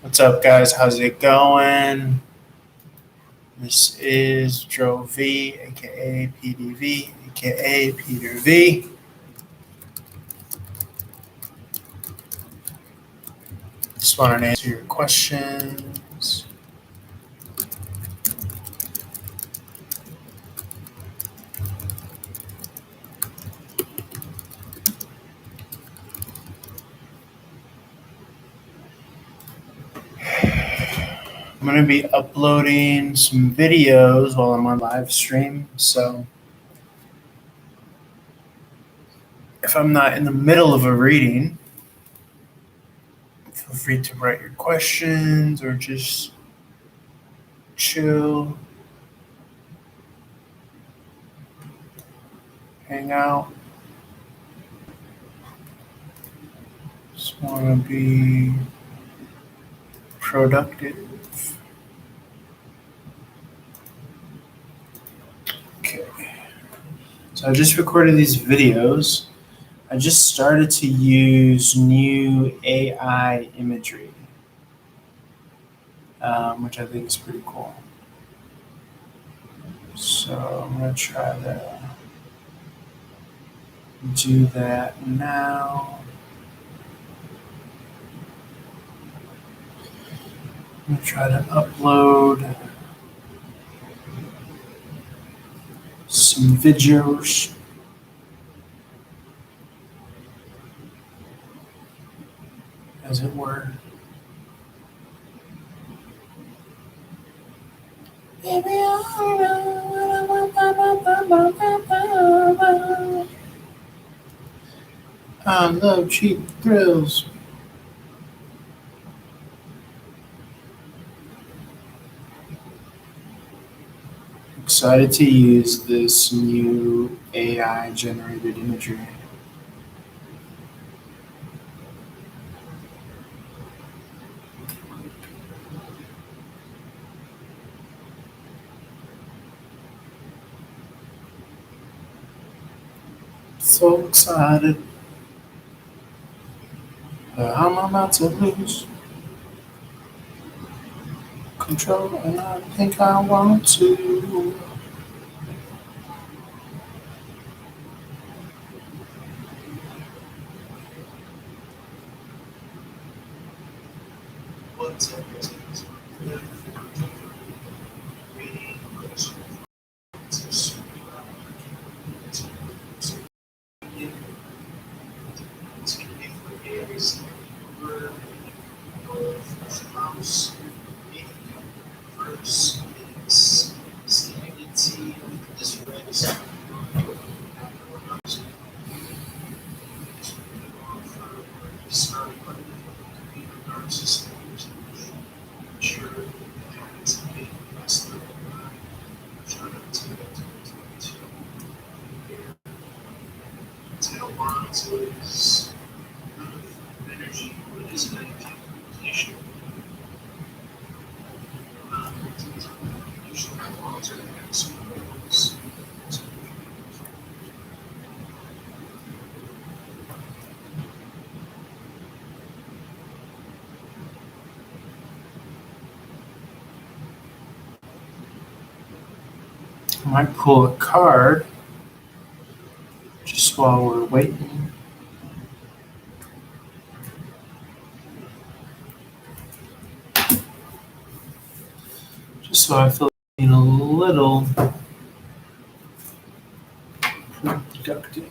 What's up, guys? How's it going? This is Joe V, aka PDV, aka Peter V. Just wanted to answer your questions. I'm going to be uploading some videos while I'm on live stream. So if I'm not in the middle of a reading, feel free to write your questions or just chill, hang out. Just want to be productive. Okay. So I just recorded these videos. I just started to use new AI imagery, which I think is pretty cool. So I'm going to try to do that now. I'm going to try to upload some videos. As it were. Baby, I love cheap thrills. Excited to use this new AI generated imagery. So excited. I'm about to lose control, and I think I want to. I might pull a card just while we're waiting. Just so I feel a little productive.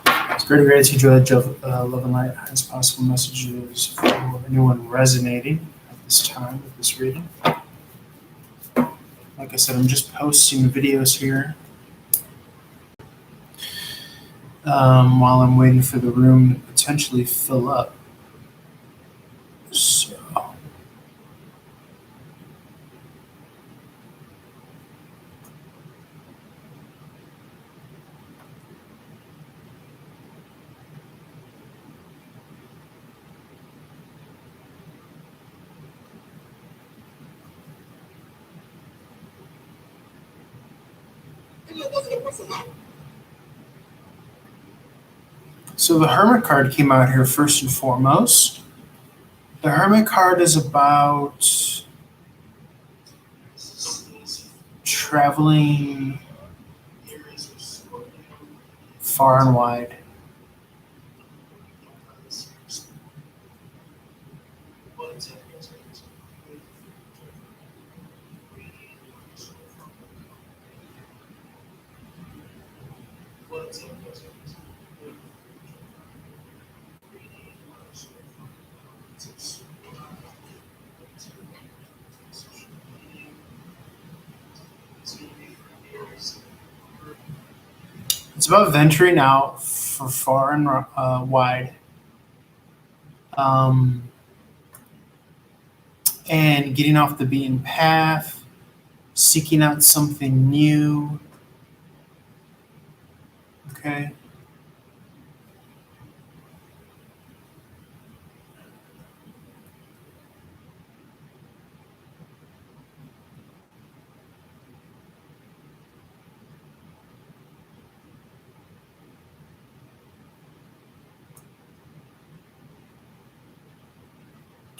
It's great to enjoy Love and Light. Highest possible messages for anyone resonating at this time with this reading. Like I said, I'm just posting videos here while I'm waiting for the room to potentially fill up. So. So the Hermit card came out here first and foremost. The Hermit card is about traveling far and wide. It's about venturing out for far and wide, um, and getting off the beaten path, seeking out something new. Okay.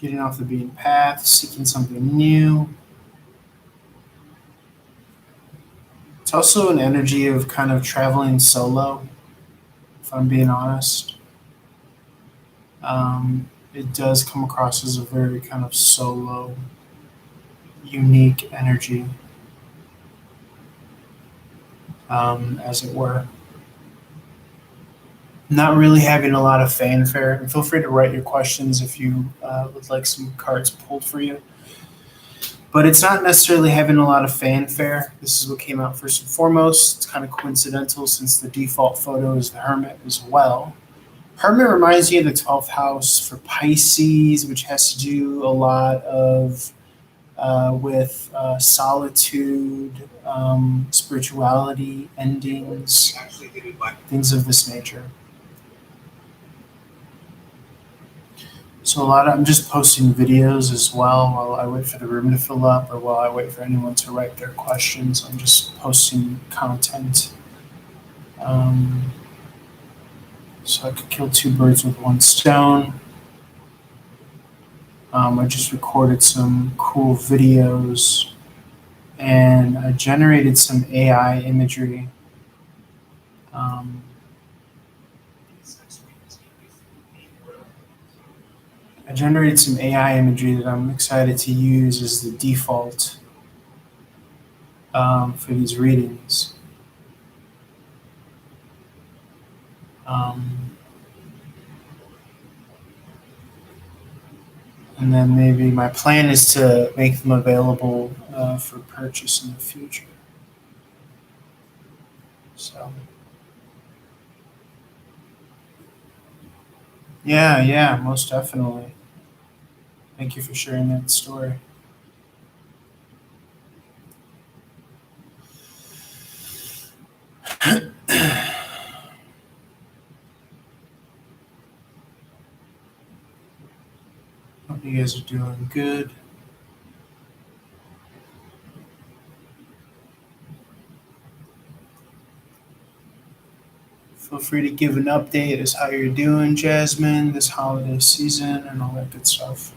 Getting off the beaten path, seeking something new. It's also an energy of kind of traveling solo, if I'm being honest. It does come across as a very kind of solo, unique energy, as it were. Not really having a lot of fanfare. And feel free to write your questions if you would like some cards pulled for you. But it's not necessarily having a lot of fanfare. This is what came out first and foremost. It's kind of coincidental since the default photo is the Hermit as well. Hermit reminds me of the 12th house for Pisces, which has to do a lot of with solitude, spirituality, endings, things of this nature. So I'm just posting videos as well while I wait for the room to fill up or while I wait for anyone to write their questions. I'm just posting content. So I could kill two birds with one stone. I just recorded some cool videos and I generated some AI imagery. I generated some AI imagery that I'm excited to use as the default for these readings. And then maybe my plan is to make them available for purchase in the future. So, yeah, most definitely. Thank you for sharing that story. Hope you guys are doing good. Feel free to give an update as how you're doing, Jasmine, this holiday season and all that good stuff.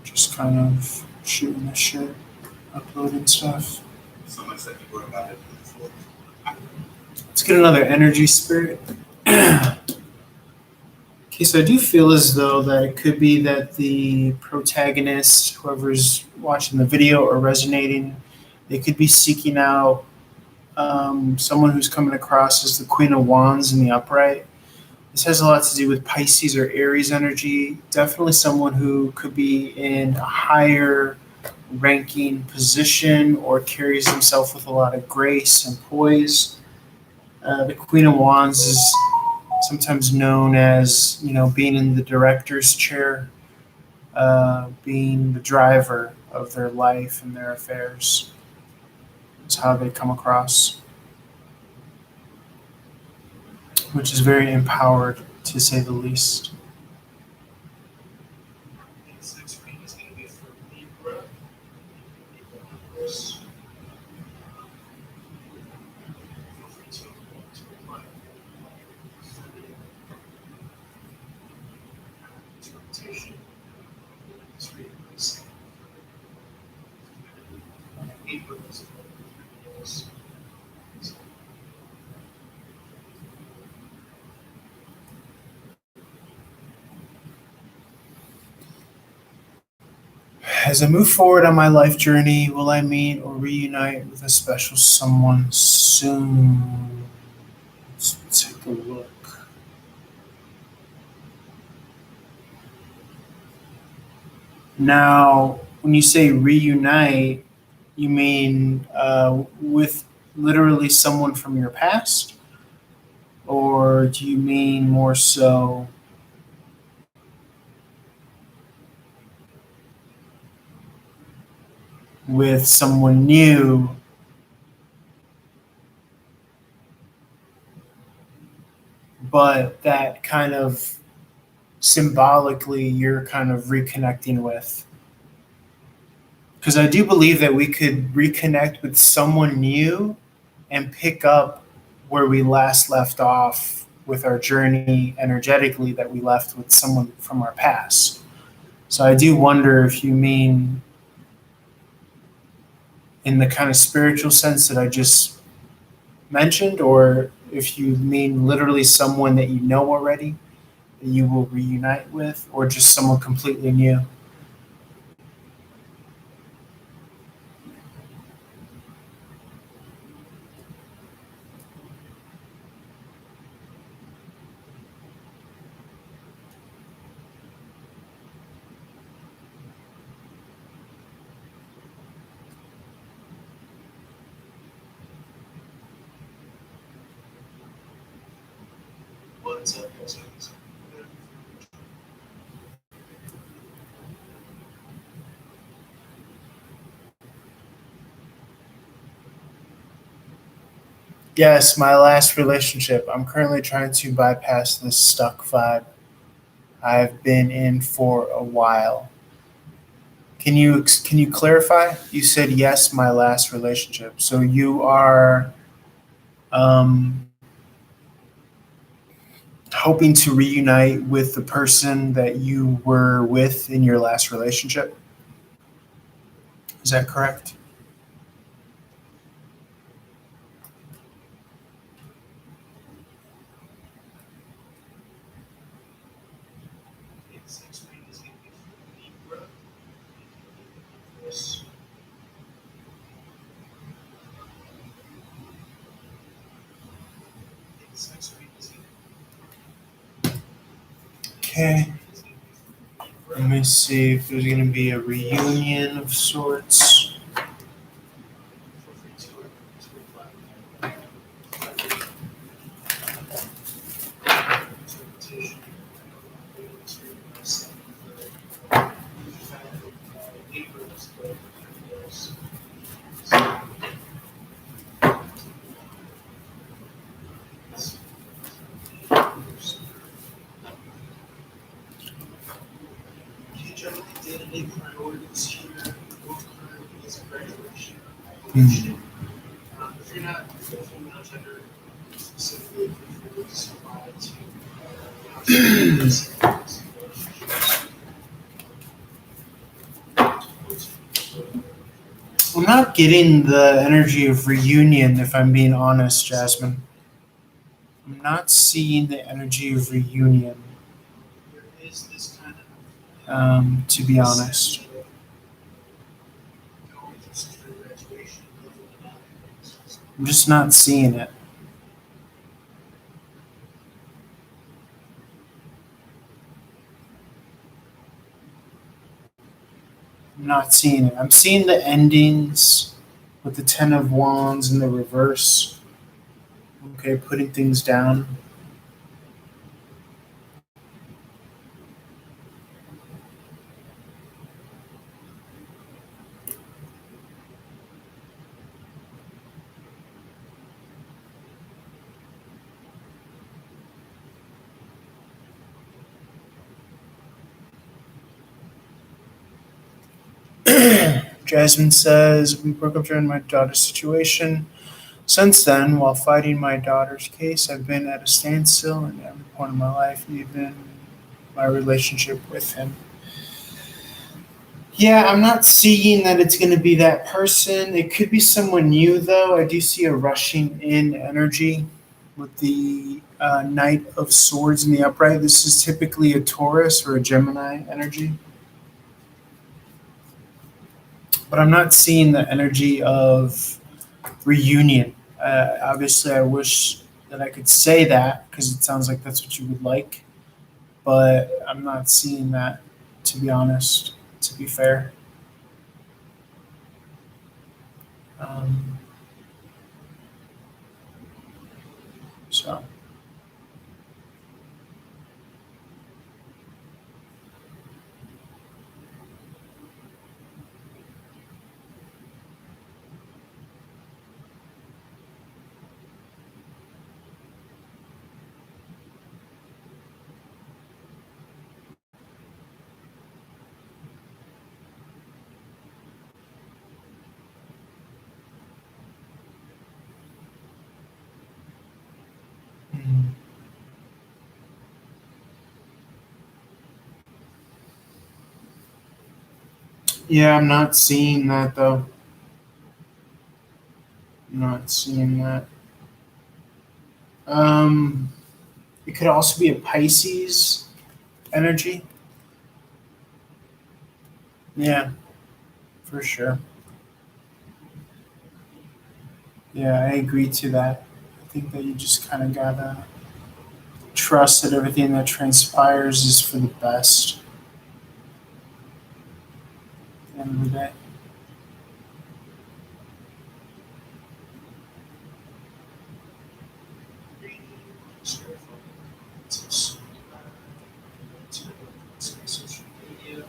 Just kind of shooting the shit, uploading stuff. Someone said you were about it before. Let's get another energy spirit. Okay, so I do feel as though that it could be that the protagonist, whoever's watching the video or resonating, they could be seeking out someone who's coming across as the Queen of Wands in the upright. This has a lot to do with Pisces or Aries energy. Definitely someone who could be in a higher ranking position or carries himself with a lot of grace and poise. The Queen of Wands is sometimes known as, being in the director's chair, being the driver of their life and their affairs. It's how they come across, which is very empowered, to say the least. Next screen is going to be for Libra. As I move forward on my life journey, will I meet or reunite with a special someone soon? Let's take a look. Now, when you say reunite, you mean with literally someone from your past? Or do you mean more so with someone new, but that kind of symbolically you're kind of reconnecting with? Because I do believe that we could reconnect with someone new and pick up where we last left off with our journey energetically that we left with someone from our past. So I do wonder if you mean in the kind of spiritual sense that I just mentioned, or if you mean literally someone that you know already that you will reunite with, or just someone completely new. What's up, guys? Yes, my last relationship. I'm currently trying to bypass this stuck vibe I've been in for a while. Can you clarify? You said yes, my last relationship. So you are um, hoping to reunite with the person that you were with in your last relationship. Is that correct? It's next week is going to be Libra. Yes. It's next week is going Okay. to be Let me see if there's going to be a reunion of sorts. Feel free to reply. Interpretation. Libras, but yes. You generally did any priorities here. Both priorities of graduation. If you're not female gender specifically, if you're just apply to I'm not getting the energy of reunion, if I'm being honest, Jasmine. I'm not seeing the energy of reunion, there is this kind of to be honest. going through secure graduation, leveling up. I'm just not seeing it. I'm not seeing it. I'm seeing the endings with the Ten of Wands in the reverse. Okay, putting things down. Jasmine says, we broke up during my daughter's situation. Since then, while fighting my daughter's case, I've been at a standstill in every point of my life, even my relationship with him. Yeah, I'm not seeing that it's going to be that person. It could be someone new, though. I do see a rushing in energy with the Knight of Swords in the upright. This is typically a Taurus or a Gemini energy. but I'm not seeing the energy of reunion. Obviously, I wish that I could say that because it sounds like that's what you would like, but I'm not seeing that, to be honest, to be fair. Um, so, mm, yeah, I'm not seeing that though. I'm not seeing that. Um, it could also be a Pisces energy. Yeah, for sure. Yeah, I agree to that. I think that you just kind of gotta trust that everything that transpires is for the best at the end of the day. Share photos, social media.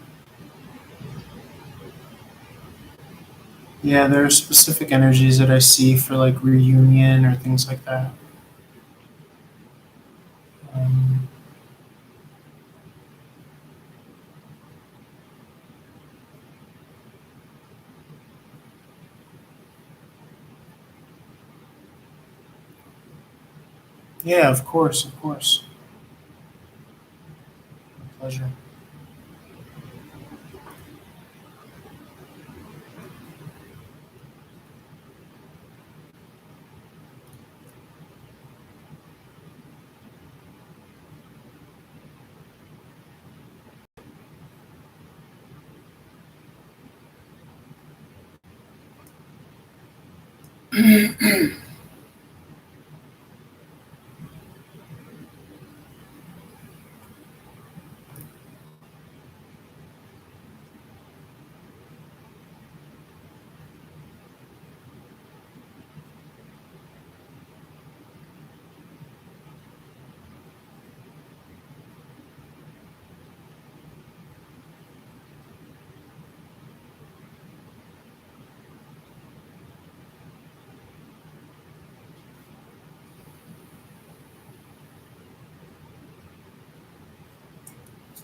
Yeah, there are specific energies that I see for like reunion or things like that. Um, yeah, of course, of course. My pleasure.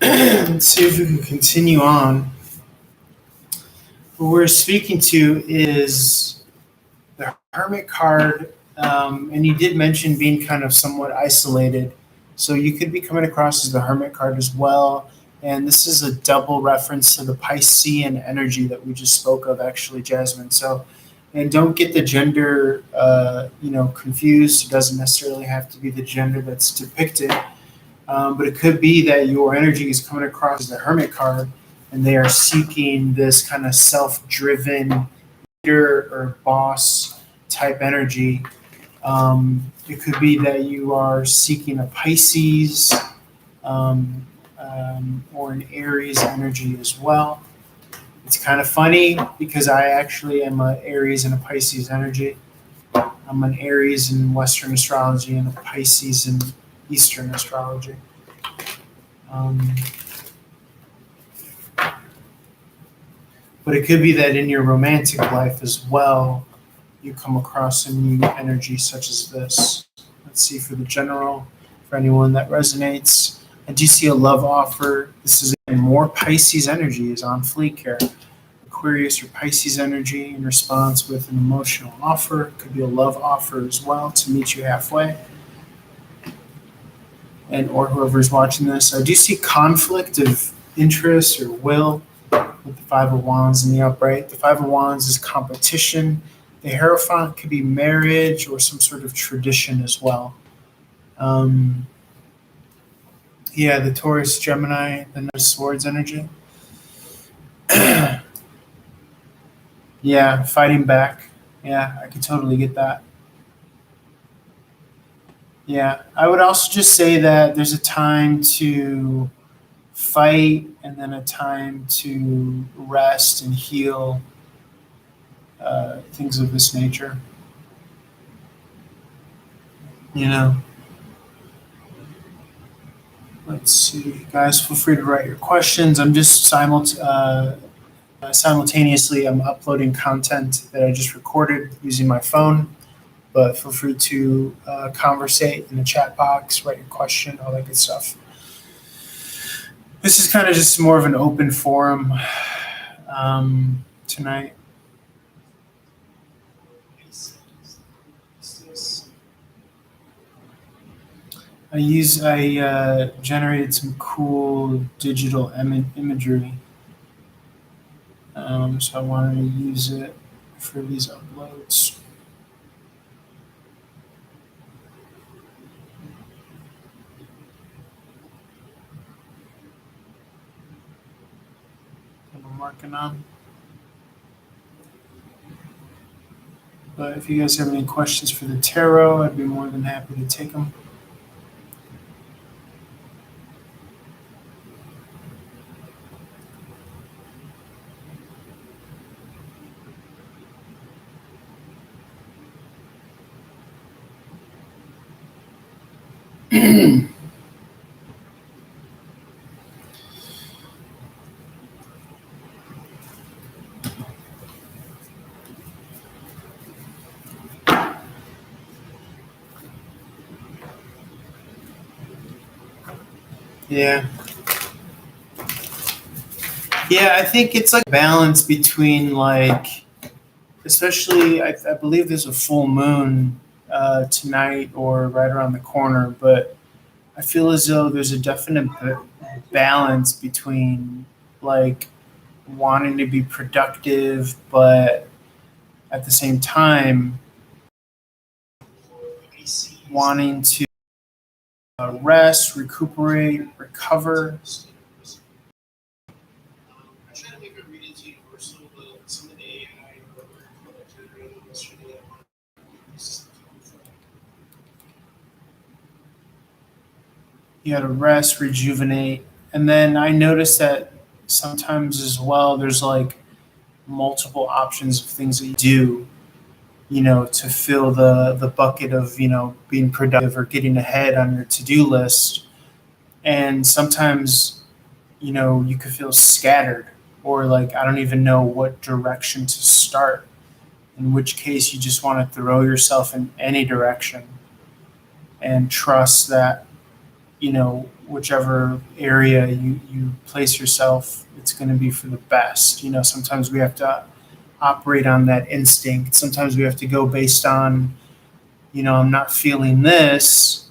Let's see if we can continue on. What we're speaking to is the Hermit card, and you did mention being kind of somewhat isolated. So you could be coming across as the Hermit card as well. And this is a double reference to the Piscean energy that we just spoke of, actually, Jasmine. So, and don't get the gender, confused. It doesn't necessarily have to be the gender that's depicted, but it could be that your energy is coming across as the Hermit card, and they are seeking this kind of self-driven leader or boss type energy. It could be that you are seeking a Pisces or an Aries energy as well. It's kind of funny because I actually am an Aries and a Pisces energy. I'm an Aries in Western astrology and a Pisces in Eastern astrology. Um, but it could be that in your romantic life as well, you come across a new energy such as this. Let's see for the general, for anyone that resonates. I do see a love offer. This is more Pisces energy is on fleek here. Aquarius or Pisces energy in response with an emotional offer. Could be a love offer as well to meet you halfway. And or whoever's watching this. I do see conflict of interest or will with the Five of Wands in the upright. The Five of Wands is competition. The Hierophant could be marriage or some sort of tradition as well. Um, yeah, the Taurus, Gemini, the Knight of Swords energy. Yeah, fighting back. Yeah, I could totally get that. Yeah, I would also just say that there's a time to fight and then a time to rest and heal, things of this nature. You know, let's see, guys. Feel free to write your questions. I'm just simultaneously I'm uploading content that I just recorded using my phone. But feel free to conversate in the chat box, write your question, all that good stuff. This is kind of just more of an open forum tonight. I generated some cool digital imagery, so I wanted to use it for these uploads. That I'm working on. But if you guys have any questions for the tarot, I'd be more than happy to take them. Yeah. Yeah, I think it's like a balance between like, especially I believe there's a full moon tonight or right around the corner, but I feel as though there's a definite balance between like wanting to be productive, but at the same time wanting to rest, recuperate, recover. I try to make our readings universal, but some of the AI or what I generated yesterday, I want to use from. You got to rest, rejuvenate, and then I noticed that sometimes as well. There's like multiple options of things that you do, to fill the bucket of being productive or getting ahead on your to-do list. And sometimes you could feel scattered or like I don't even know what direction to start. In which case, you just want to throw yourself in any direction and trust that whichever area you place yourself, it's going to be for the best. Sometimes we have to operate on that instinct. Sometimes we have to go based on, I'm not feeling this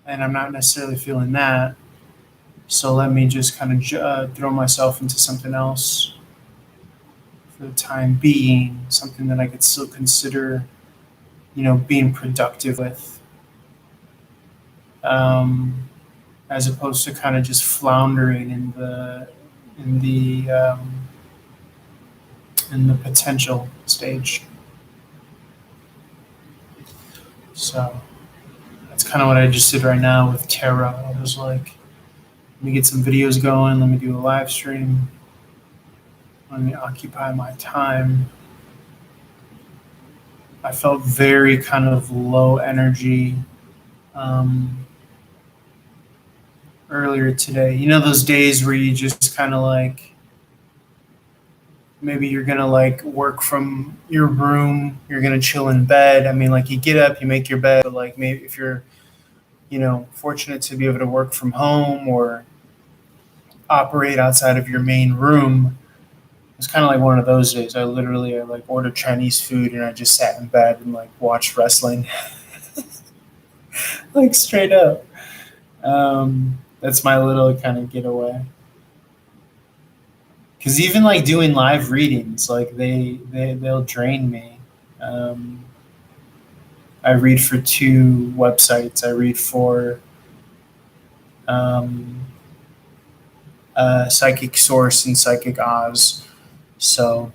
and I'm not necessarily feeling that. So let me just kind of throw myself into something else for the time being, something that I could still consider, being productive with. Um, as opposed to kind of just floundering in the in the potential stage. So that's kind of what I just did right now with tarot. I was like, let me get some videos going. Let me do a live stream. Let me occupy my time. I felt very kind of low energy earlier today. Those days where you just kind of like, maybe you're gonna like work from your room, you're gonna chill in bed. I mean, like you get up, you make your bed, but like maybe if you're, fortunate to be able to work from home or operate outside of your main room, it's kind of like one of those days. I like ordered Chinese food and I just sat in bed and like watched wrestling, like straight up. That's my little kind of getaway. Because even like doing live readings, like they'll drain me. Um, I read for two websites. I read for Psychic Source and Psychic Oz. So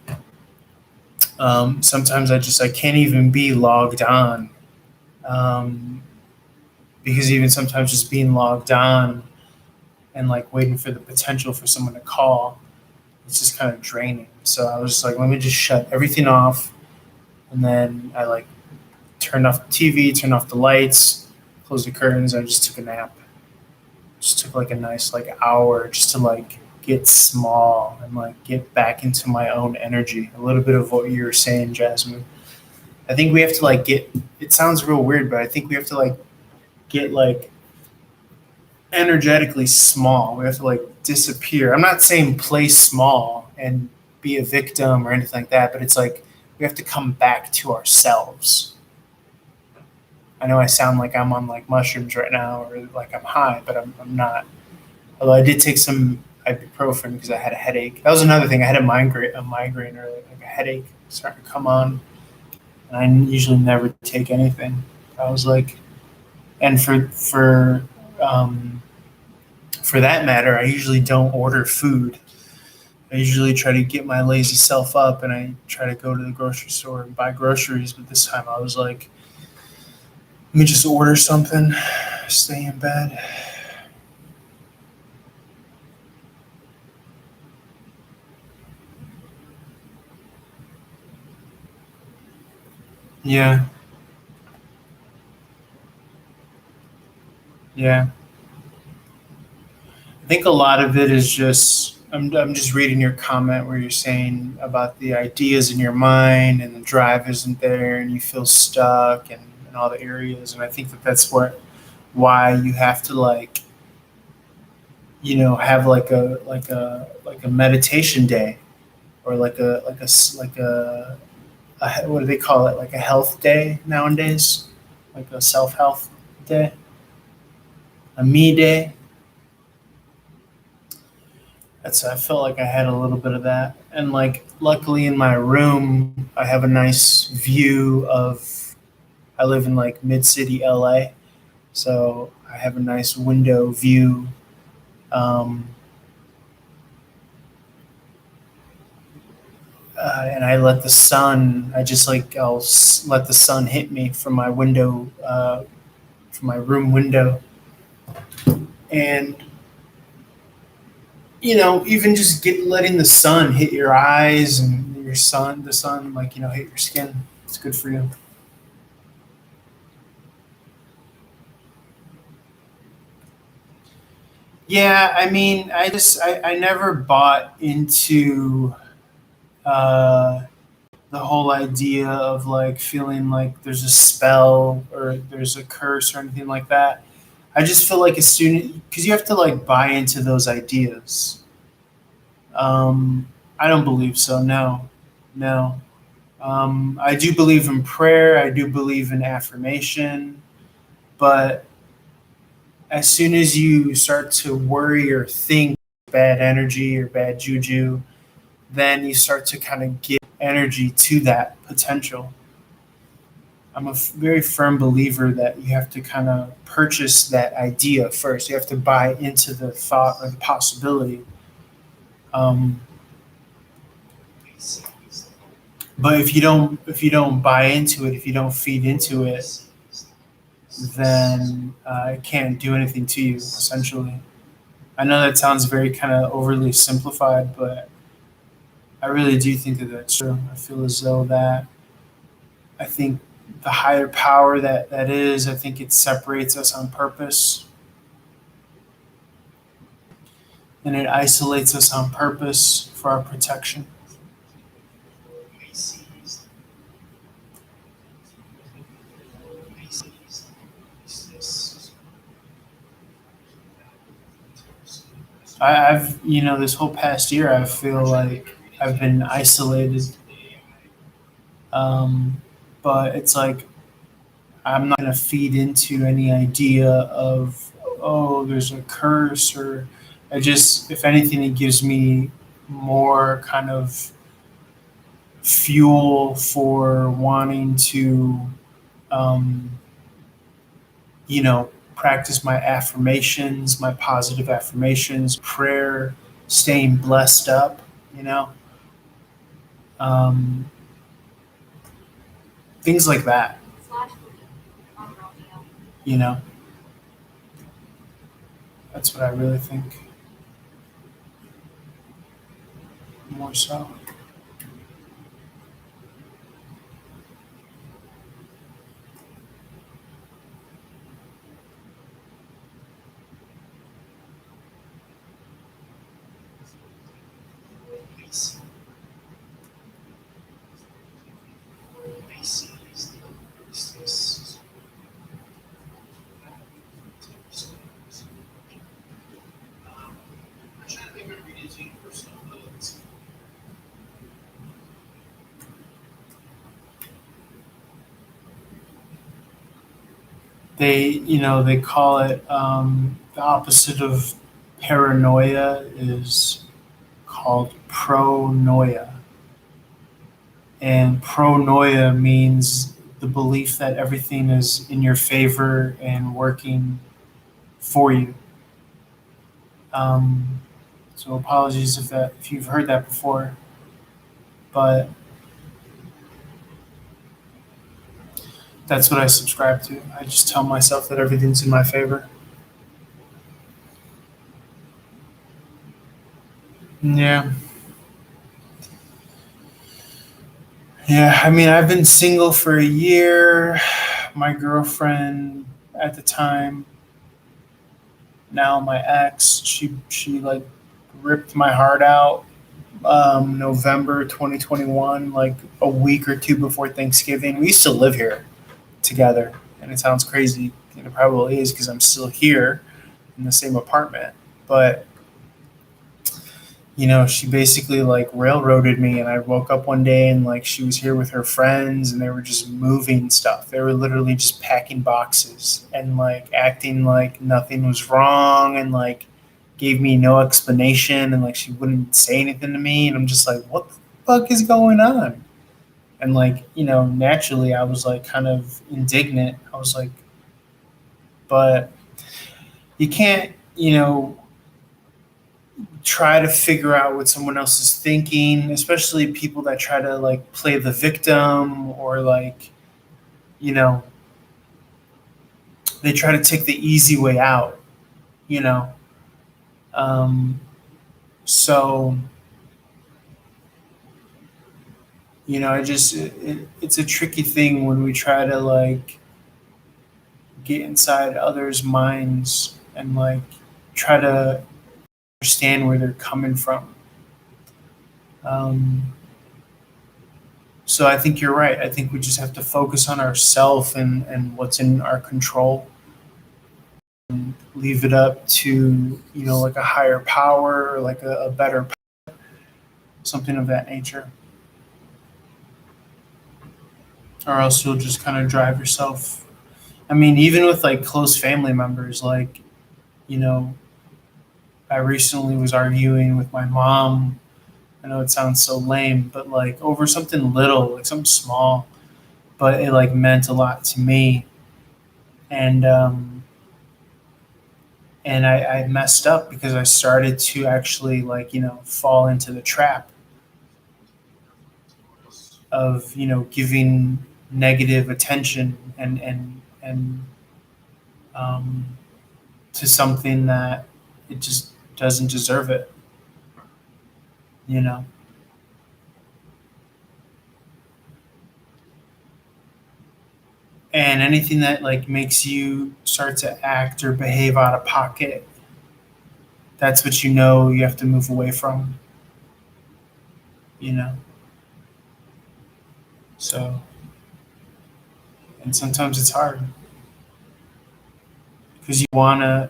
sometimes I can't even be logged on, um, because even sometimes just being logged on and like waiting for the potential for someone to call, it's just kind of draining. So I was just like, let me just shut everything off, and then I like turned off the TV, turned off the lights, closed the curtains. I just took a nap. Just took like a nice like hour just to like get small and like get back into my own energy. A little bit of what you were saying, Jasmine. I think we have to like get. It sounds real weird, but I think we have to like get like energetically small. We have to like disappear. I'm not saying play small and be a victim or anything like that, but it's like we have to come back to ourselves. I know I sound like I'm on like mushrooms right now or like I'm high, but I'm not. Although I did take some ibuprofen because I had a headache. That was another thing. I had a migraine or like a headache starting to come on. And I usually never take anything. I was like, and um, for that matter, I usually don't order food. I usually try to get my lazy self up and I try to go to the grocery store and buy groceries. But this time I was like, let me just order something, stay in bed. Yeah, yeah. I think a lot of it is just, I'm just reading your comment where you're saying about the ideas in your mind and the drive isn't there and you feel stuck and all the areas. And I think that that's why you have to like, have like a meditation day or like a what do they call it? Like a health day nowadays, like a self health day, a me day. I felt like I had a little bit of that, and like luckily in my room, I have a nice view of. I live in like mid city LA, so I have a nice window view. Um, and I let the sun. I just like let the sun hit me from my window, from my room window, and even just letting the sun hit your eyes and the sun, like hit your skin. It's good for you. Yeah, I mean, I never bought into uh, the whole idea of like feeling like there's a spell or there's a curse or anything like that. I just feel like a student because you have to like buy into those ideas. I don't believe so. No, no. I do believe in prayer. I do believe in affirmation, but as soon as you start to worry or think bad energy or bad juju, then you start to kind of give energy to that potential. I'm a very firm believer that you have to kind of purchase that idea first. You have to buy into the thought or the possibility. Um, but if you don't buy into it, if you don't feed into it, then it can't do anything to you. Essentially, I know that sounds very kind of overly simplified, but I really do think that that's true. I feel as though that I think the higher power that is, I think it separates us on purpose and it isolates us on purpose for our protection. This whole past year, I feel like I've been isolated, um, but it's like I'm not going to feed into any idea of, oh, there's a curse, or if anything, it gives me more kind of fuel for wanting to, um, practice my affirmations, my positive affirmations, prayer, staying blessed up, you know. um, things like that. You know, that's what I really think more so. I see. I see. Is this? I'm trying to think of readings universal. They call it the opposite of paranoia is called pronoia. And pronoia means the belief that everything is in your favor and working for you. Um, so apologies if you've heard that before, but that's what I subscribe to. I just tell myself that everything's in my favor. Yeah. Yeah, I mean, I've been single for a year. My girlfriend at the time, now my ex, she like ripped my heart out November 2021, like a week or two before Thanksgiving. We used to live here together, and it sounds crazy, and it probably is because I'm still here in the same apartment. But she basically like railroaded me, and I woke up one day and like she was here with her friends and they were just moving stuff. They were literally just packing boxes and like acting like nothing was wrong and like gave me no explanation and like she wouldn't say anything to me and I'm just like, what the fuck is going on? And like, naturally I was like kind of indignant. I was like, but you can't, try to figure out what someone else is thinking, especially people that try to like play the victim or like, you know, they try to take the easy way out, you know. Um, so, it's a tricky thing when we try to like get inside others' minds and like try to understand where they're coming from. Um, so I think you're right. I think we just have to focus on ourselves and what's in our control. Leave it up to like a higher power or like a better something of that nature, or else you'll just kind of drive yourself. I mean, even with like close family members, like you know I recently was arguing with my mom. I know it sounds so lame, but like over something little, like something small, but it like meant a lot to me. And um and I, I messed up because I started to actually like fall into the trap of giving negative attention and um, to something that it just doesn't deserve it, you know. And anything that like makes you start to act or behave out of pocket, that's what you have to move away from, you know. So, and sometimes it's hard because you want to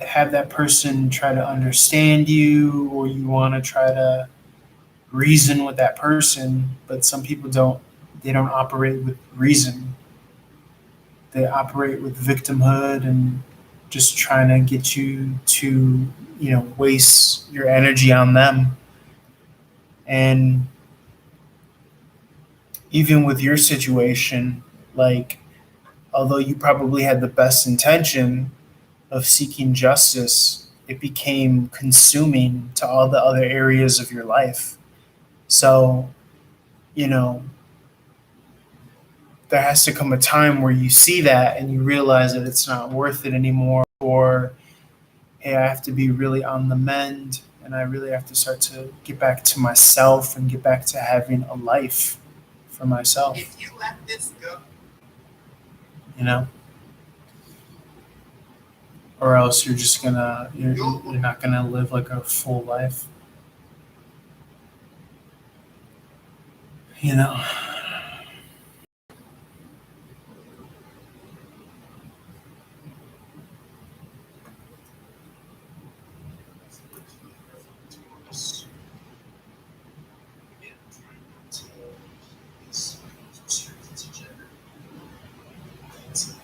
have that person try to understand you, or you want to try to reason with that person, but some people don't. They don't operate with reason. They operate with victimhood and just trying to get you to waste your energy on them. And even with your situation, like although you probably had the best intention of seeking justice, it became consuming to all the other areas of your life. So you know, there has to come a time where you see that and you realize that it's not worth it anymore, or hey, I have to be really on the mend and I really have to start to get back to myself and get back to having a life for myself. If you let this go, You know, or else you're just gonna you're not gonna live like a full life. You know. towards again, trying not to these restricted to gender. It's like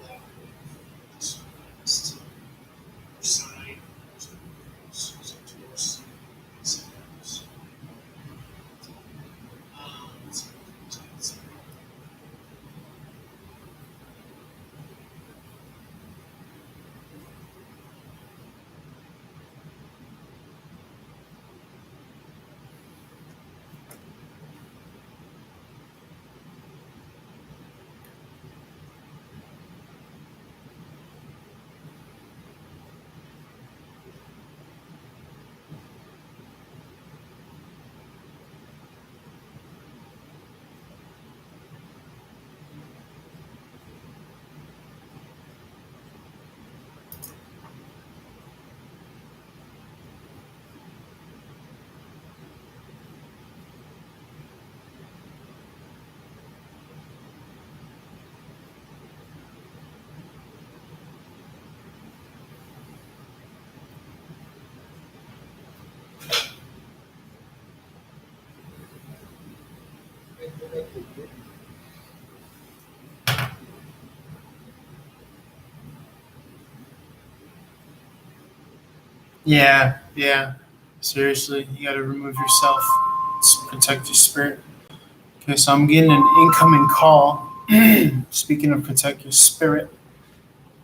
that just to your side, towards sometimes. So, Yeah, yeah. Seriously, you gotta remove yourself. Protect your spirit. Okay, so I'm getting an incoming call. Speaking of protect your spirit,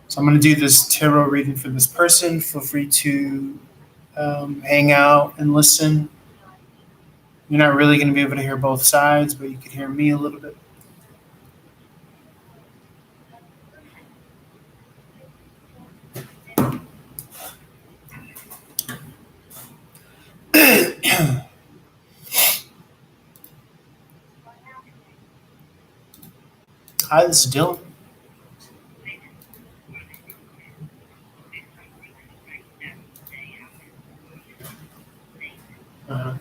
so I'm gonna do this tarot reading for this person. Feel free to hang out and listen. You're not really gonna be able to hear both sides, but you can hear me a little bit. Hi, this is Dylan. Uh-huh.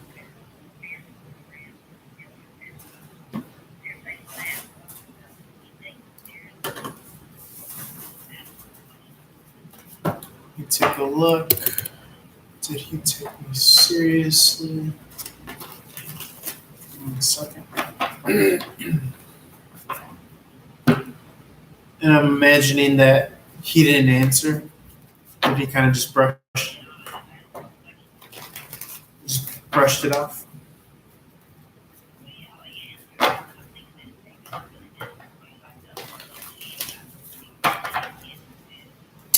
You take a look. Did he take me seriously? 1 second. And I'm imagining that he didn't answer, but he kind of just brushed it off.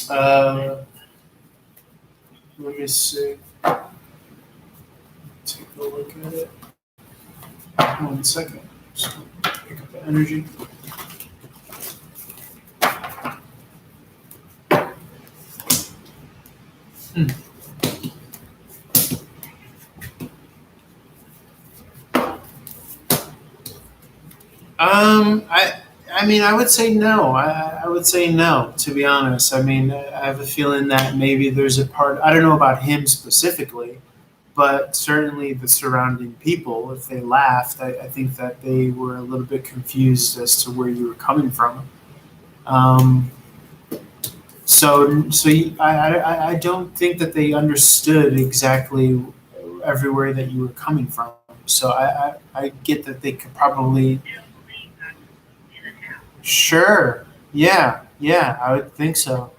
Uh, Let me see. Take a look at it. 1 second. Just pick up the energy. Hmm. I mean, I would say no. I would say no, to be honest. I mean, I have a feeling that maybe there's a part, I don't know about him specifically, but certainly the surrounding people, if they laughed, I think that they were a little bit confused as to where you were coming from. Um, I don't think that they understood exactly everywhere that you were coming from. So I get that they could probably. Sure. Yeah. Yeah. I would think so.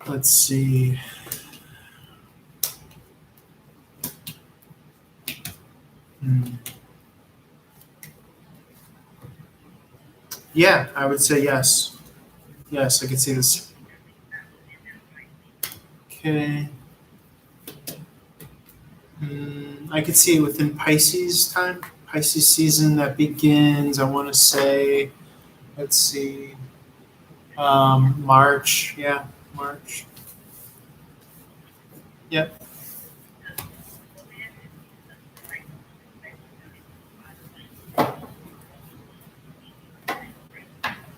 Let's see. Hmm. Yeah, I would say yes. Yes, I could see this. Okay. I could see it within Pisces time, Pisces season that begins. I want to say, let's see, March. Yeah, March. Yep.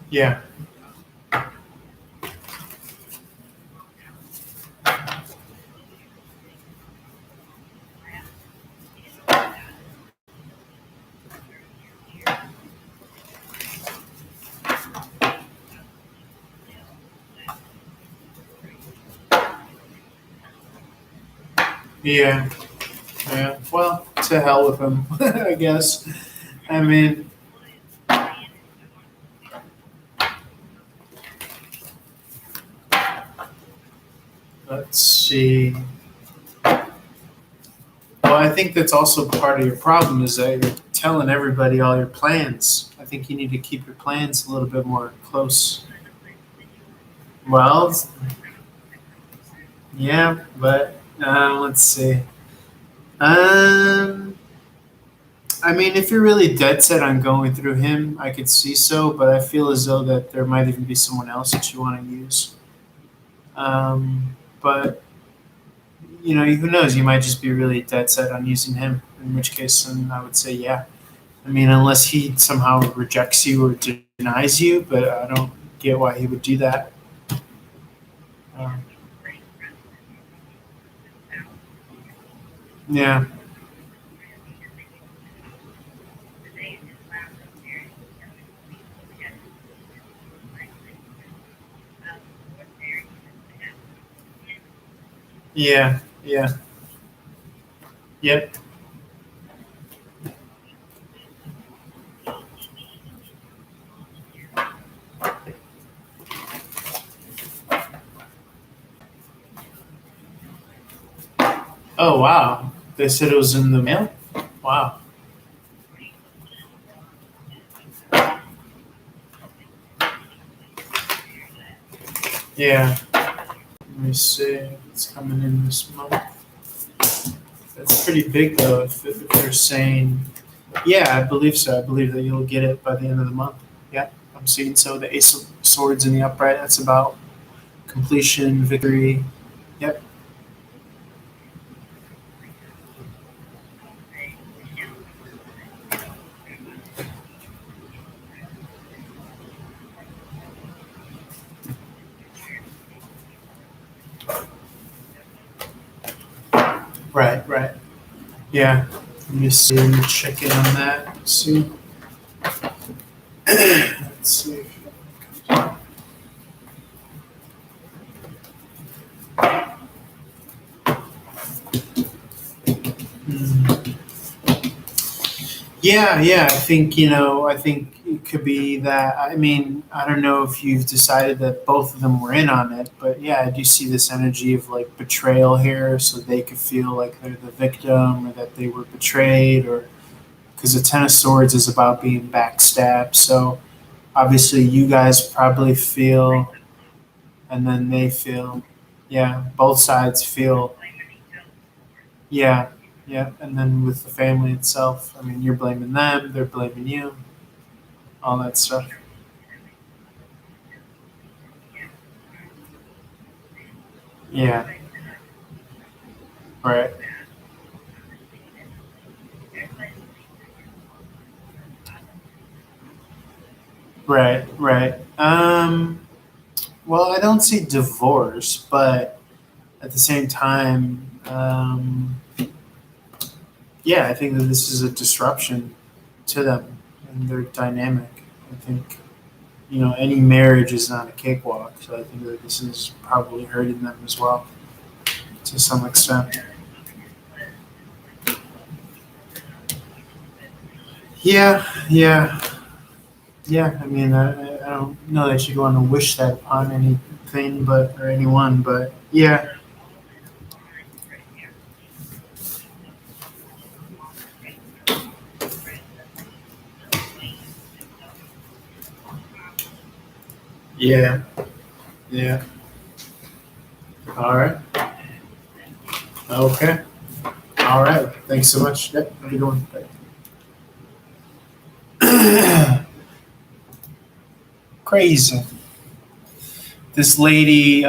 Yeah. Yeah. Yeah. Well, to hell with him, I guess. I mean, let's see. Well, I think that's also part of your problem is that you're telling everybody all your plans. I think you need to keep your plans a little bit more close. Well, yeah, but let's see. Um, I mean, if you're really dead set on going through him, I could see so, but I feel as though that there might even be someone else that you want to use. But who knows? You might just be really dead set on using him. In which case, then I would say, yeah. I mean, unless he somehow rejects you or denies you, but I don't get why he would do that. Um, yeah, yeah, yeah, yep. Oh wow, they said it was in the mail. Wow. Yeah. Let me see. It's coming in this month. That's pretty big though. If they're saying, yeah, I believe so. I believe that you'll get it by the end of the month. Yeah, I'm seeing so. The Ace of Swords in the upright. That's about completion, victory. Yep. Right. Right. Yeah. Let me see. Let me check in on that. Let's see. Let's see. Hmm. Yeah, yeah. I think it could be that. I mean, I don't know if you've decided that both of them were in on it, but yeah, I do see this energy of like betrayal here, so they could feel like they're the victim or that they were betrayed, or because the Ten of Swords is about being backstabbed. So obviously, you guys probably feel, and then they feel. Yeah, both sides feel. Yeah, yeah, and then with the family itself, I mean, you're blaming them, they're blaming you, all that stuff. Yeah, right, right, right. Well, I don't see divorce, but at the same time, yeah, I think that this is a disruption to them and their dynamic. I think, any marriage is not a cakewalk, so I think that this is probably hurting them as well to some extent. Yeah, yeah, yeah. I mean, I don't know that you'd want to wish that upon anything, but or anyone, but yeah, yeah, yeah. All right. Okay. All right. Thanks so much. Yep. Have a good one. Bye. Crazy. This lady,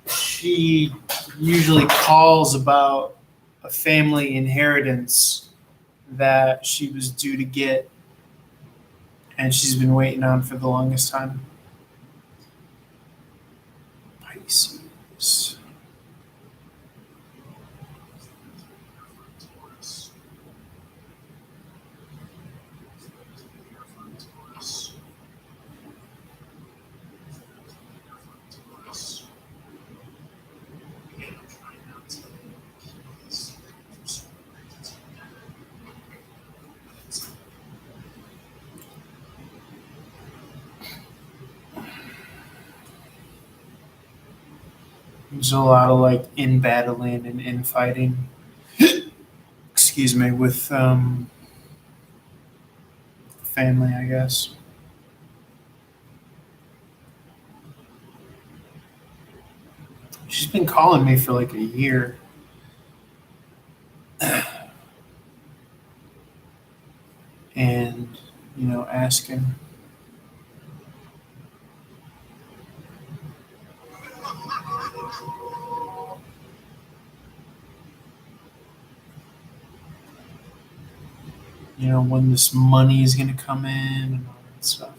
she usually calls about a family inheritance that she was due to get, and she's been waiting on for the longest time. Pisces. There's a lot of like in battling and infighting. Excuse me, with family, I guess. She's been calling me for like a year. And, asking. When this money is going to come in and all that stuff.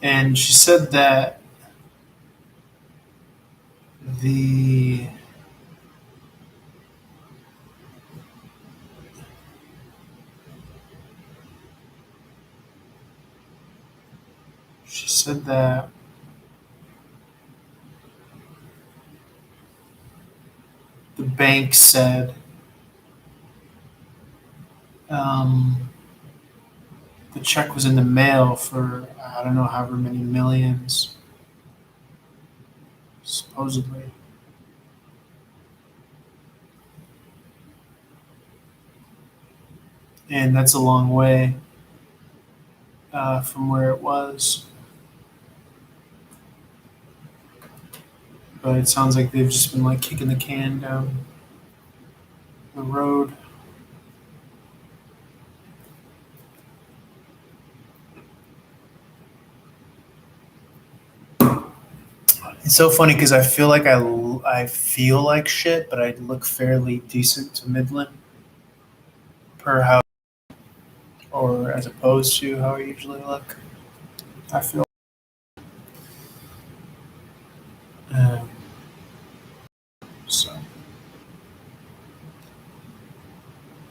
And she said that the she said that the bank said the check was in the mail for I don't know however many millions, supposedly. And that's a long way from where it was. But it sounds like they've just been like kicking the can down the road. It's so funny because I feel like I feel like shit, but I look fairly decent to Midland per how or as opposed to how I usually look. I feel um, so.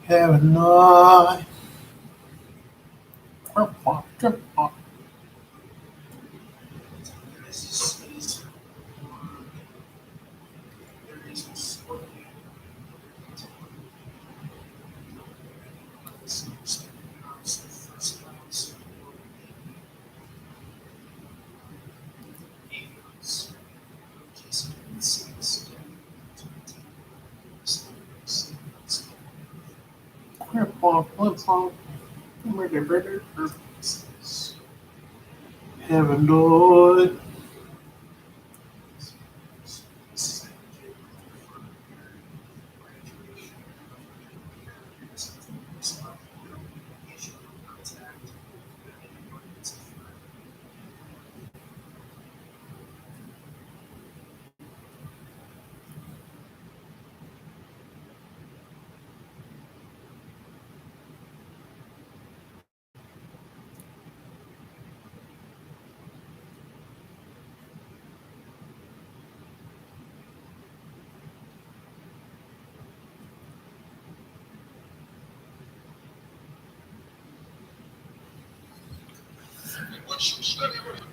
Have a night. Have a night.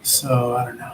So I don't know.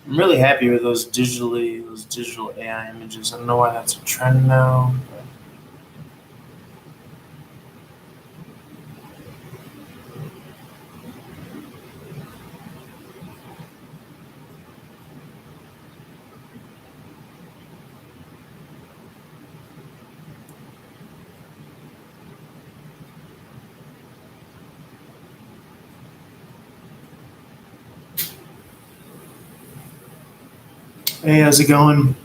I'm really happy with those digital AI images. I don't know why that's a trend now. Hey, how's it going?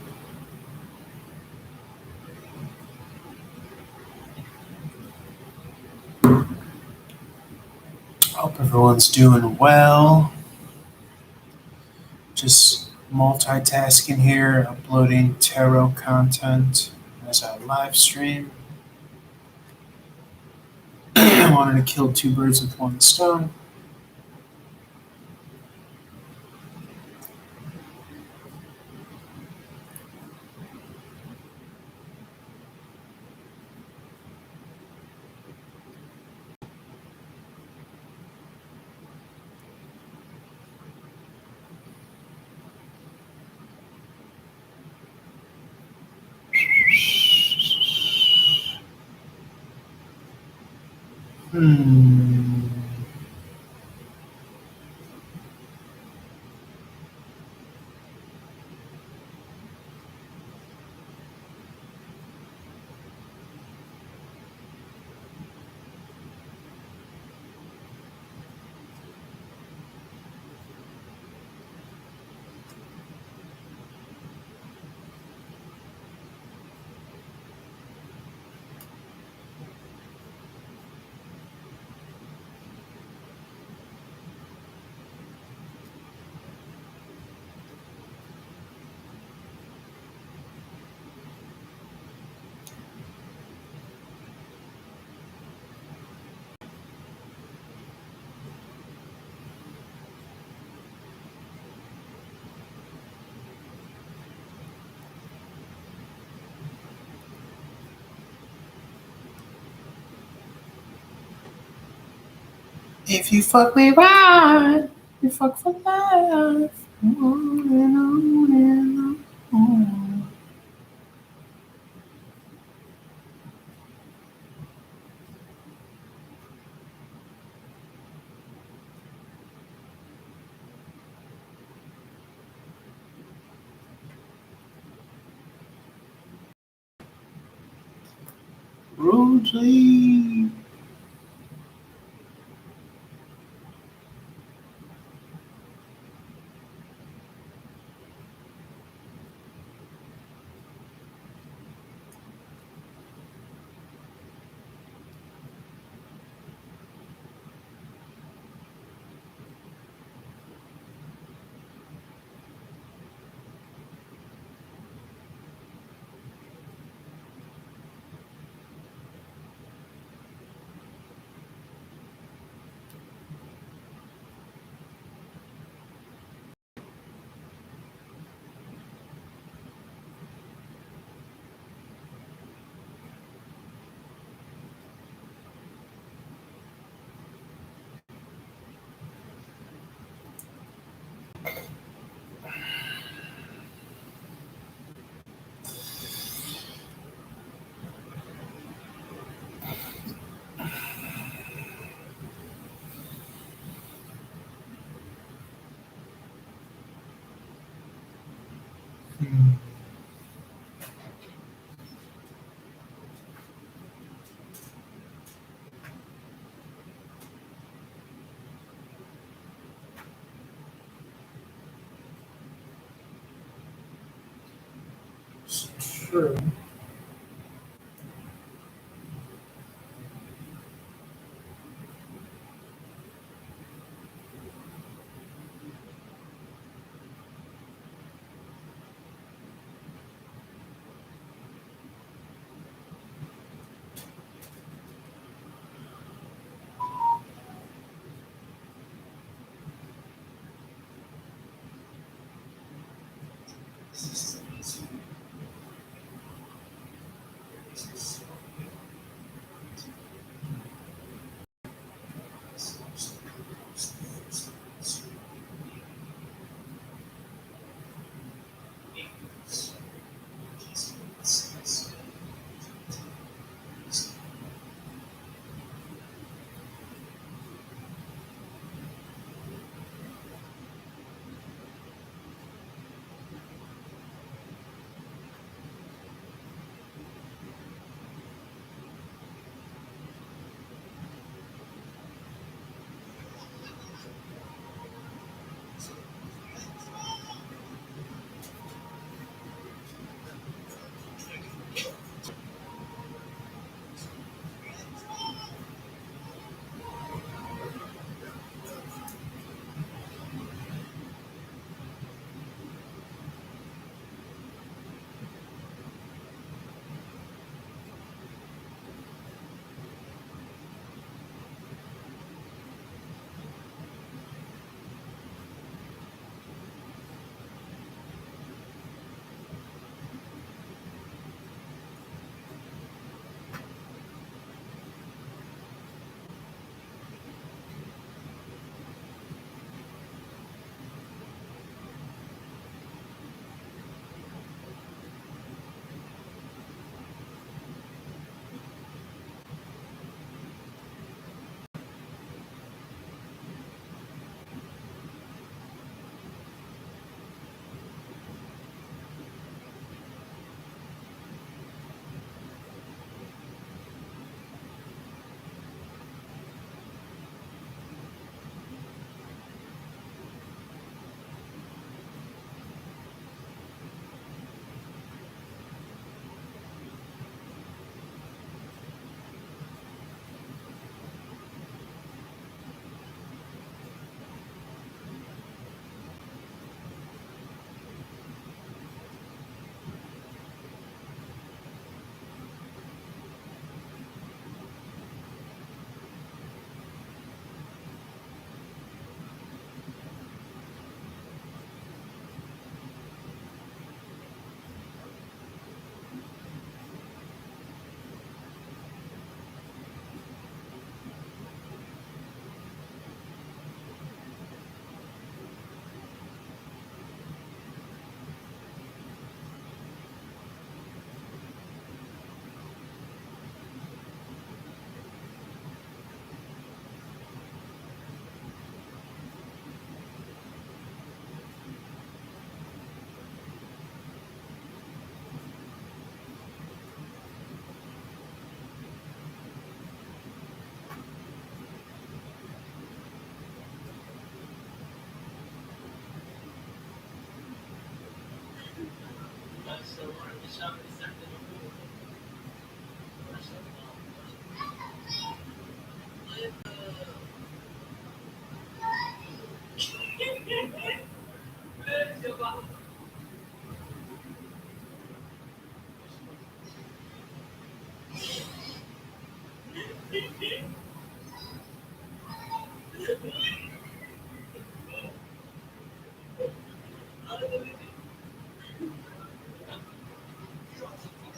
Hope everyone's doing well. Just multitasking here, uploading tarot content as I live stream. I wanted to kill two birds with one stone. Hmm. If you fuck me right, you fuck for life. On and on and on. Rudely. Hmm. It's true.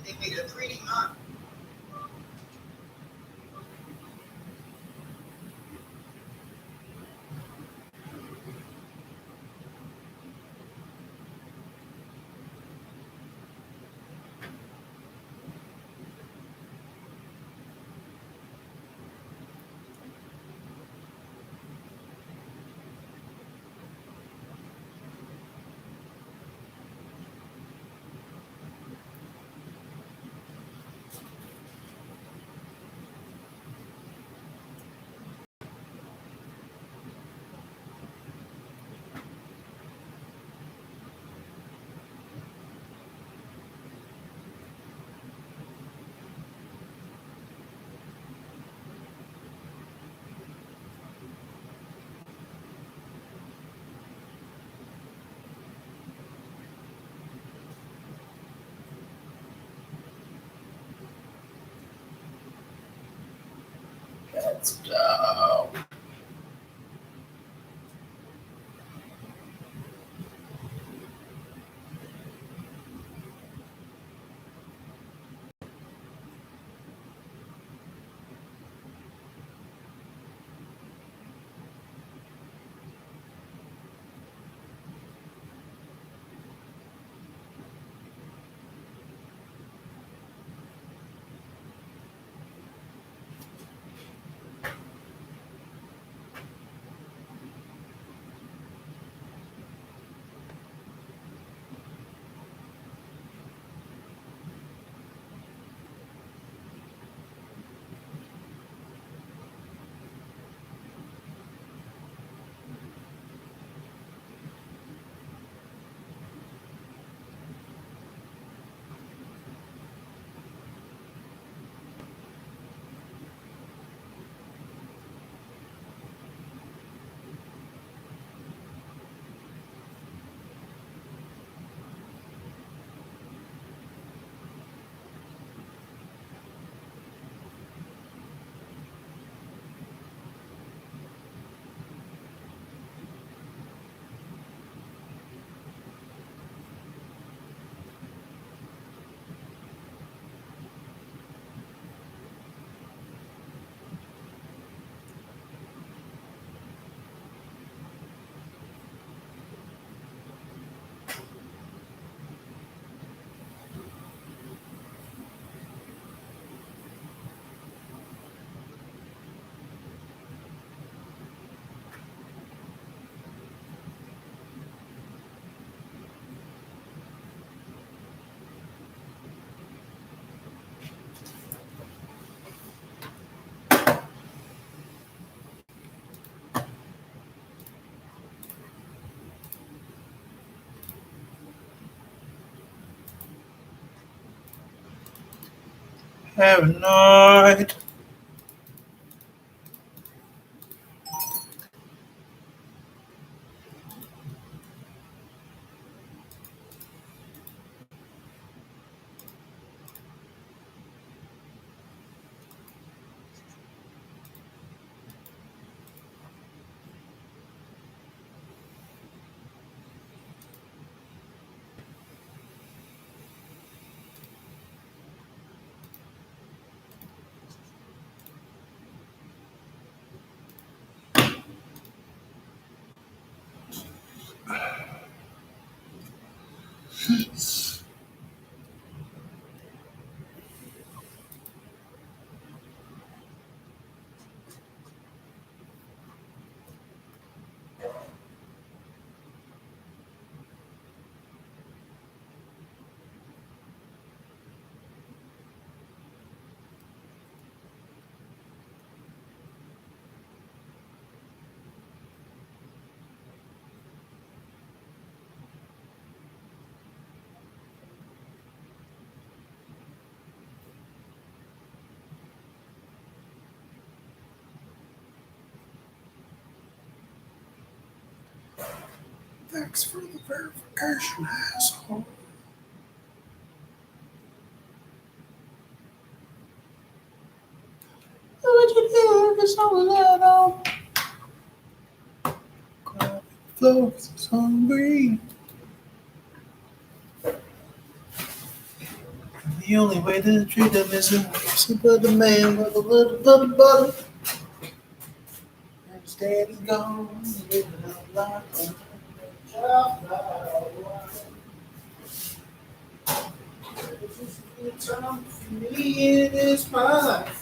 They made a 3D model. That's dope. Have not. Thanks for the verification, asshole. What you do if it's all that flows hungry? The only way to treat them is to super the man with a little butter. And his daddy's gone, living a life. This is a good time for me in this life.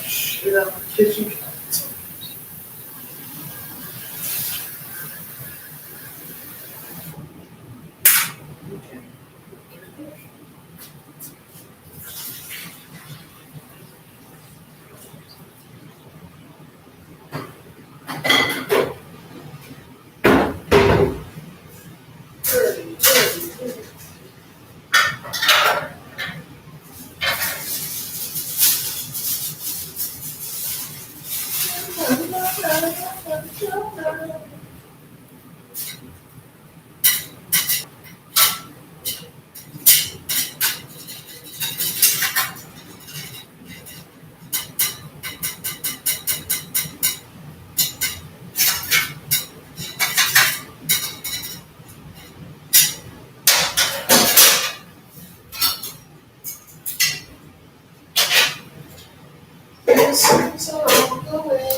Shit out of the kitchen. This is all the way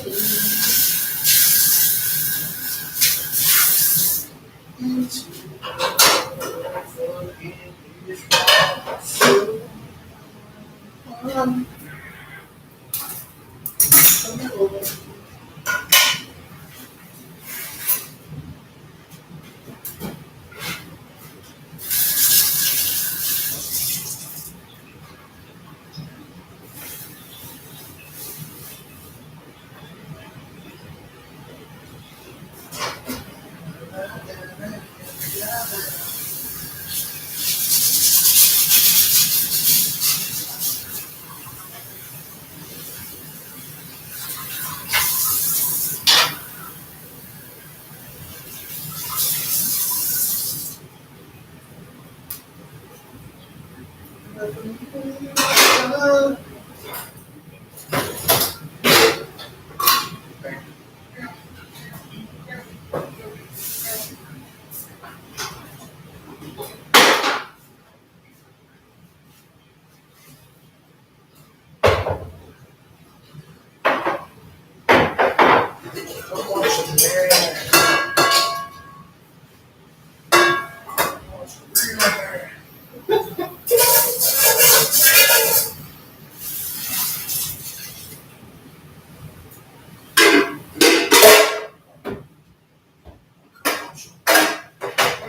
into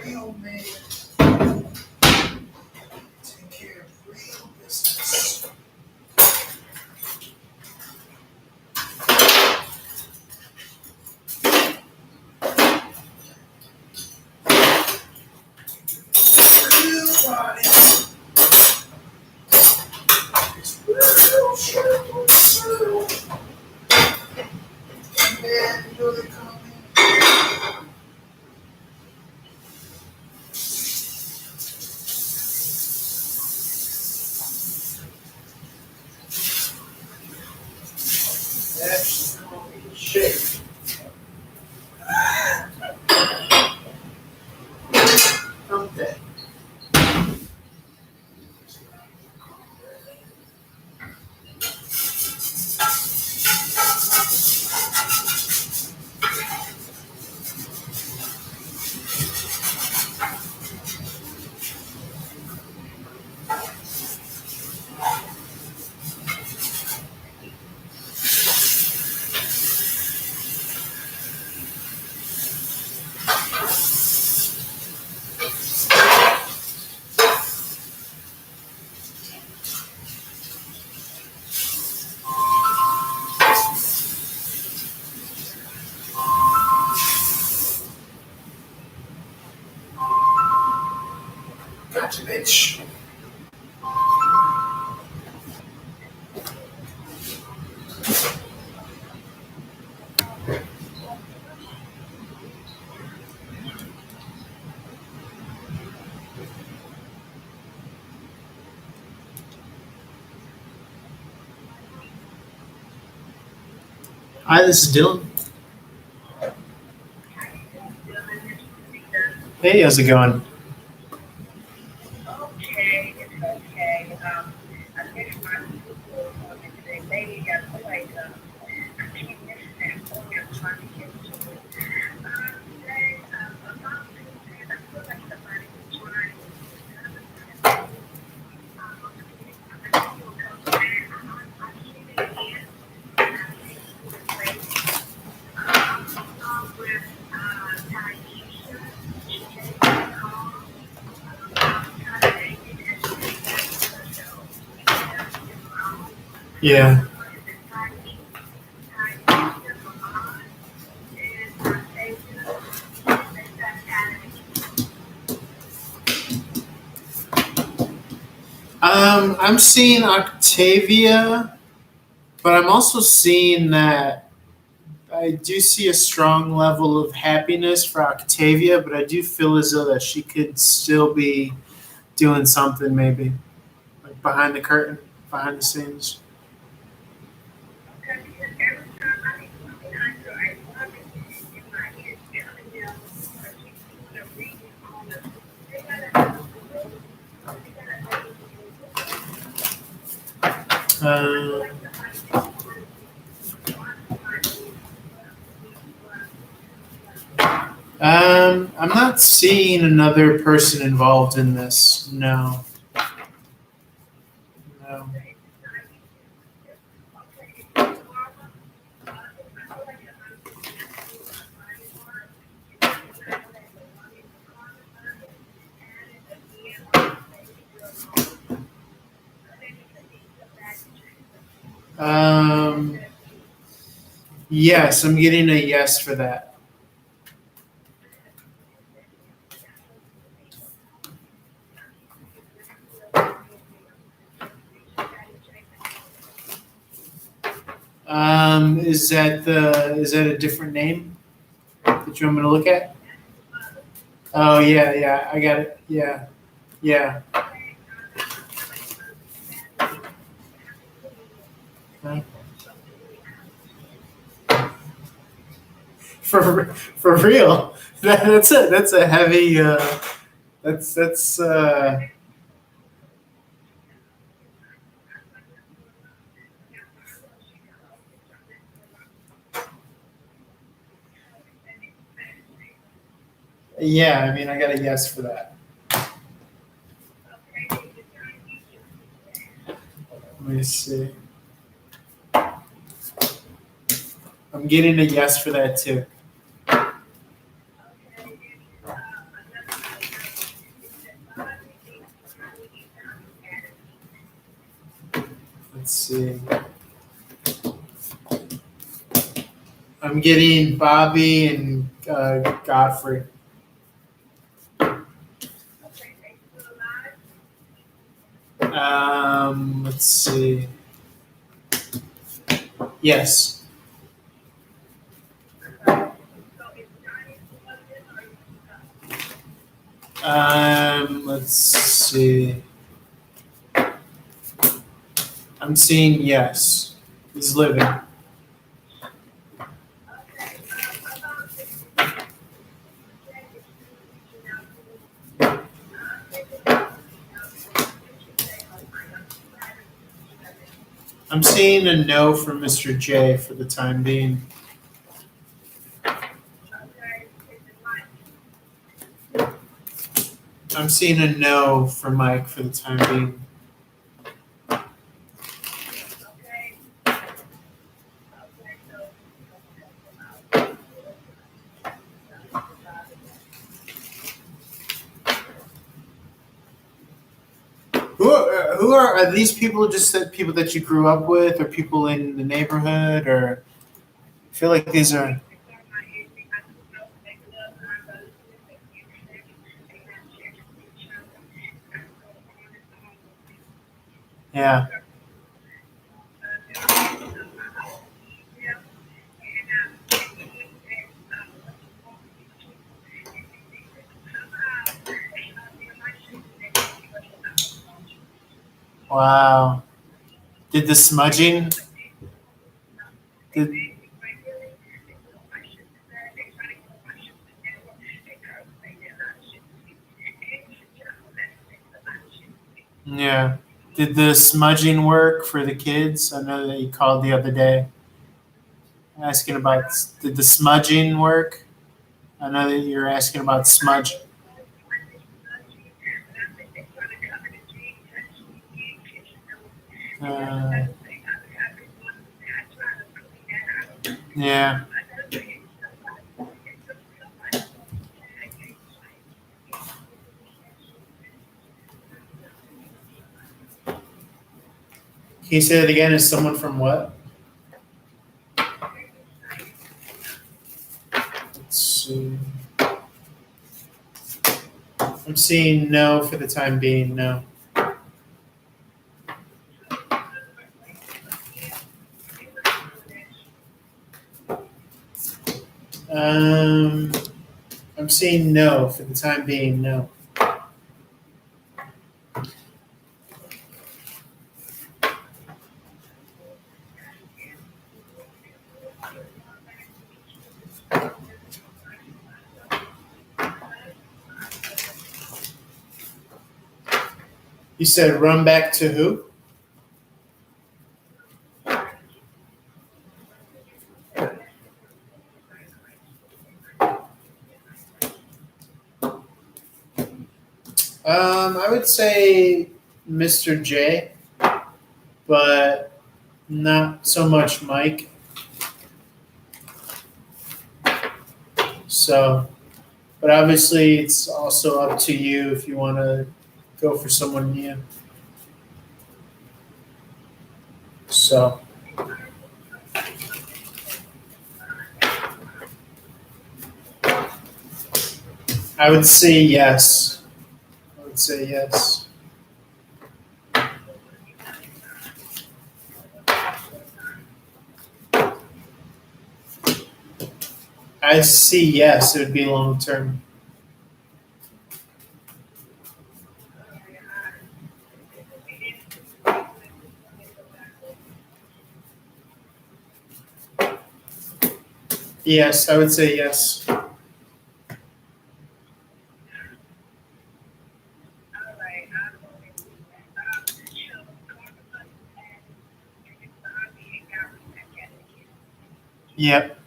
real man. Take care of real business. Real body. It's real shit. Man, you know they call me. They actually call me shit. bitch. Hi, this is Dylan. Hey, how's it going? Yeah. I'm seeing Octavia, but I'm also seeing that I do see a strong level of happiness for Octavia, but I do feel as though that she could still be doing something maybe like behind the curtain, behind the scenes. Uh, I'm not seeing another person involved in this. No, no. Um, yes, I'm getting a yes for that. Is that a different name that you want me to look at? Oh yeah, yeah, I got it. Yeah, yeah. Uh, for real, that's a heavy. That's yeah. I mean, I got a yes for that. Let me see. I'm getting a yes for that too. Let's see. I'm getting Bobby and Godfrey. Let's see. Yes. Let's see. I'm seeing yes. He's living. I'm seeing a no from Mr. J for the time being. I'm seeing a no for Mike for the time being. Who are these people? Just that people that you grew up with, or people in the neighborhood, or I feel like these are. Yeah. Wow. Did the smudging? Did, yeah. Did the smudging work for the kids? I know that you called the other day asking about. Did the smudging work? I know that you're asking about smudge. Uh, yeah. Can you say that again? Is someone from what? Let's see. I'm seeing no for the time being. No. Um, I'm seeing no for the time being. No. You said run back to who? I would say Mr. J, but not so much Mike. So, but obviously, it's also up to you if you want to go for someone new. So, I would say yes. I would say yes. I see yes. It would be long term. Yes, I would say yes. Yep.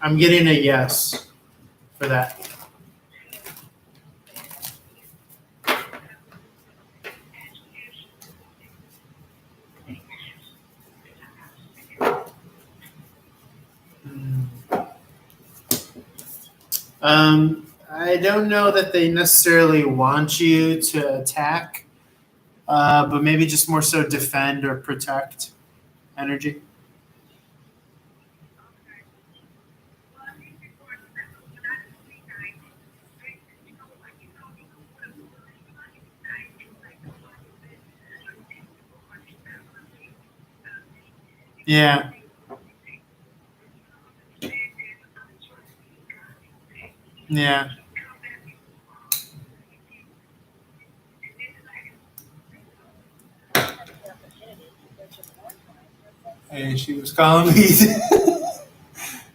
I'm getting a yes for that. Hmm. I don't know that they necessarily want you to attack, but maybe just more so defend or protect energy. Yeah, yeah. Hey, she was calling me.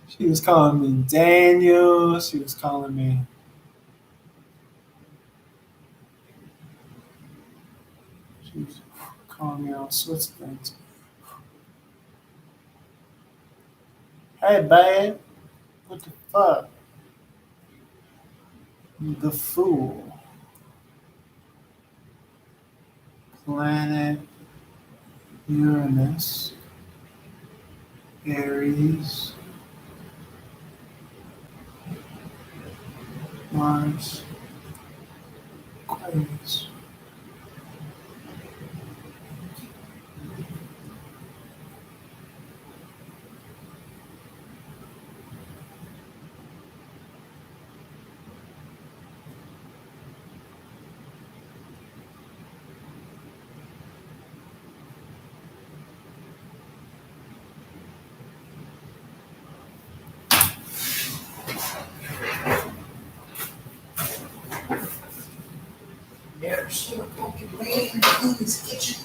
She was calling me Daniel. She was calling me. She was calling me all sorts of things. Hey, babe. What the fuck? The Fool. Planet Uranus. Aries. Mars. Aquarius. Never seen a pumpkin rain in the kitchen.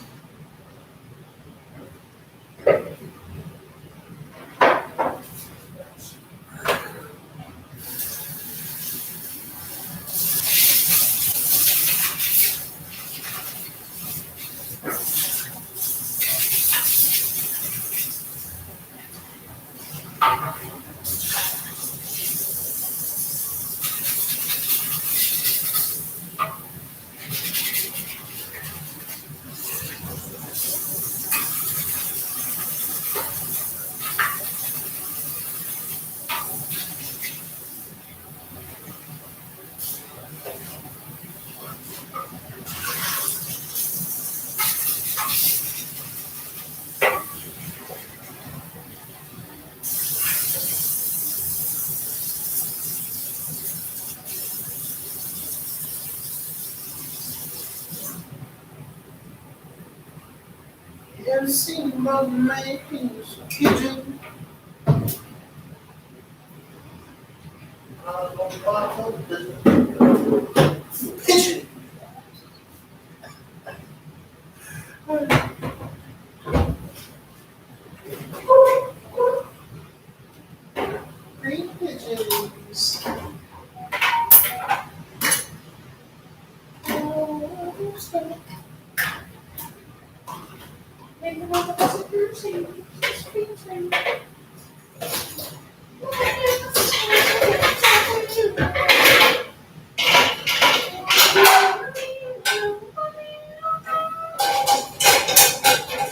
You ever seen my man's kitchen? Pigeon. Green pigeons.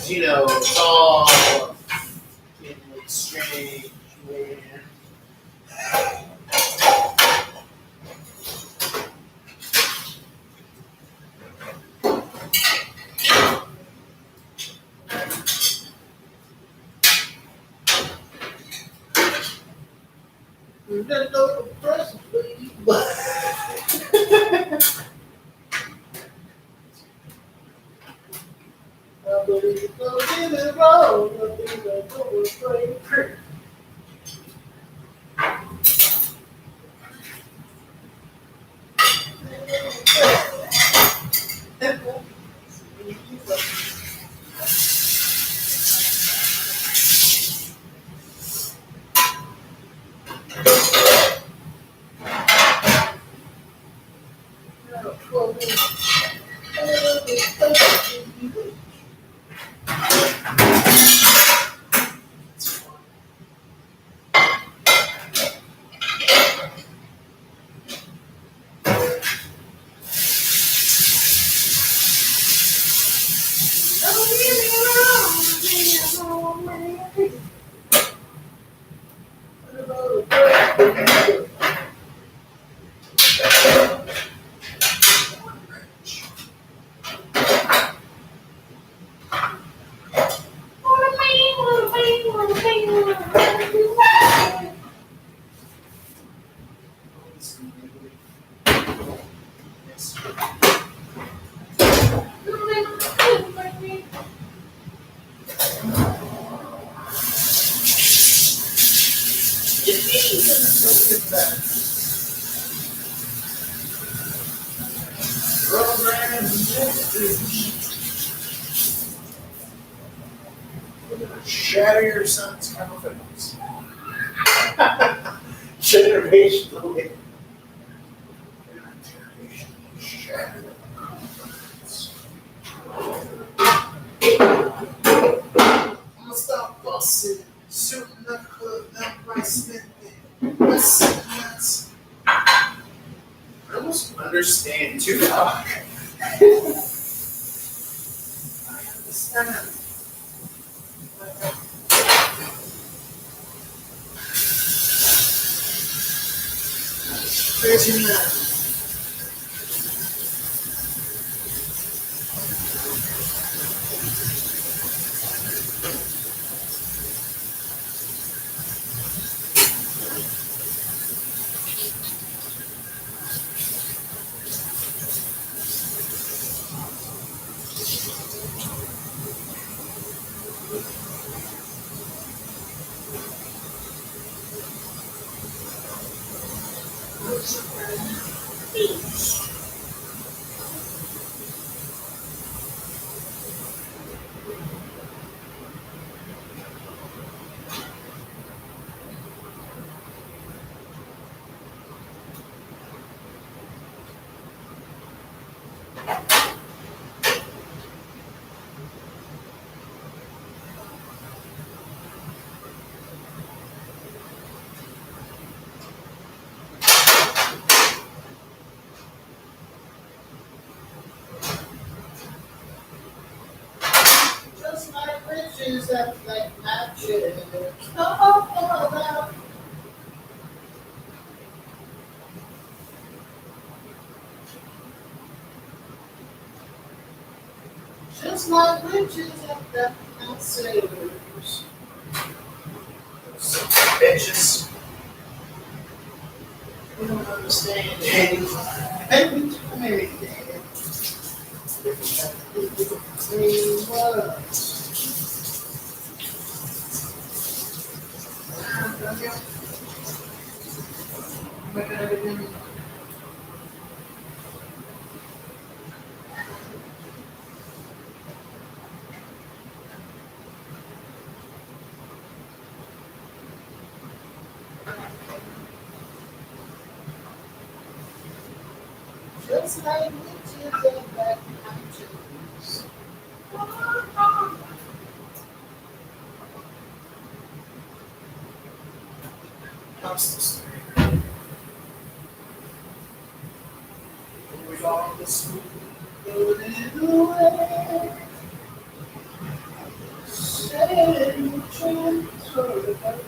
You know, it's all in like strange way. You gotta know the person, please. I believe it's gonna get it wrong. I think I'm going crazy. Shatter your son's confidence. Generationally. Shatter the confidence. I'm gonna stop busting, shooting the club, that right spin thing. That's. I almost understand Tupac. I understand. Crazy man. Just like riches that like matches. Just like riches that matches. Bitches. We don't understand anything. Just like riches that matches. How's with all the smoke floating away? Setting chance for the day.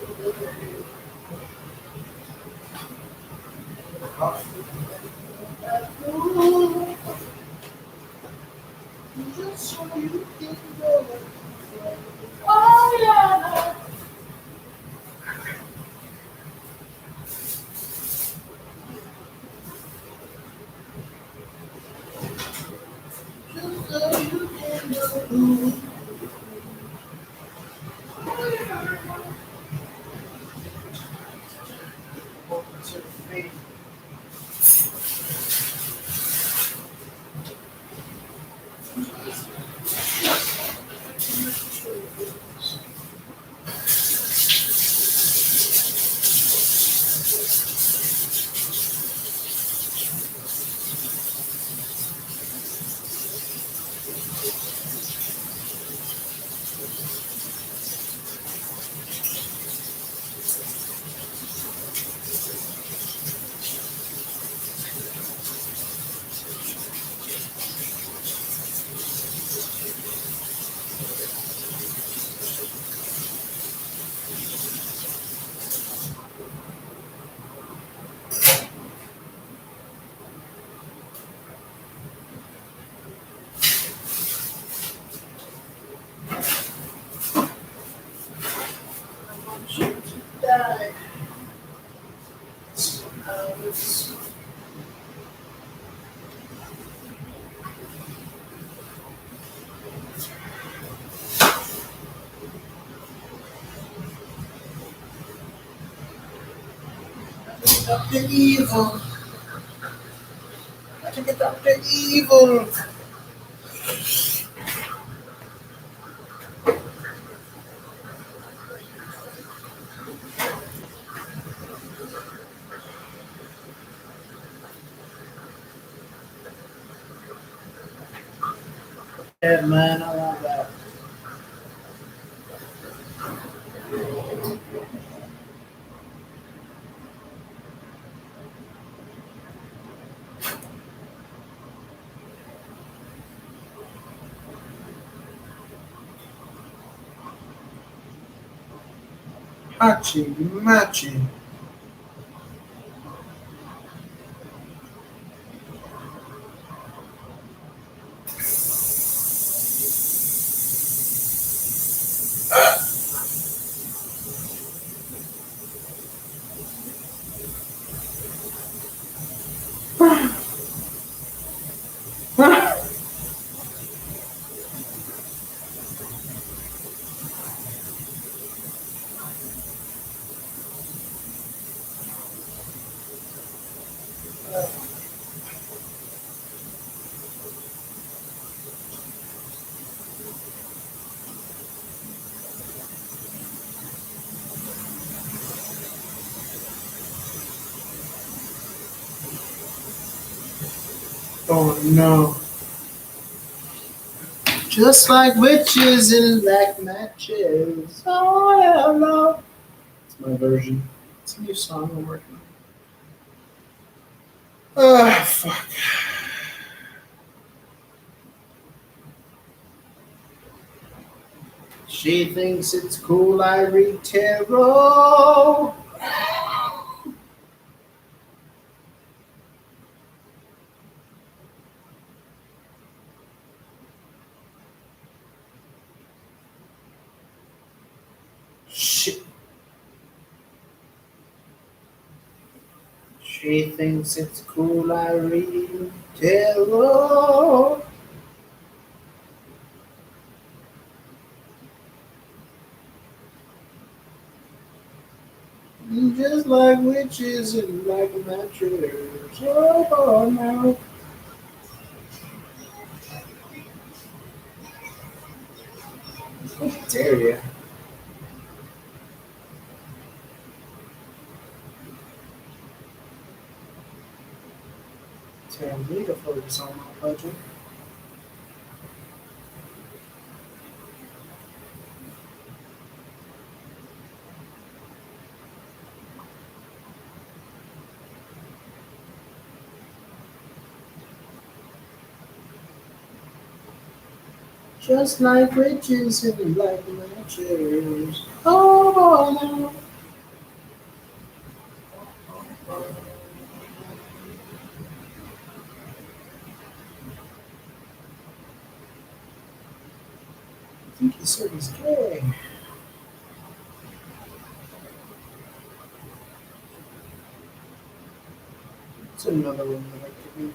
Just so you can go. Oh yeah. Just so you can go. Die. Up the evil. I can get up the evil. Yeah, man, I love that. Hachi, Machi. Oh no. Just like witches in black matches. Oh hell no. It's my version. It's a new song I'm working on. Ah, fuck. She thinks it's cool I read tarot. She, she thinks it's cool I read tarot. Just like witches in black matches. Oh no. How dare you? Tell me to focus on my budget. Just like witches in black matches. Oh no. I think he said he's gay. It's another one that I could read.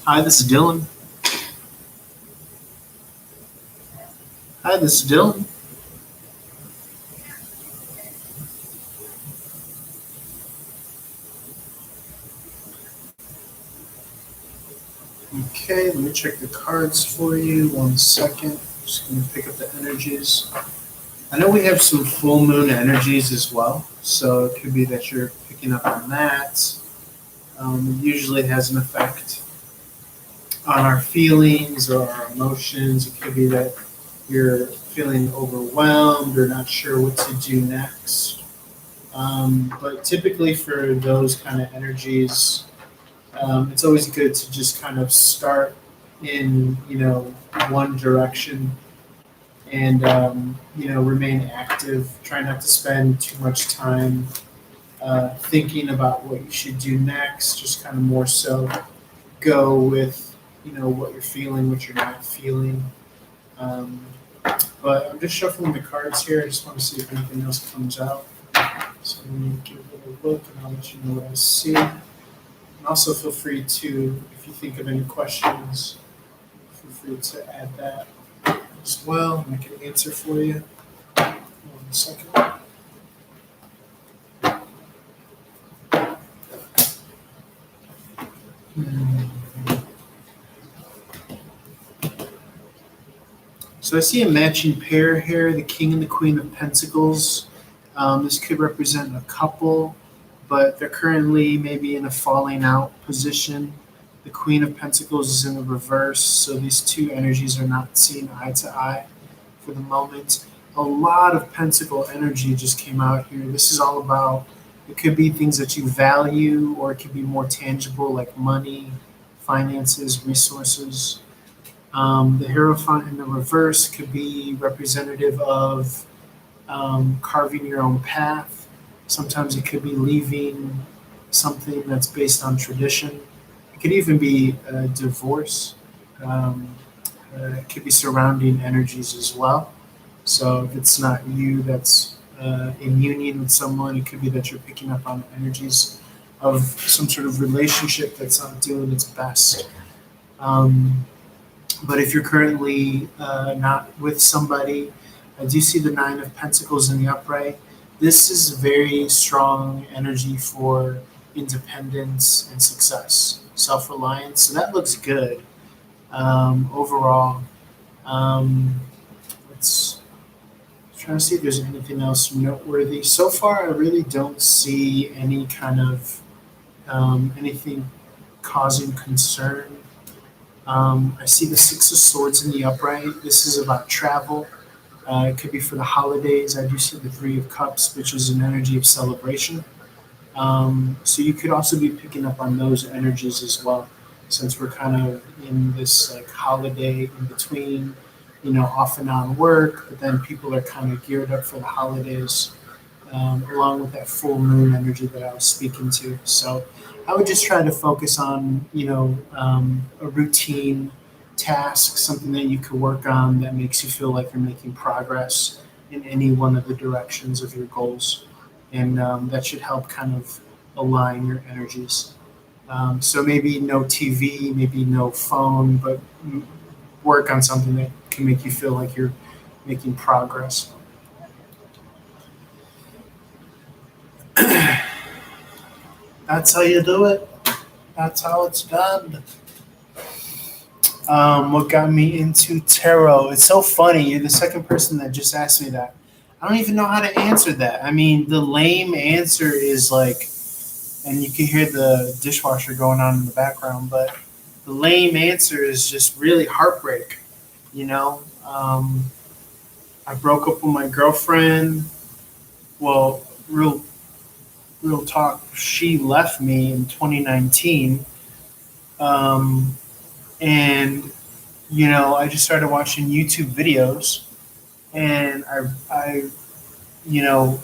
Hi, this is Dylan. Hi, this is Dylan. Okay, let me check the cards for you. 1 second. Just going to pick up the energies. I know we have some full moon energies as well, so it could be that you're picking up on that. It usually has an effect on our feelings or our emotions. It could be that you're feeling overwhelmed or not sure what to do next. But typically, for those kind of energies, it's always good to just kind of start in one direction and remain active. Try not to spend too much time thinking about what you should do next. Just kind of more so go with what you're feeling, what you're not feeling. Um, but I'm just shuffling the cards here. I just want to see if anything else comes out. So let me give it a look, and I'll let you know what I see. And also feel free to, if you think of any questions, feel free to add that as well, and I can answer for you. 1 second. So So I see a matching pair here, the King and the Queen of Pentacles. This could represent a couple, but they're currently maybe in a falling out position. The Queen of Pentacles is in the reverse, so these two energies are not seen eye to eye for the moment. A lot of Pentacle energy just came out here. This is all about, it could be things that you value, or it could be more tangible like money, finances, resources. The Hierophant in the reverse could be representative of carving your own path. Sometimes it could be leaving something that's based on tradition. It could even be a divorce. Um, it could be surrounding energies as well. So if it's not you that's in union with someone, it could be that you're picking up on energies of some sort of relationship that's not doing its best. Um, but if you're currently not with somebody, I do see the Nine of Pentacles in the upright. This is very strong energy for independence and success, self reliance. So that looks good overall. Um, let's try to see if there's anything else noteworthy. So far, I really don't see any kind of anything causing concern. I see the Six of Swords in the upright. This is about travel. It could be for the holidays. I do see the Three of Cups, which is an energy of celebration. So you could also be picking up on those energies as well, since we're kind of in this like holiday in between, off and on work, but then people are kind of geared up for the holidays, along with that full moon energy that I was speaking to. So I would just try to focus on, a routine task, something that you could work on that makes you feel like you're making progress in any one of the directions of your goals. And that should help kind of align your energies. So maybe no TV, maybe no phone, but work on something that can make you feel like you're making progress. That's how you do it. That's how it's done. What got me into tarot? It's so funny. You're the second person that just asked me that. I don't even know how to answer that. I mean, the lame answer is like, and you can hear the dishwasher going on in the background, but the lame answer is just really heartbreak. You know, I broke up with my girlfriend. Well, real talk. She left me in 2019, and I just started watching YouTube videos, and I you know,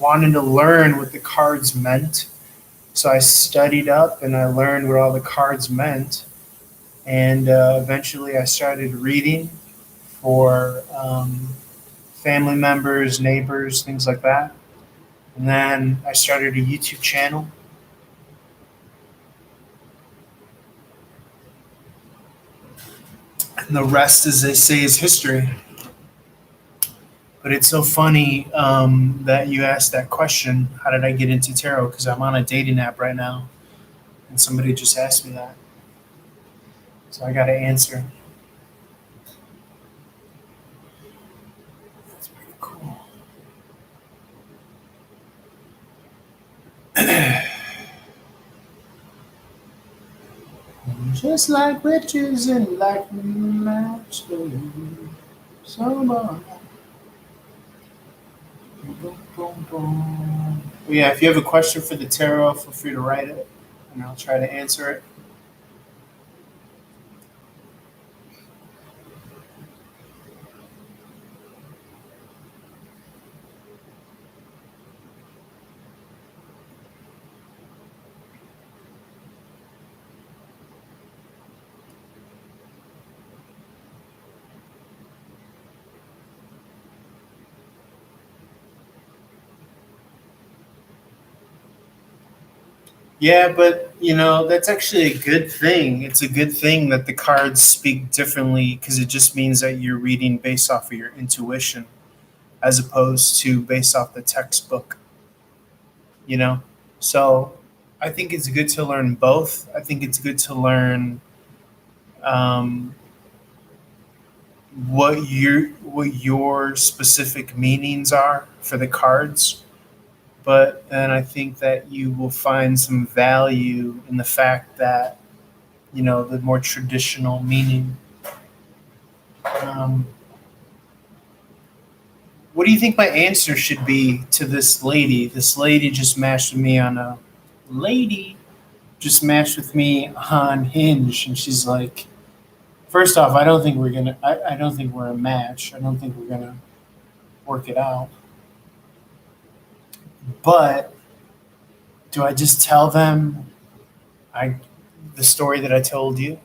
wanted to learn what the cards meant. So I studied up and I learned what all the cards meant. And eventually I started reading for family members, neighbors, things like that. And then I started a YouTube channel. And the rest, as they say, is history. But it's so funny that you asked that question. How did I get into tarot? Because I'm on a dating app right now. And somebody just asked me that. So I got to answer. That's pretty cool. Just like witches and like matches. So boom, boom, boom. But yeah, if you have a question for the tarot, feel free to write it, and I'll try to answer it. Yeah, but that's actually a good thing. It's a good thing that the cards speak differently because it just means that you're reading based off of your intuition as opposed to based off the textbook, you know? So I think it's good to learn both. I think it's good to learn um, what your specific meanings are for the cards, but then I think that you will find some value in the fact that the more traditional meaning. Um, what do you think my answer should be to this lady? This lady just matched with me on a lady just matched with me on Hinge, and she's like, first off, I don't think we're gonna. I don't think we're a match. I don't think we're gonna work it out. But do I just tell them I the story that I told you?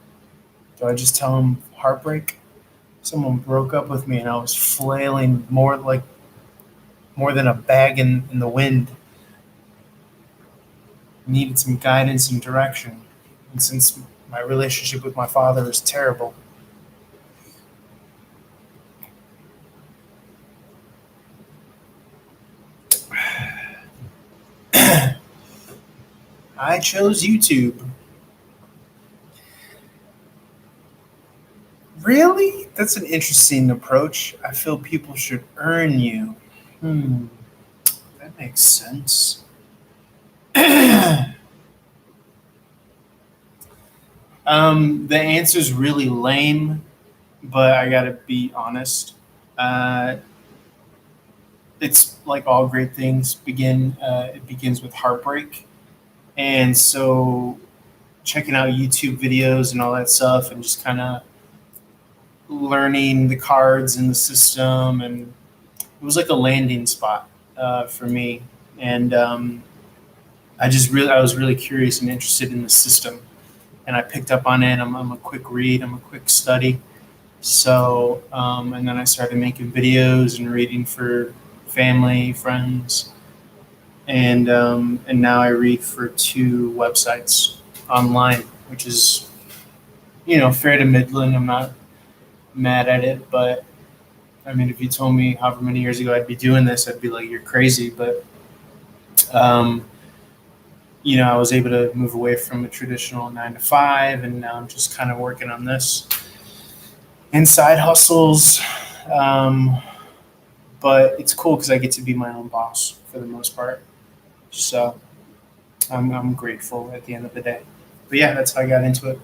Do I just tell them heartbreak? Someone broke up with me, and I was flailing more than a bag in the wind. Needed some guidance and direction. And since my relationship with my father is terrible, I chose YouTube. Really? That's an interesting approach. I feel people should earn you. That makes sense. The answer's really lame, but I gotta be honest. Uh, it's like all great things begin. It begins with heartbreak, and so checking out YouTube videos and all that stuff, and just kind of learning the cards in the system, and it was like a landing spot for me. And I was really curious and interested in the system, and I picked up on it. I'm a quick read. I'm a quick study. So, and then I started making videos and reading for family, friends, and now I read for two websites online, which is fair to middling. I'm not mad at it, but I mean, if you told me however many years ago I'd be doing this, I'd be like, you're crazy. But um, I was able to move away from a traditional 9 to 5, and now I'm just kind of working on this and side hustles. Um, but it's cool because I get to be my own boss for the most part. So I'm grateful at the end of the day. But yeah, that's how I got into it.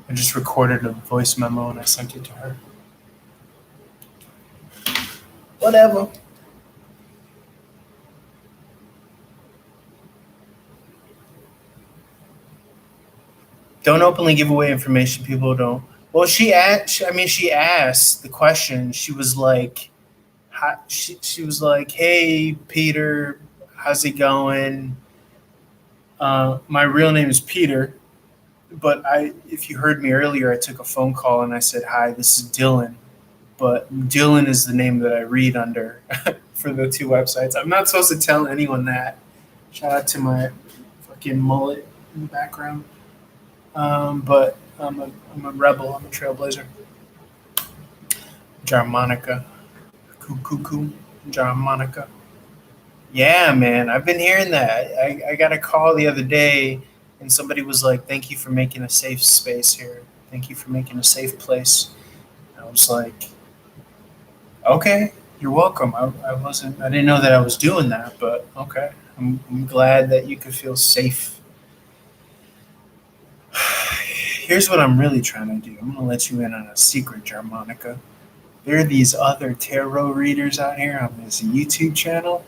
I just recorded a voice memo and I sent it to her. Whatever. Don't openly give away information people don't. Well, she asked the question. She was like, she was like, "Hey, Peter, how's it going? My real name is Peter, but if you heard me earlier, I took a phone call and I said, hi, this is Dylan. But Dylan is the name that I read under for the two websites. I'm not supposed to tell anyone that. Shout out to my fucking mullet in the background. But I'm a rebel. I'm a trailblazer. Jarmonica. Cuckoo. Jarmonica. Yeah, man. I've been hearing that. I got a call the other day and somebody was like, thank you for making a safe space here. Thank you for making a safe place. And I was like, okay, you're welcome. I didn't know that I was doing that, but okay. I'm glad that you could feel safe. Here's what I'm really trying to do. I'm going to let you in on a secret, Jarmonica. There are these other tarot readers out here on this YouTube channel,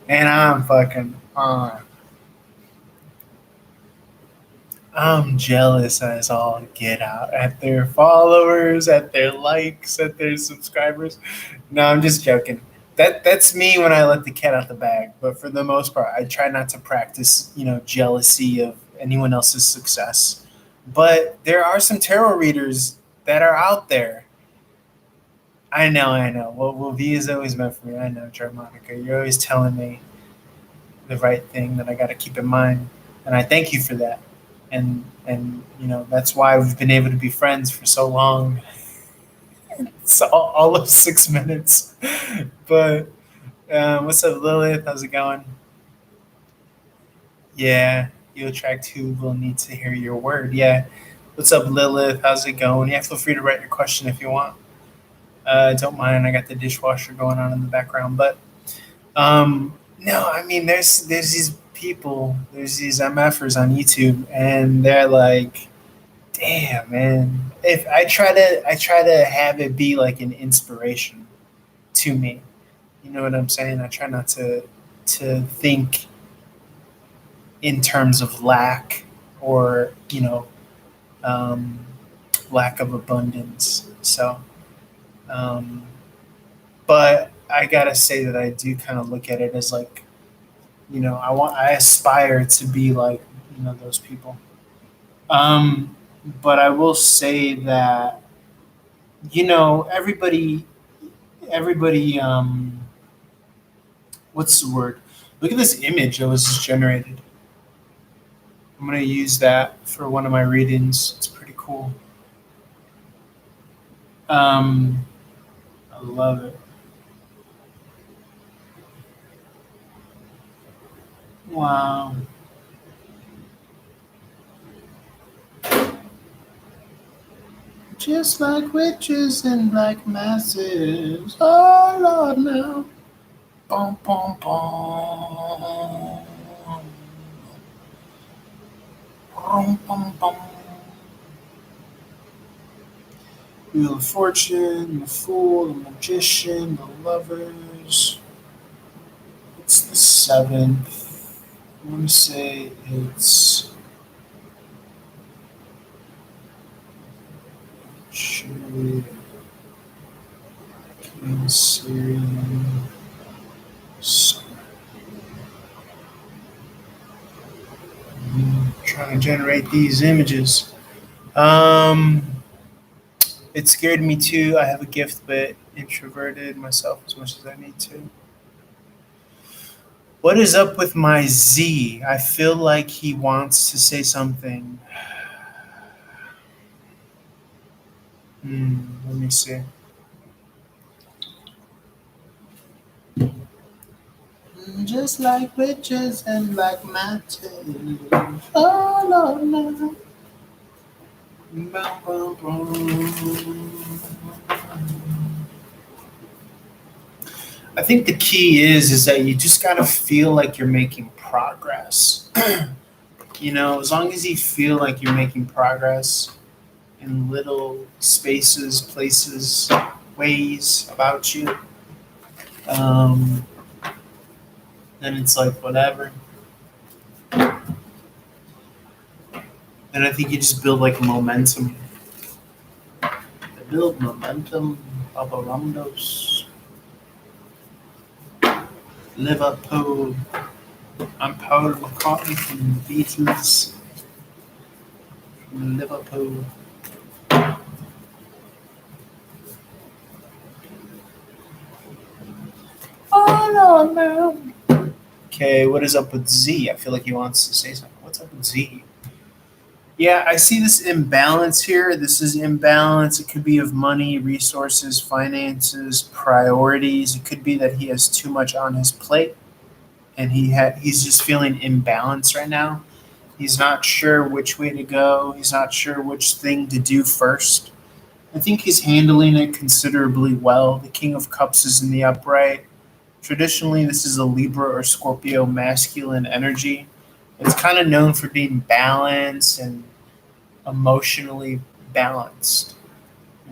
and I'm fucking on. I'm jealous as all get out at their followers, at their likes, at their subscribers. No, I'm just joking. That's me when I let the cat out the bag. But for the most part, I try not to practice, jealousy of anyone else's success. But there are some tarot readers that are out there. I know. Well, V is always meant for me. I know, Jarmonica. You're always telling me the right thing that I got to keep in mind, and I thank you for that. And that's why we've been able to be friends for so long. It's all of 6 minutes. But what's up, Lilith? How's it going? Yeah. you attract who will need to hear your word. Yeah. What's up, Lilith? How's it going? Yeah, feel free to write your question if you want. Don't mind. I got the dishwasher going on in the background, but no, I mean, there's these people, there's these MFers on YouTube, and they're like, damn, man. If I try to have it be like an inspiration to me. You know what I'm saying? I try not to think in terms of lack or um, lack of abundance. So, um, but I gotta say that I do kind of look at it as like, I aspire to be like, those people. But I will say that, everybody, what's the word? Look at this image that was just generated. I'm gonna use that for one of my readings. It's pretty cool. Um, I love it. Wow. Just like witches and black masses. Oh Lord, now. Bum, bum, bum. Bum, bum, bum. Wheel of Fortune, the Fool, the Magician, the Lovers. It's the seventh. I want to say it's Cherry, Cancerian, Summer. Trying to generate these images. It scared me too. I have a gift, but introverted myself as much as I need to. What is up with my Z? I feel like he wants to say something. Let me see. Just like witches and black magic. Oh, Lord, no. Bum, bum, bum. I think the key is that you just gotta feel like you're making progress. As long as you feel like you're making progress in little spaces, places, ways about you, um, then it's like whatever. And I think you just build like momentum. Build momentum, Babarandos, Liverpool. I'm Paul McCartney from the Beatles, from Liverpool. Oh no, man. Okay, what is up with Z? I feel like he wants to say something. What's up with Z? Yeah, I see this imbalance here. This is imbalance. It could be of money, resources, finances, priorities. It could be that he has too much on his plate and he's just feeling imbalanced right now. He's not sure which way to go. He's not sure which thing to do first. I think he's handling it considerably well. The King of Cups is in the upright. Traditionally, this is a Libra or Scorpio masculine energy. It's kind of known for being balanced and emotionally balanced.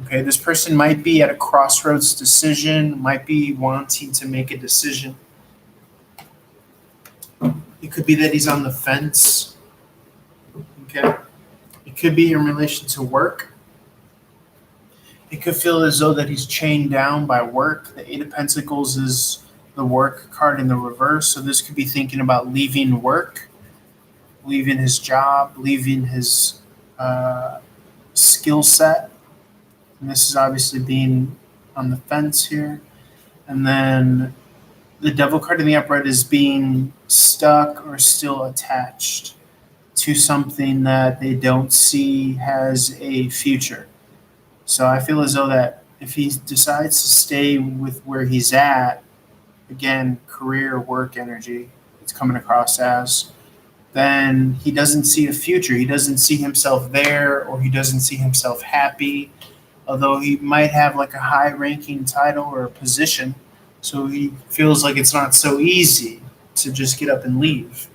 Okay, this person might be at a crossroads decision, might be wanting to make a decision. It could be that he's on the fence. Okay, it could be in relation to work. It could feel as though that he's chained down by work. The Eight of Pentacles is the work card in the reverse. So this could be thinking about leaving work, leaving his job, leaving his skill set. And this is obviously being on the fence here. And then the Devil card in the upright is being stuck or still attached to something that they don't see has a future. So I feel as though that if he decides to stay with where he's at, again, career, work energy, it's coming across as, then he doesn't see a future. He doesn't see himself there, or he doesn't see himself happy, although he might have like a high ranking title or a position. So he feels like it's not so easy to just get up and leave.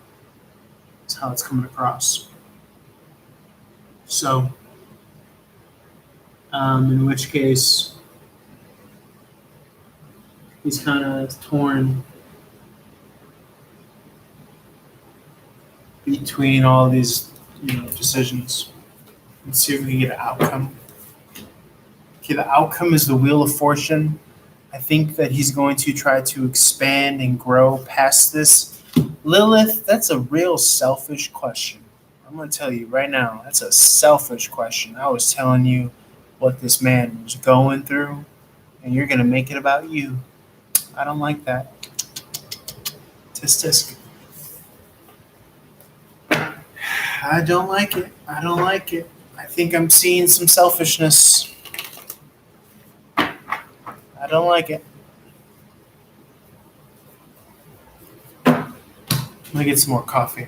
That's how it's coming across. So, in which case, he's kind of torn between all these, decisions. Let's see if we can get an outcome. Okay, the outcome is the Wheel of Fortune. I think that he's going to try to expand and grow past this. Lilith, that's a real selfish question. I'm going to tell you right now, that's a selfish question. I was telling you what this man was going through, and you're going to make it about you. I don't like that. Tisk tisk. I don't like it. I don't like it. I think I'm seeing some selfishness. I don't like it. Let me get some more coffee.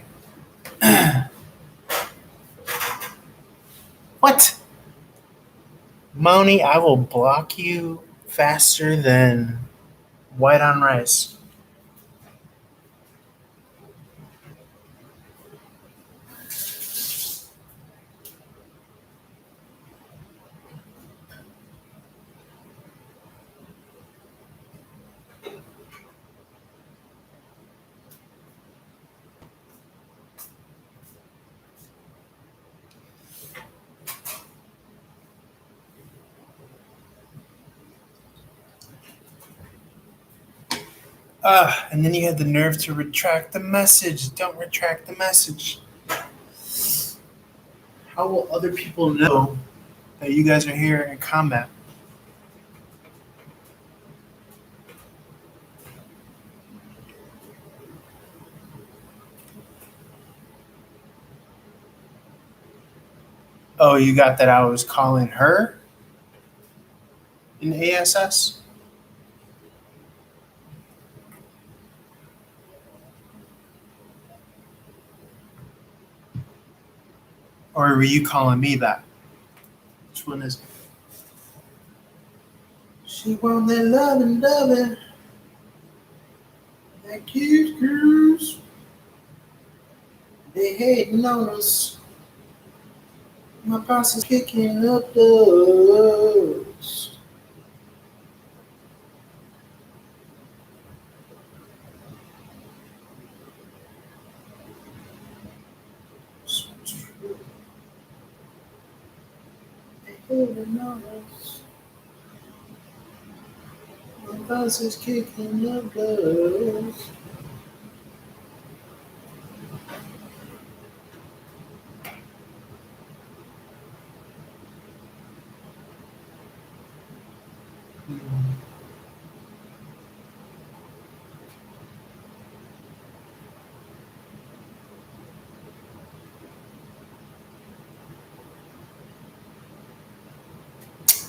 What? Moni, I will block you faster than white on rice. And then you had the nerve to retract the message. Don't retract the message. How will other people know that you guys are here in combat? Oh, you got that I was calling her in ASS? Or were you calling me that? Which one is it? She want that loving, that cute cruise. They hating on us. My posse's kicking up those. So true. They hating on us. My posse's kicking up those.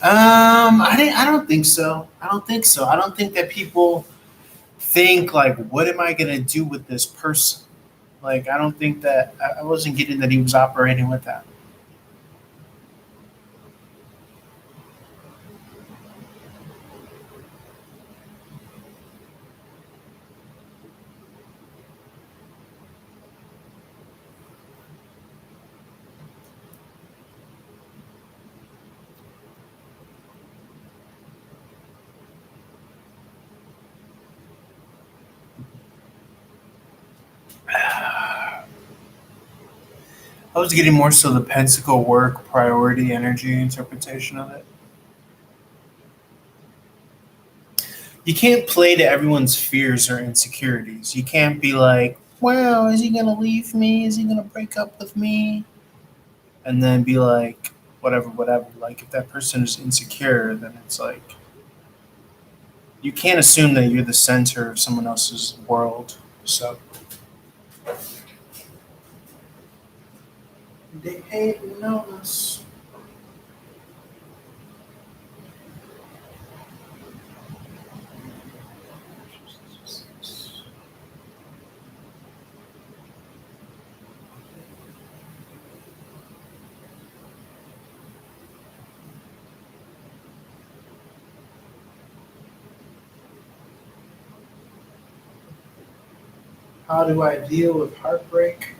I don't think so. I don't think so. I don't think that people think like, what am I gonna do with this person? Like, I don't think that I wasn't getting that he was operating with that. I was getting more so the pentacle work priority energy interpretation of it. You can't play to everyone's fears or insecurities. You can't be like, well, is he gonna leave me? Is he gonna break up with me? And then be like, whatever, whatever. Like, if that person is insecure, then it's like, you can't assume that you're the center of someone else's world. So they hating on us. How do I deal with heartbreak?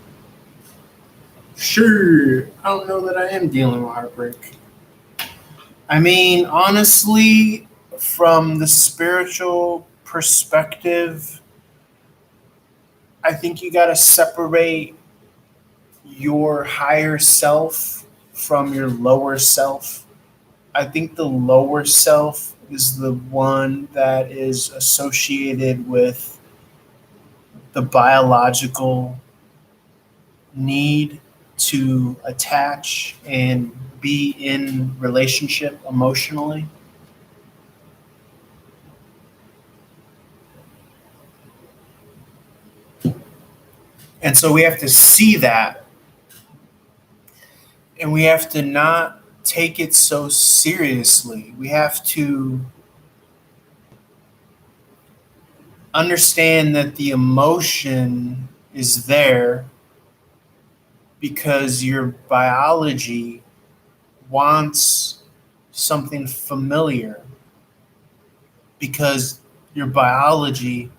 Sure, I don't know that I am dealing with heartbreak. I mean, honestly, from the spiritual perspective, I think you got to separate your higher self from your lower self. I think the lower self is the one that is associated with the biological need to attach and be in relationship emotionally. And so we have to see that, and we have to not take it so seriously. We have to understand that the emotion is there because your biology wants something familiar, because your biology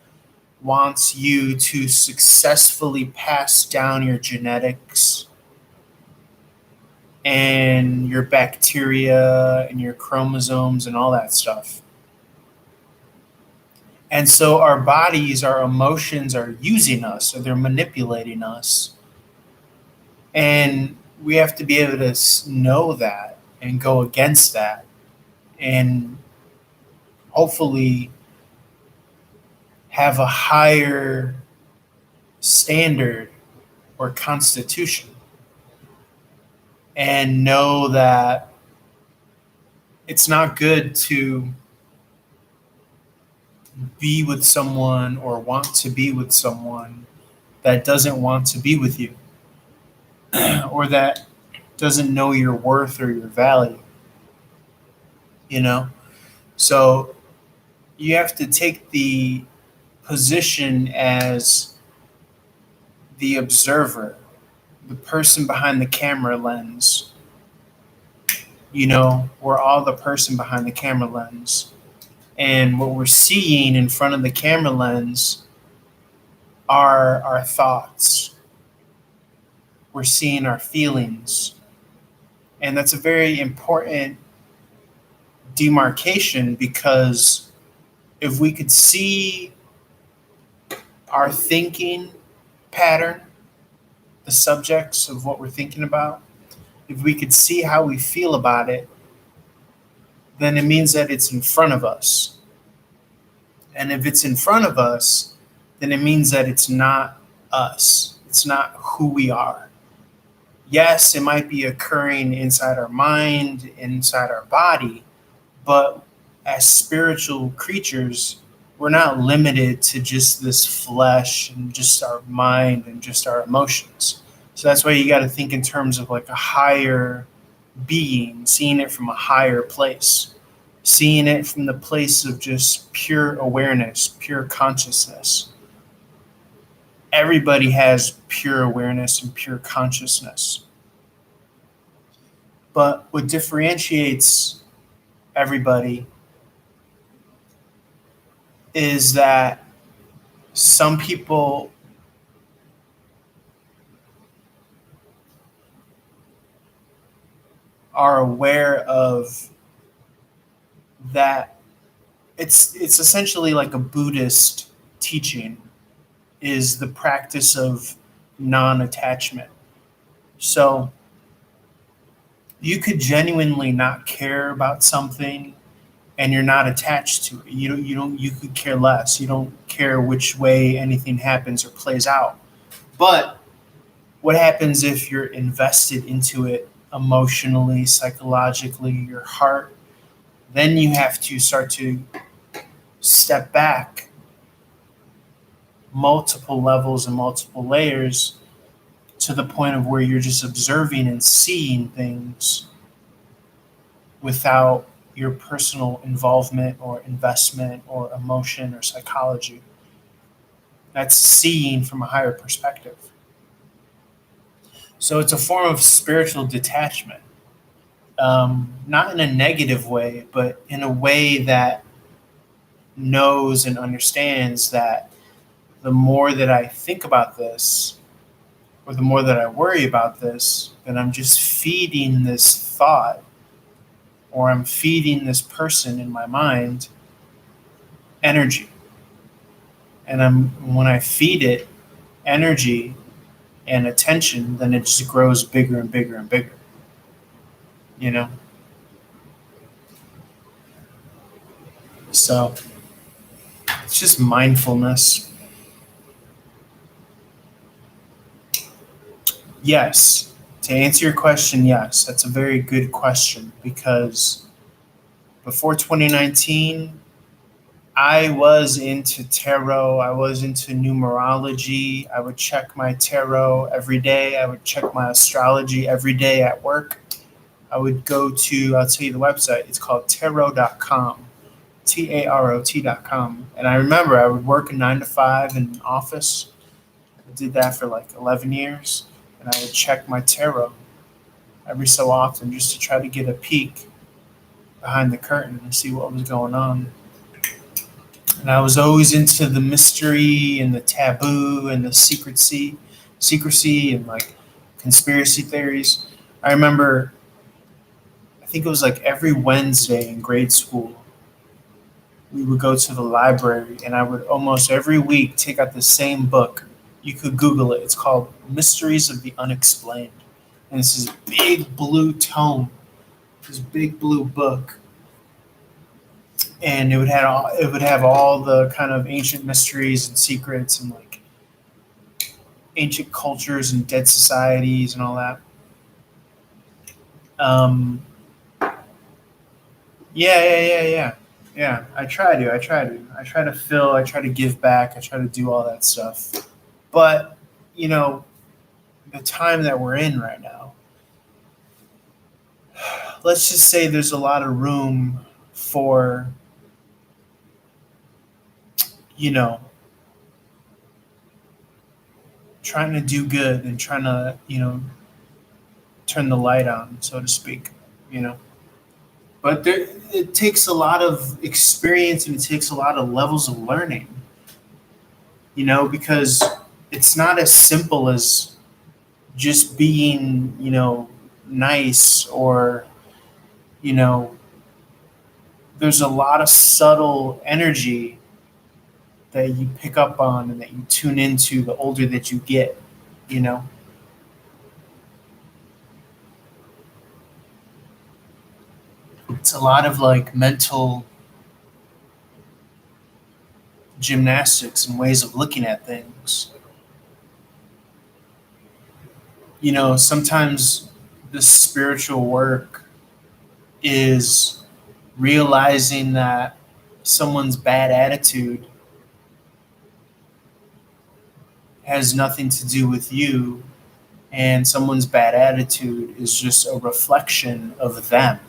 wants you to successfully pass down your genetics and your bacteria and your chromosomes and all that stuff. And so our bodies, our emotions are using us, or they're manipulating us. And we have to be able to know that and go against that and hopefully have a higher standard or constitution and know that it's not good to be with someone or want to be with someone that doesn't want to be with you or that doesn't know your worth or your value, you know? So you have to take the position as the observer, the person behind the camera lens. You know, we're all the person behind the camera lens. And what we're seeing in front of the camera lens are our thoughts. We're seeing our feelings. And that's a very important demarcation, because if we could see our thinking pattern, the subjects of what we're thinking about, if we could see how we feel about it, then it means that it's in front of us. And if it's in front of us, then it means that it's not us. It's not who we are. Yes, it might be occurring inside our mind, inside our body, but as spiritual creatures, we're not limited to just this flesh and just our mind and just our emotions. So that's why you got to think in terms of like a higher being, seeing it from a higher place, seeing it from the place of just pure awareness, pure consciousness. Everybody has pure awareness and pure consciousness. But what differentiates everybody is that some people are aware of that. It's essentially like a Buddhist teaching, is the practice of non-attachment. So you could genuinely not care about something and you're not attached to it. You could care less. You don't care which way anything happens or plays out. But what happens if you're invested into it emotionally, psychologically, your heart? Then you have to start to step back multiple levels and multiple layers to the point of where you're just observing and seeing things without your personal involvement or investment or emotion or psychology. That's seeing from a higher perspective. So it's a form of spiritual detachment, not in a negative way, but in a way that knows and understands that the more that I think about this, or the more that I worry about this, then I'm just feeding this thought, or I'm feeding this person in my mind energy. And when I feed it energy and attention, then it just grows bigger and bigger and bigger. You know? So it's just mindfulness. Yes. To answer your question, yes, that's a very good question, because before 2019, I was into tarot. I was into numerology. I would check my tarot every day. I would check my astrology every day at work. I would go to, I'll tell you the website. It's called tarot.com, TAROT.com. And I remember I would work a 9 to 5 in an office. I did that for like 11 years. And I would check my tarot every so often just to try to get a peek behind the curtain and see what was going on. And I was always into the mystery and the taboo and the secrecy and like conspiracy theories. I remember, I think it was like every Wednesday in grade school, we would go to the library, and I would almost every week take out the same book. You could Google it. It's called Mysteries of the Unexplained. And it's this big blue tome, this big blue book. And it would have all the kind of ancient mysteries and secrets and like ancient cultures and dead societies and all that. Um, yeah. I try to give back. I try to do all that stuff. But you know, the time that we're in right now, let's just say there's a lot of room for, you know, trying to do good and trying to, turn the light on, so to speak, you know. But it takes a lot of experience and it takes a lot of levels of learning, because it's not as simple as just being, nice, or, you know, there's a lot of subtle energy that you pick up on and that you tune into the older that you get, you know. It's a lot of like mental gymnastics and ways of looking at things. Sometimes the spiritual work is realizing that someone's bad attitude has nothing to do with you, and someone's bad attitude is just a reflection of them,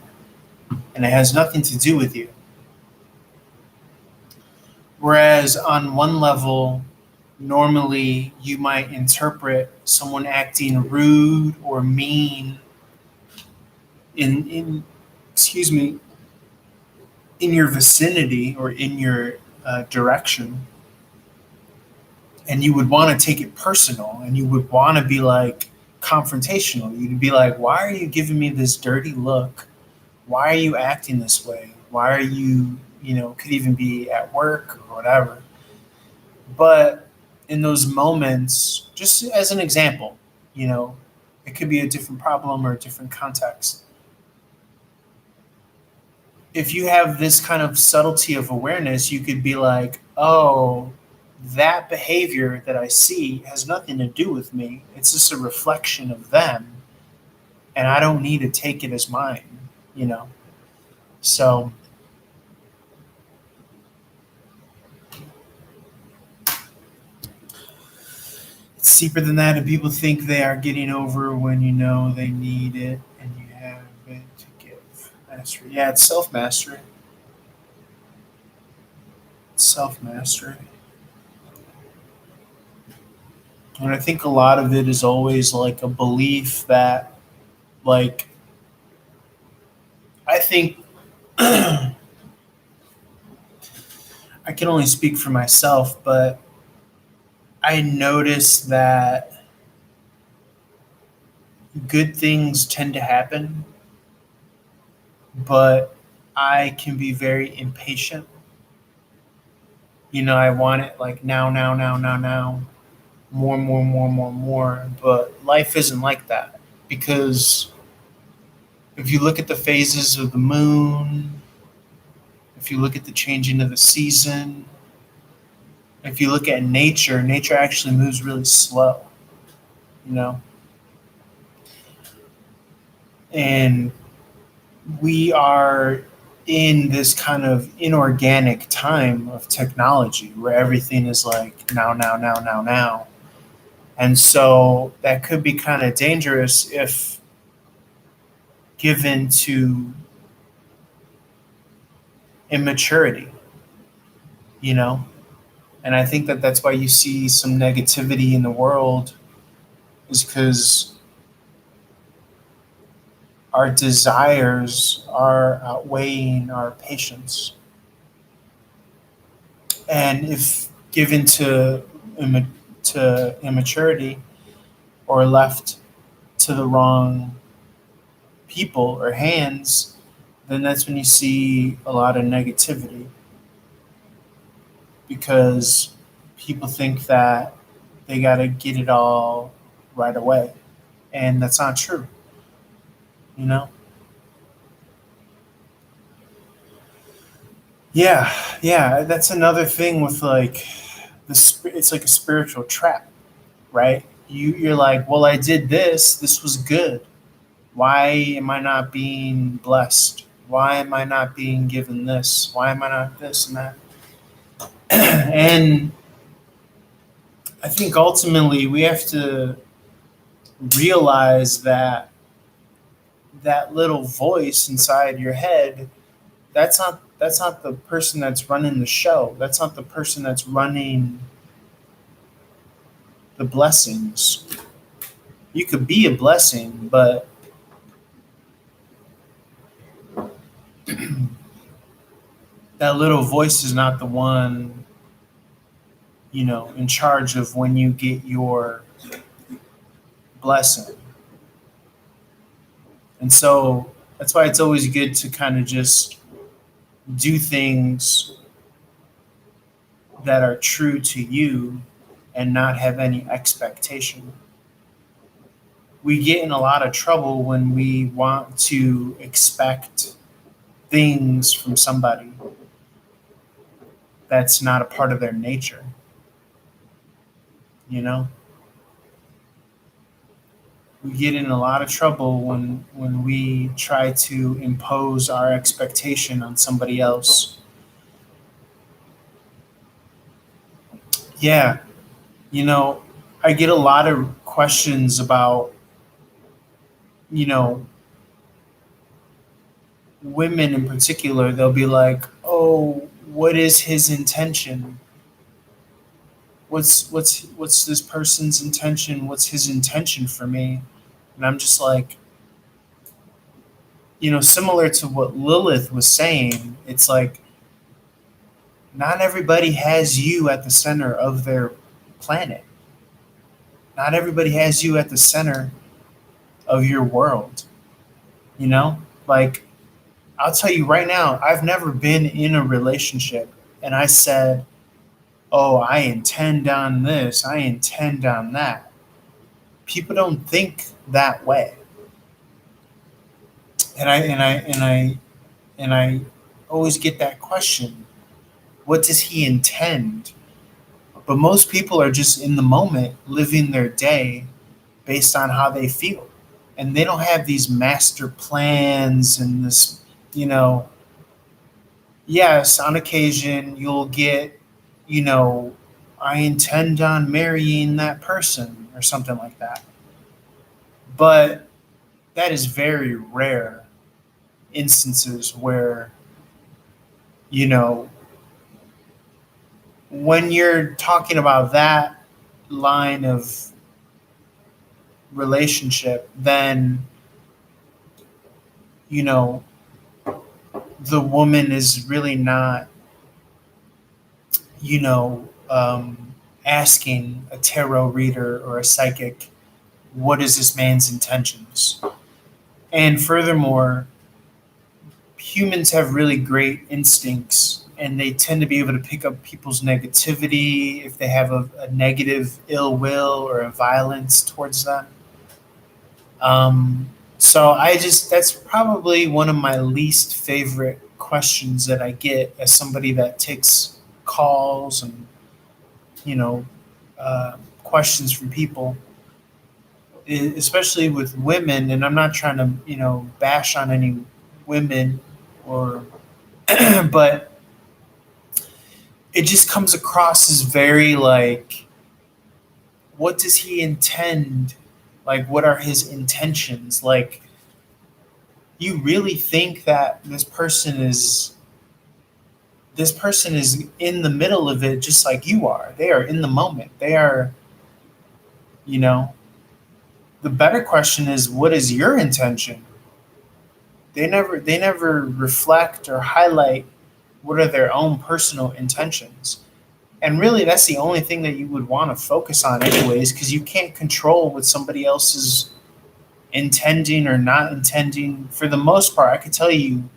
and it has nothing to do with you. Whereas on one level, normally you might interpret someone acting rude or mean in excuse me, in your vicinity or in your direction, and you would want to take it personal, and you would want to be like confrontational. You'd be like, why are you giving me this dirty look? Why are you acting this way? Why are you, could even be at work or whatever. But in those moments, just as an example, it could be a different problem or a different context. If you have this kind of subtlety of awareness, you could be like, oh, that behavior that I see has nothing to do with me. It's just a reflection of them. And I don't need to take it as mine, So it's deeper than that, and people think they are getting over when they need it and you have it to give. Mastery. Yeah, it's self-mastery. Self-mastery. And I think a lot of it is always like a belief that, like, I think I can only speak for myself, but I notice that good things tend to happen, but I can be very impatient. I want it like now, now, now, now, now, more, more, more, more, more. But life isn't like that because if you look at the phases of the moon, if you look at the changing of the season, if you look at nature, nature actually moves really slow, you know? And we are in this kind of inorganic time of technology where everything is like now, now, now, now, now. And so that could be kind of dangerous if given to immaturity, you know? And I think that that's why you see some negativity in the world is because our desires are outweighing our patience. And if given to immaturity or left to the wrong people or hands, then that's when you see a lot of negativity because people think that they got to get it all right away. And that's not true, you know? Yeah, yeah, that's another thing with like it's like a spiritual trap, right? You're like, well, I did this. This was good. Why am I not being blessed? Why am I not being given this? Why am I not this and that? And I think ultimately we have to realize that that little voice inside your head, that's not the person that's running the show. That's not the person that's running the blessings. You could be a blessing, but that little voice is not the one, in charge of when you get your blessing. And so that's why it's always good to kind of just do things that are true to you and not have any expectation. We get in a lot of trouble when we want to expect things from somebody that's not a part of their nature, you know? We get in a lot of trouble when we try to impose our expectation on somebody else. Yeah, you know, I get a lot of questions about, you know, women in particular. They'll be like, "Oh, what is his intention? What's this person's intention? What's his intention for me?" And I'm just like, similar to what Lilith was saying, it's like not everybody has you at the center of their planet. Not everybody has you at the center of your world, you know? Like, I'll tell you right now, I've never been in a relationship and I said, "Oh, I intend on this, I intend on that." People don't think that way. And I always get that question. What does he intend? But most people are just in the moment living their day based on how they feel. And they don't have these master plans and this, you know, yes, on occasion you'll get, you know, I intend on marrying that person or something like that. But that is very rare instances where, you know, when you're talking about that line of relationship, then, you know, the woman is really not, you know, asking a tarot reader or a psychic, what is this man's intentions? And furthermore, humans have really great instincts and they tend to be able to pick up people's negativity if they have a negative ill will or a violence towards them. So that's probably one of my least favorite questions that I get as somebody that takes calls and, you know, questions from people, especially with women. And I'm not trying to, bash on any women or, but it just comes across as very like, what does he intend? Like, what are his intentions? Like, you really think that this person is in the middle of it just like you are. They are in the moment. They are, you know, the better question is, what is your intention? They never reflect or highlight what are their own personal intentions. And really that's the only thing that you would want to focus on anyways, because you can't control what somebody else is intending or not intending. For the most part, I could tell you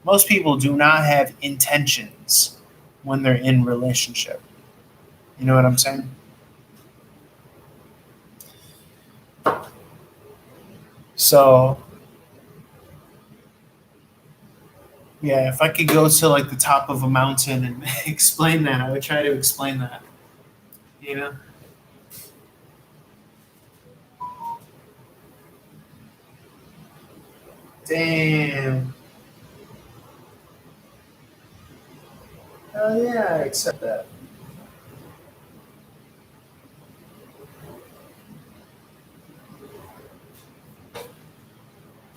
most people do not have intentions when they're in relationship. You know what I'm saying? So yeah, if I could go to like the top of a mountain and explain that, I would try to explain that. You know? Damn. Hell yeah, I accept that.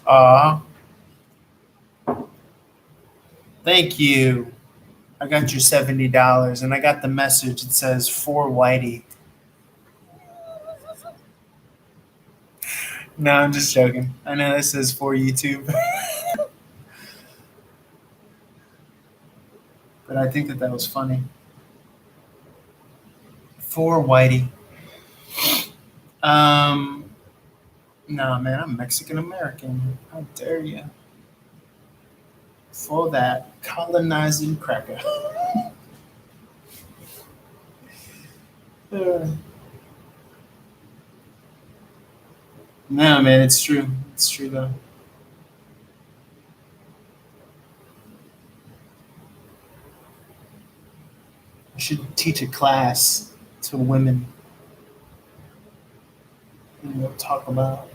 Aw, thank you. I got your $70 and I got the message. It says for Whitey. No, I'm just joking. I know this says for YouTube, but I think that was funny. For Whitey. Um, no, man, I'm Mexican American. How dare you? For that colonizing cracker. No, man, it's true. It's true though. I should teach a class to women and we'll talk about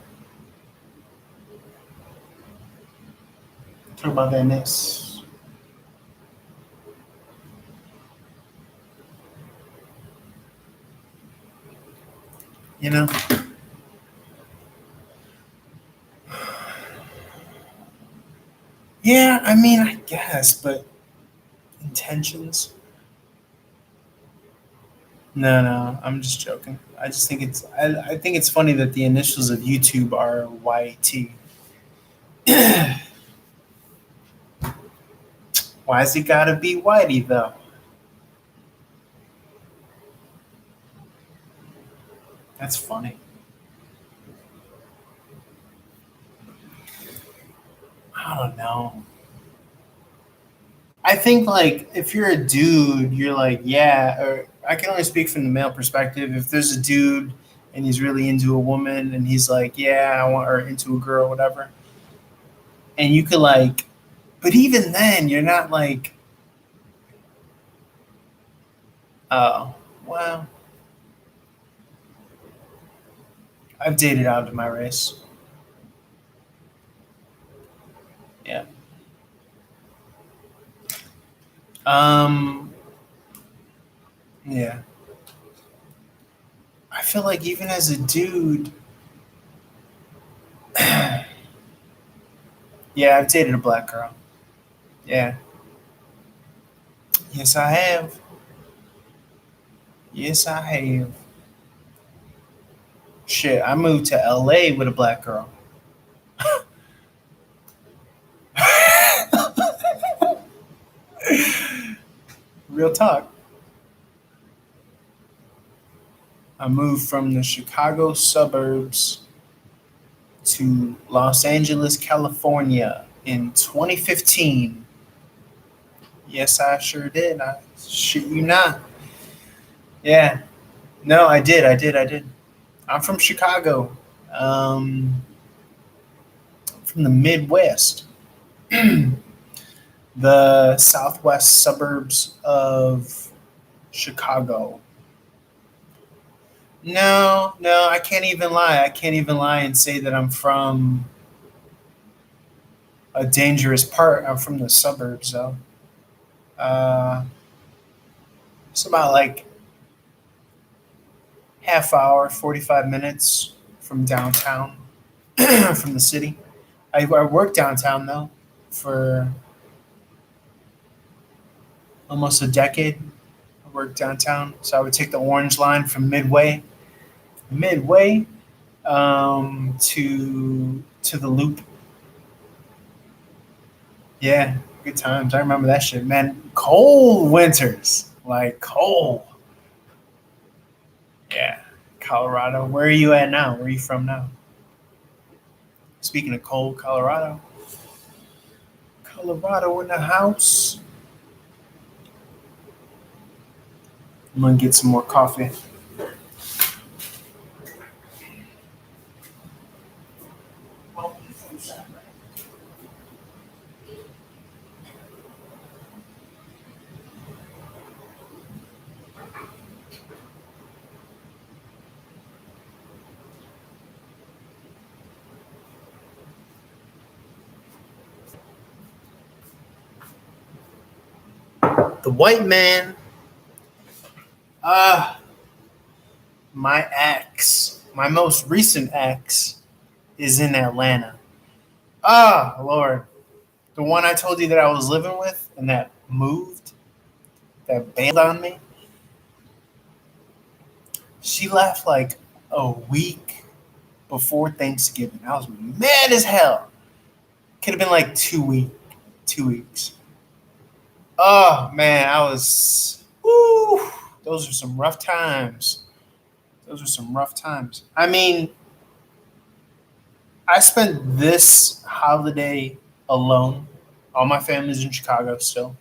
that next. You know? Yeah, I mean, I guess, but intentions? No, no, I'm just joking. I just think I think it's funny that the initials of YouTube are YT. Why's it gotta be Whitey though? That's funny. I don't know. I think like if you're a dude, you're like, yeah, or I can only speak from the male perspective. If there's a dude and he's really into a woman and he's like, yeah, I want her into a girl, whatever. And you could like, but even then you're not like, oh, well, I've dated out of my race. Yeah. Um, yeah. I feel like even as a dude, yeah, I've dated a black girl. Yeah. Yes, I have. Yes, I have. Shit, I moved to LA with a black girl. Real talk. I moved from the Chicago suburbs to Los Angeles, California in 2015. Yes, I sure did. I shit you not. Yeah. No, I did. I did. I'm from Chicago. From the Midwest. The southwest suburbs of Chicago. No, no, I can't even lie. I can't even lie and say that I'm from a dangerous part. I'm from the suburbs, though. Uh, it's about like half hour, 45 minutes from downtown, from the city. I worked downtown, though, for almost a decade. I worked downtown. So I would take the orange line from Midway to the loop. Yeah, good times. I remember that shit, man. Cold winters, like cold. Yeah, Colorado. Where are you at now? Where are you from now? Speaking of cold, Colorado. Colorado in the house. I'm gonna get some more coffee. The white man. Uh, my ex, my most recent ex, is in Atlanta. Ah, Lord. The one I told you that I was living with and that moved, that bailed on me. She left like a week before Thanksgiving. I was mad as hell. Could have been like 2 weeks. 2 weeks. Oh man, I was. Woo, those are some rough times. Those are some rough times. I mean, I spent this holiday alone. All my family's in Chicago still.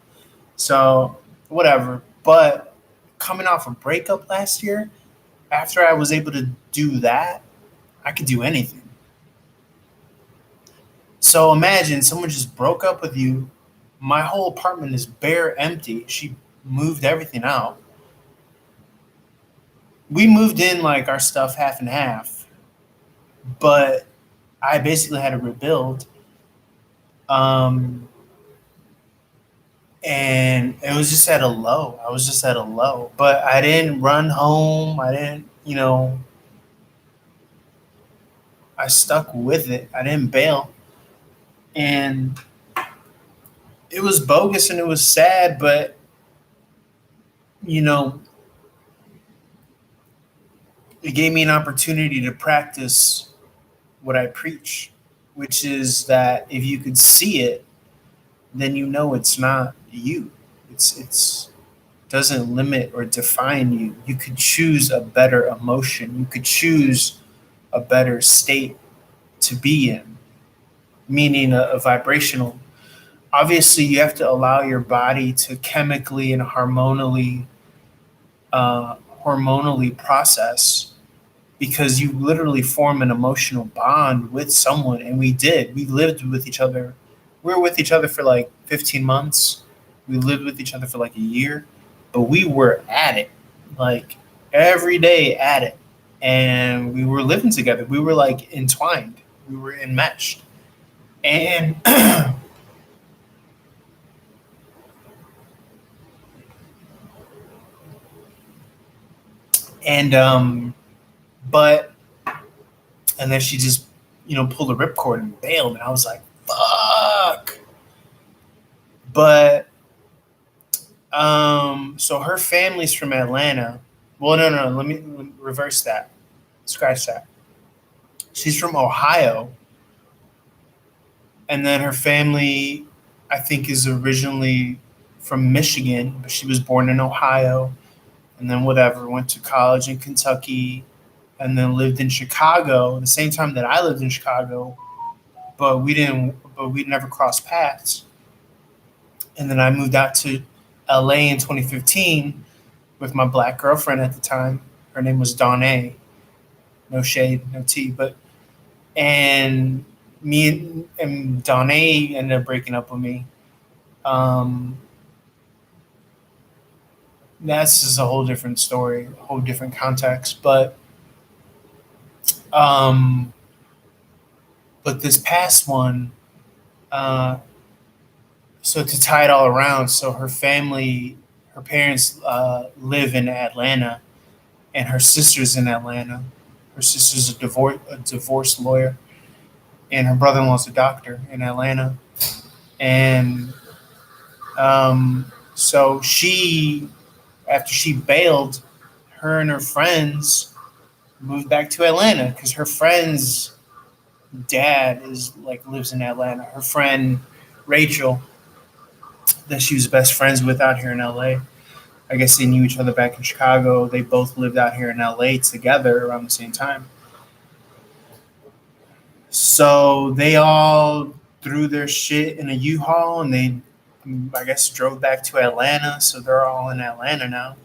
So, whatever. But coming off a breakup last year, after I was able to do that, I could do anything. So imagine someone just broke up with you. My whole apartment is bare empty. She moved everything out. We moved in like our stuff half and half, but I basically had to rebuild. Um, and it was just at a low. I was just at a low, but I didn't run home. I didn't, I stuck with it. I didn't bail. And it was bogus and it was sad, but, you know, it gave me an opportunity to practice what I preach, which is that if you could see it, then you know it's not you. It's doesn't limit or define you. You could choose a better emotion. You could choose a better state to be in, meaning a vibrational. Obviously, you have to allow your body to chemically and hormonally process because you literally form an emotional bond with someone, and we did. We lived with each other. We were with each other for like 15 months. We lived with each other for like a year, but we were at it, like every day at it, and we were living together. We were like entwined. We were enmeshed, and and but and then she just pulled the ripcord and bailed, and I was like, fuck. But so her family's from Atlanta. Well, no. Let me reverse that. Scratch that. She's from Ohio, and then her family, I think, is originally from Michigan, but she was born in Ohio. and then whatever, went to college in Kentucky, and then lived in Chicago the same time that I lived in Chicago, but we never crossed paths. And then I moved out to LA in 2015 with my black girlfriend at the time. Her name was Donna. No shade, no tea, but and me and Donna ended up breaking up with me. Um, that's just a whole different story, a whole different context. Um, but this past one, uh, so to tie it all around, so her family, her parents live in Atlanta, and her sister's in Atlanta. Her sister's a divorce lawyer, and her brother-in-law's a doctor in Atlanta. And so after she bailed, her and her friends moved back to Atlanta because her friend's dad is like lives in Atlanta. Her friend Rachel, that she was best friends with out here in LA. I guess they knew each other back in Chicago. They both lived out here in LA together around the same time. So they all threw their shit in a U-Haul and they, I guess, drove back to Atlanta. So they're all in Atlanta now.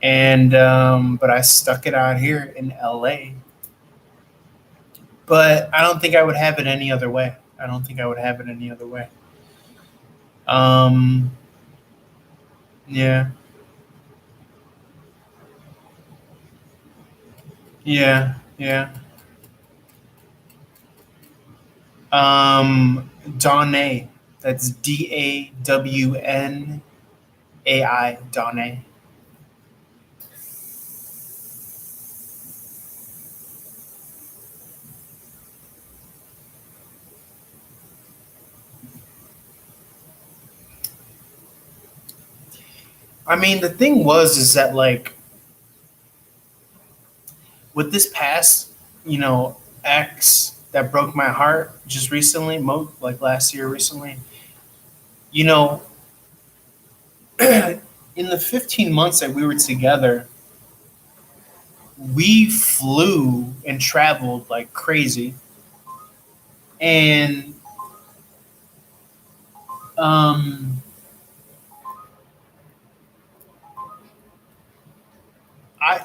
And but I stuck it out here in LA. But I don't think I would have it any other way. I don't think I would have it any other way. Um, yeah, yeah. Dawne. That's Dawnai. Dawne. I mean, the thing was, is that like with this past, ex that broke my heart just recently, like last year recently, you know, in the 15 months that we were together, we flew and traveled like crazy. And um,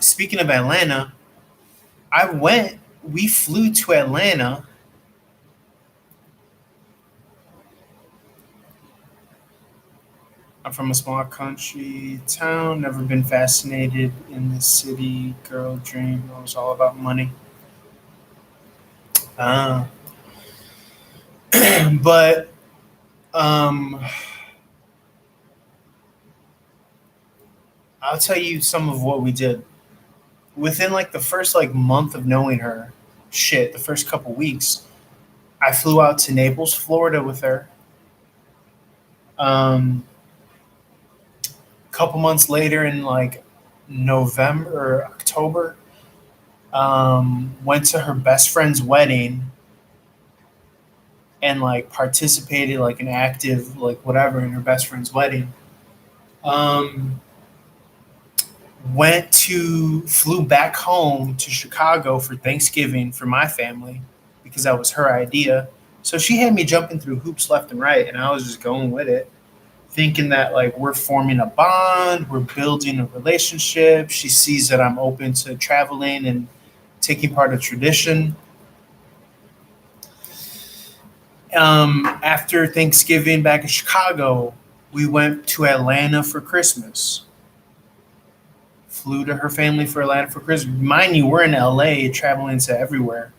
speaking of Atlanta, we flew to Atlanta. I'm from a small country town, never been fascinated in the city, girl dream, it was all about money. Uh, but um, I'll tell you some of what we did. Within like the first like month of knowing her, the first couple weeks, I flew out to Naples, Florida with her. A couple months later, in like November or October, went to her best friend's wedding and like participated like an active like whatever in her best friend's wedding. Um, flew back home to Chicago for Thanksgiving for my family because that was her idea. So she had me jumping through hoops left and right, and I was just going with it, thinking that like we're forming a bond, we're building a relationship. She sees that I'm open to traveling and taking part of tradition. After Thanksgiving back in Chicago, we went to Atlanta for Christmas. Flew to her family for Atlanta for Christmas. Mind you, we're in LA, traveling to everywhere.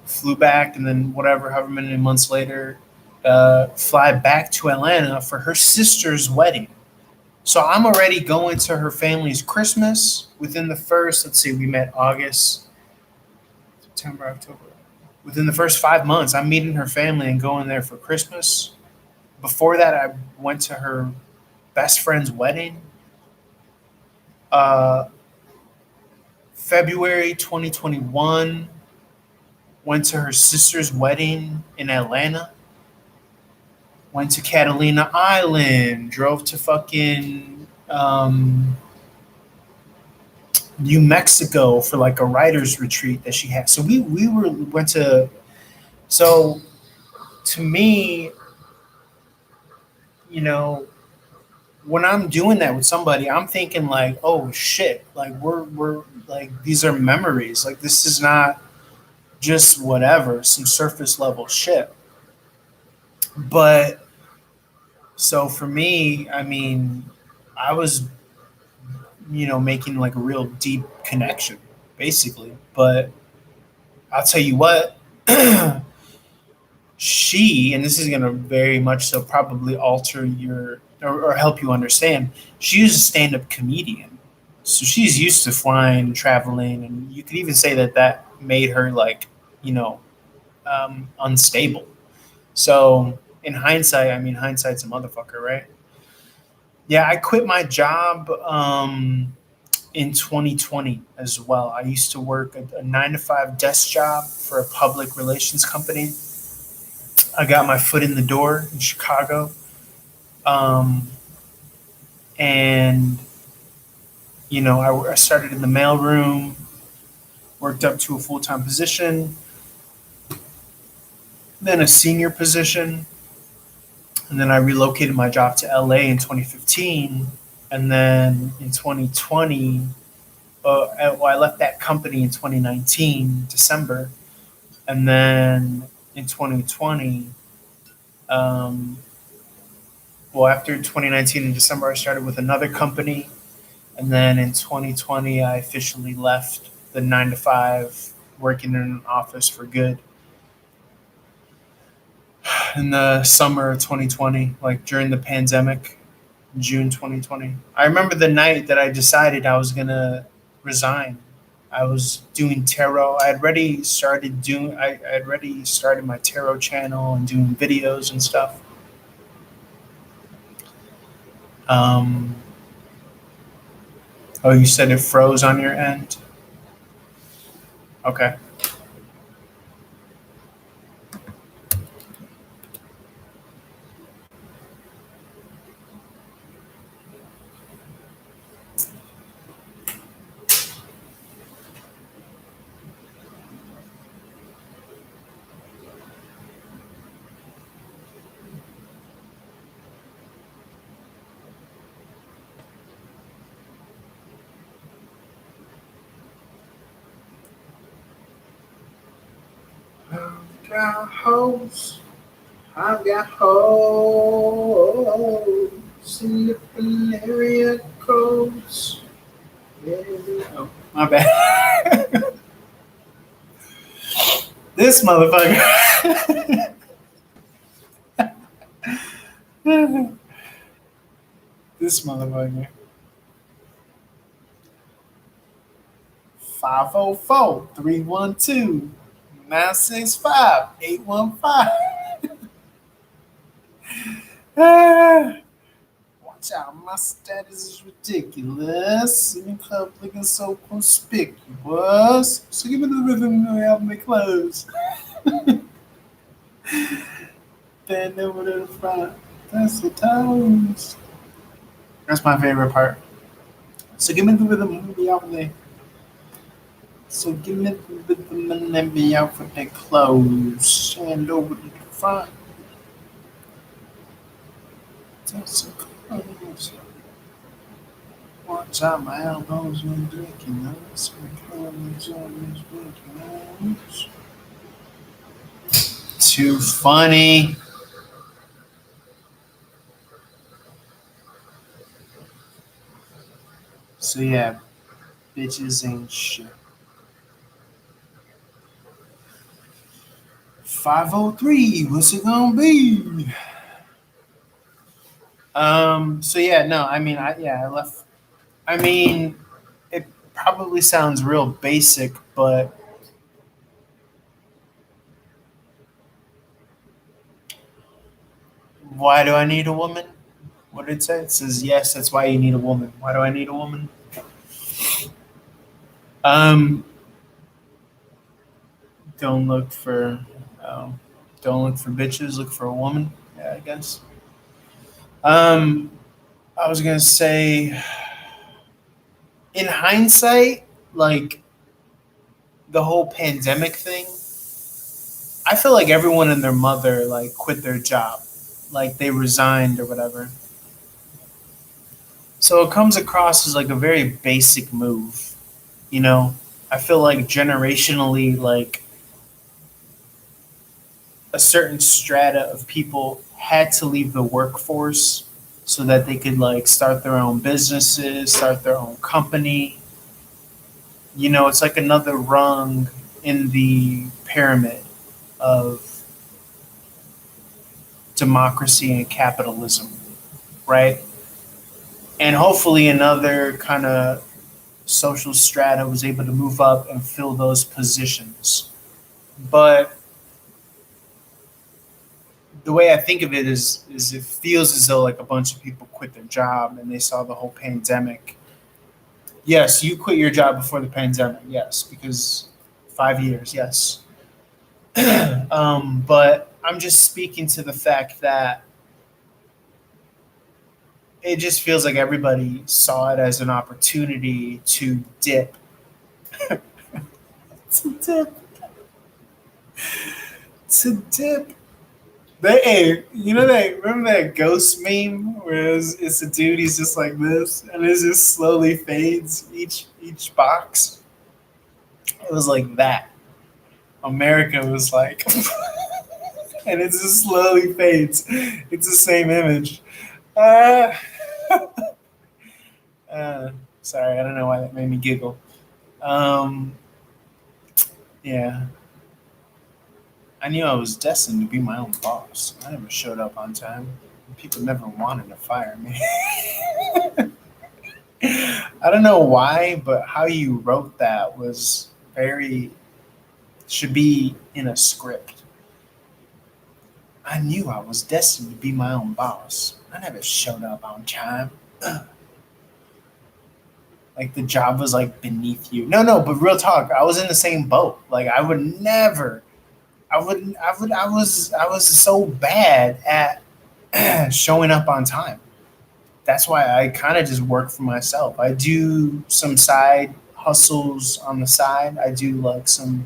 Flew back, and then whatever, however many months later, fly back to Atlanta for her sister's wedding. So I'm already going to her family's Christmas within the first, let's see, we met August, September, October. Within the first 5 months, I'm meeting her family and going there for Christmas. Before that, I went to her best friend's wedding. Uh, February 2021, went to her sister's wedding in Atlanta. Went to Catalina Island, drove to fucking um, New Mexico for like a writers retreat that she had. So we went to. So to me, you know, when I'm doing that with somebody, I'm thinking like, oh shit, like we're like these are memories. Like this is not just whatever, some surface level shit. But so for me, I mean, I was, making like a real deep connection, basically. But I'll tell you what, and this is going to very much so probably alter your or help you understand, she's a stand up comedian. So she's used to flying, traveling, and you could even say that that made her like, you know, unstable. So in hindsight, I mean, hindsight's a motherfucker, right? Yeah, I quit my job in 2020 as well. I used to work a 9 to 5 desk job for a public relations company. I got my foot in the door in Chicago, um, and I started in the mailroom, worked up to a full time position, then a senior position, and then I relocated my job to LA in 2015, and then in 2020, I left that company in 2019 December, and then in 2020, um, well, after 2019 in December, I started with another company. And then in 2020, I officially left the 9 to 5, working in an office for good in the summer of 2020, like during the pandemic, June 2020. I remember the night that I decided I was going to resign. I was doing tarot. I had already started my tarot channel and doing videos and stuff. Um, oh, you said it froze on your end? Okay. I've got hoes. I've got hoes in different area codes. Oh, my bad. This motherfucker. This motherfucker. 504-312-965-815. Watch out, my status is ridiculous. In the club looking so conspicuous. So give me the rhythm and help me close. Bend over to the front. That's the toes. That's my favorite part. So give me the rhythm and be out there. So give me the rhythm and let me out for the close. And over to the front. That's the close. Watch out, my elbows when drinking. That's the close. Always drinking. Too funny. So yeah, bitches ain't shit. 503, what's it gonna be? So yeah, no, I mean I left. I mean, it probably sounds real basic, but why do I need a woman? What did it say? It says yes, that's why you need a woman. Why do I need a woman? Um, don't look for um, don't look for bitches, look for a woman. Yeah, I guess. Um, I was gonna say, in hindsight, like the whole pandemic thing, I feel like everyone and their mother like quit their job, like they resigned or whatever. So it comes across as like a very basic move, you know. I feel like generationally, like a certain strata of people had to leave the workforce so that they could like start their own businesses, start their own company. You know, it's like another rung in the pyramid of democracy and capitalism, right? And hopefully another kind of social strata was able to move up and fill those positions. But the way I think of it is it feels as though like a bunch of people quit their job and they saw the whole pandemic. Yes, you quit your job before the pandemic. Yes, because 5 years. Yes, but I'm just speaking to the fact that it just feels like everybody saw it as an opportunity to dip, to dip, to dip. They, hey, you know that? Remember that ghost meme where it's a dude, he's just like this, and it just slowly fades each box. It was like that. America was like, and it just slowly fades. It's the same image. Uh, sorry, I don't know why that made me giggle. Um, yeah, I knew I was destined to be my own boss. I never showed up on time. People never wanted to fire me. I don't know why, but how you wrote that was very should be in a script. I knew I was destined to be my own boss. I never showed up on time. Like the job was like beneath you. No, no, but real talk, I was in the same boat. Like I would never I was so bad at showing up on time. That's why I kind of just work for myself. I do some side hustles on the side. I do like some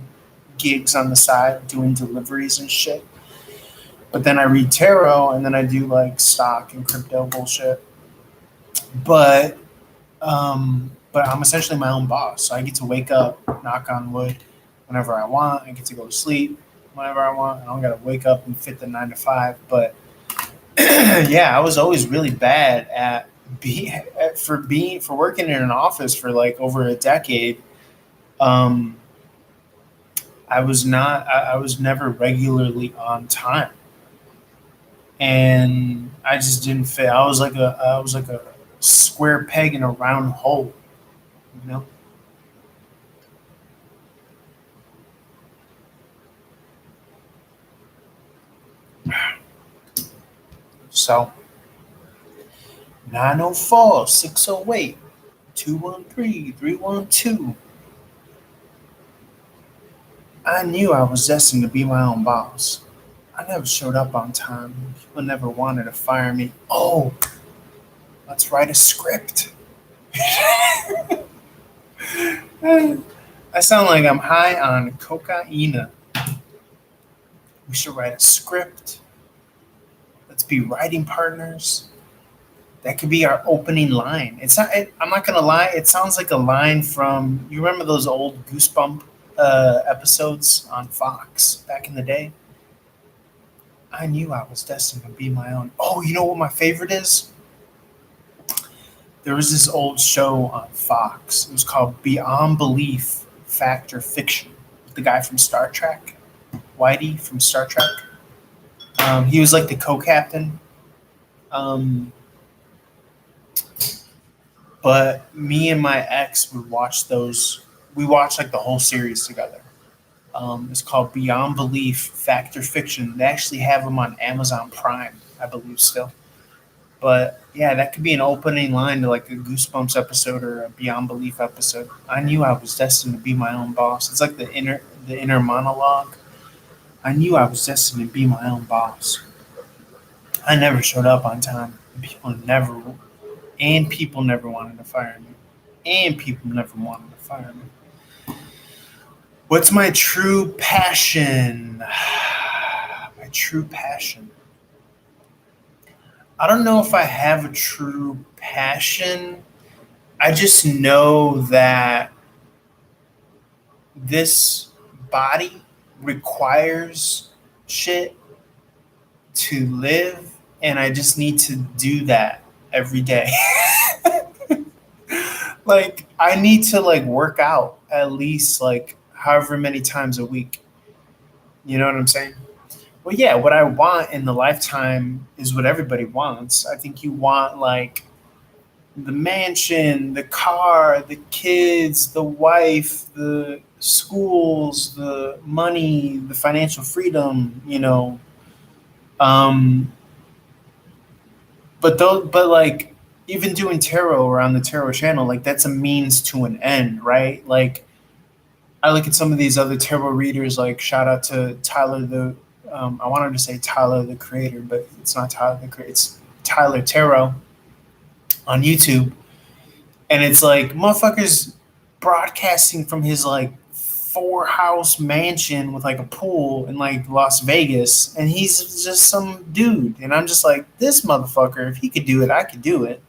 gigs on the side doing deliveries and shit. But then I read tarot and then I do like stock and crypto bullshit. But but I'm essentially my own boss. So I get to wake up, knock on wood, whenever I want. I get to go to sleep whenever I want. I don't gotta wake up and fit the 9 to 5. But yeah, I was always really bad at being for working in an office for like over a decade. Um, I was not. I was never regularly on time, and I just didn't fit. I was like a square peg in a round hole. You know. So 904 608 213 312. I knew I was destined to be my own boss. I never showed up on time. People never wanted to fire me. Oh, let's write a script. I sound like I'm high on cocaine. We should write a script. Let's be writing partners. That could be our opening line. It's not. I'm not gonna lie. It sounds like a line from. You remember those old Goosebump episodes on Fox back in the day? I knew I was destined to be my own. Oh, you know what my favorite is? There was this old show on Fox. It was called Beyond Belief, Fact or Fiction. The guy from Star Trek, Whitey from Star Trek. He was like the co-captain. Um, but me and my ex would watch those. We watched like the whole series together. It's called Beyond Belief, Fact or Fiction. They actually have them on Amazon Prime, I believe, still. But yeah, that could be an opening line to like a Goosebumps episode or a Beyond Belief episode. I knew I was destined to be my own boss. It's like the inner monologue. I knew I was destined to be my own boss. I never showed up on time. People never And people never wanted to fire me. And people never wanted to fire me. What's my true passion? My true passion. I don't know if I have a true passion. I just know that this body requires shit to live, and I just need to do that every day. Like I need to like work out at least like however many times a week. You know what I'm saying? Well, yeah, what I want in the lifetime is what everybody wants. I think you want like the mansion, the car, the kids, the wife, the schools, the money, the financial freedom, you know. Um, but like even doing tarot or on the tarot channel, like that's a means to an end, right? Like I look at some of these other tarot readers, like shout out to Tyler the I wanted to say Tyler the creator, but it's not Tyler the creator, it's Tyler Tarot on YouTube. And it's like motherfuckers broadcasting from his like 4 house mansion with like a pool in like Las Vegas, and he's just some dude. And I'm just like, this motherfucker, if he could do it, I could do it.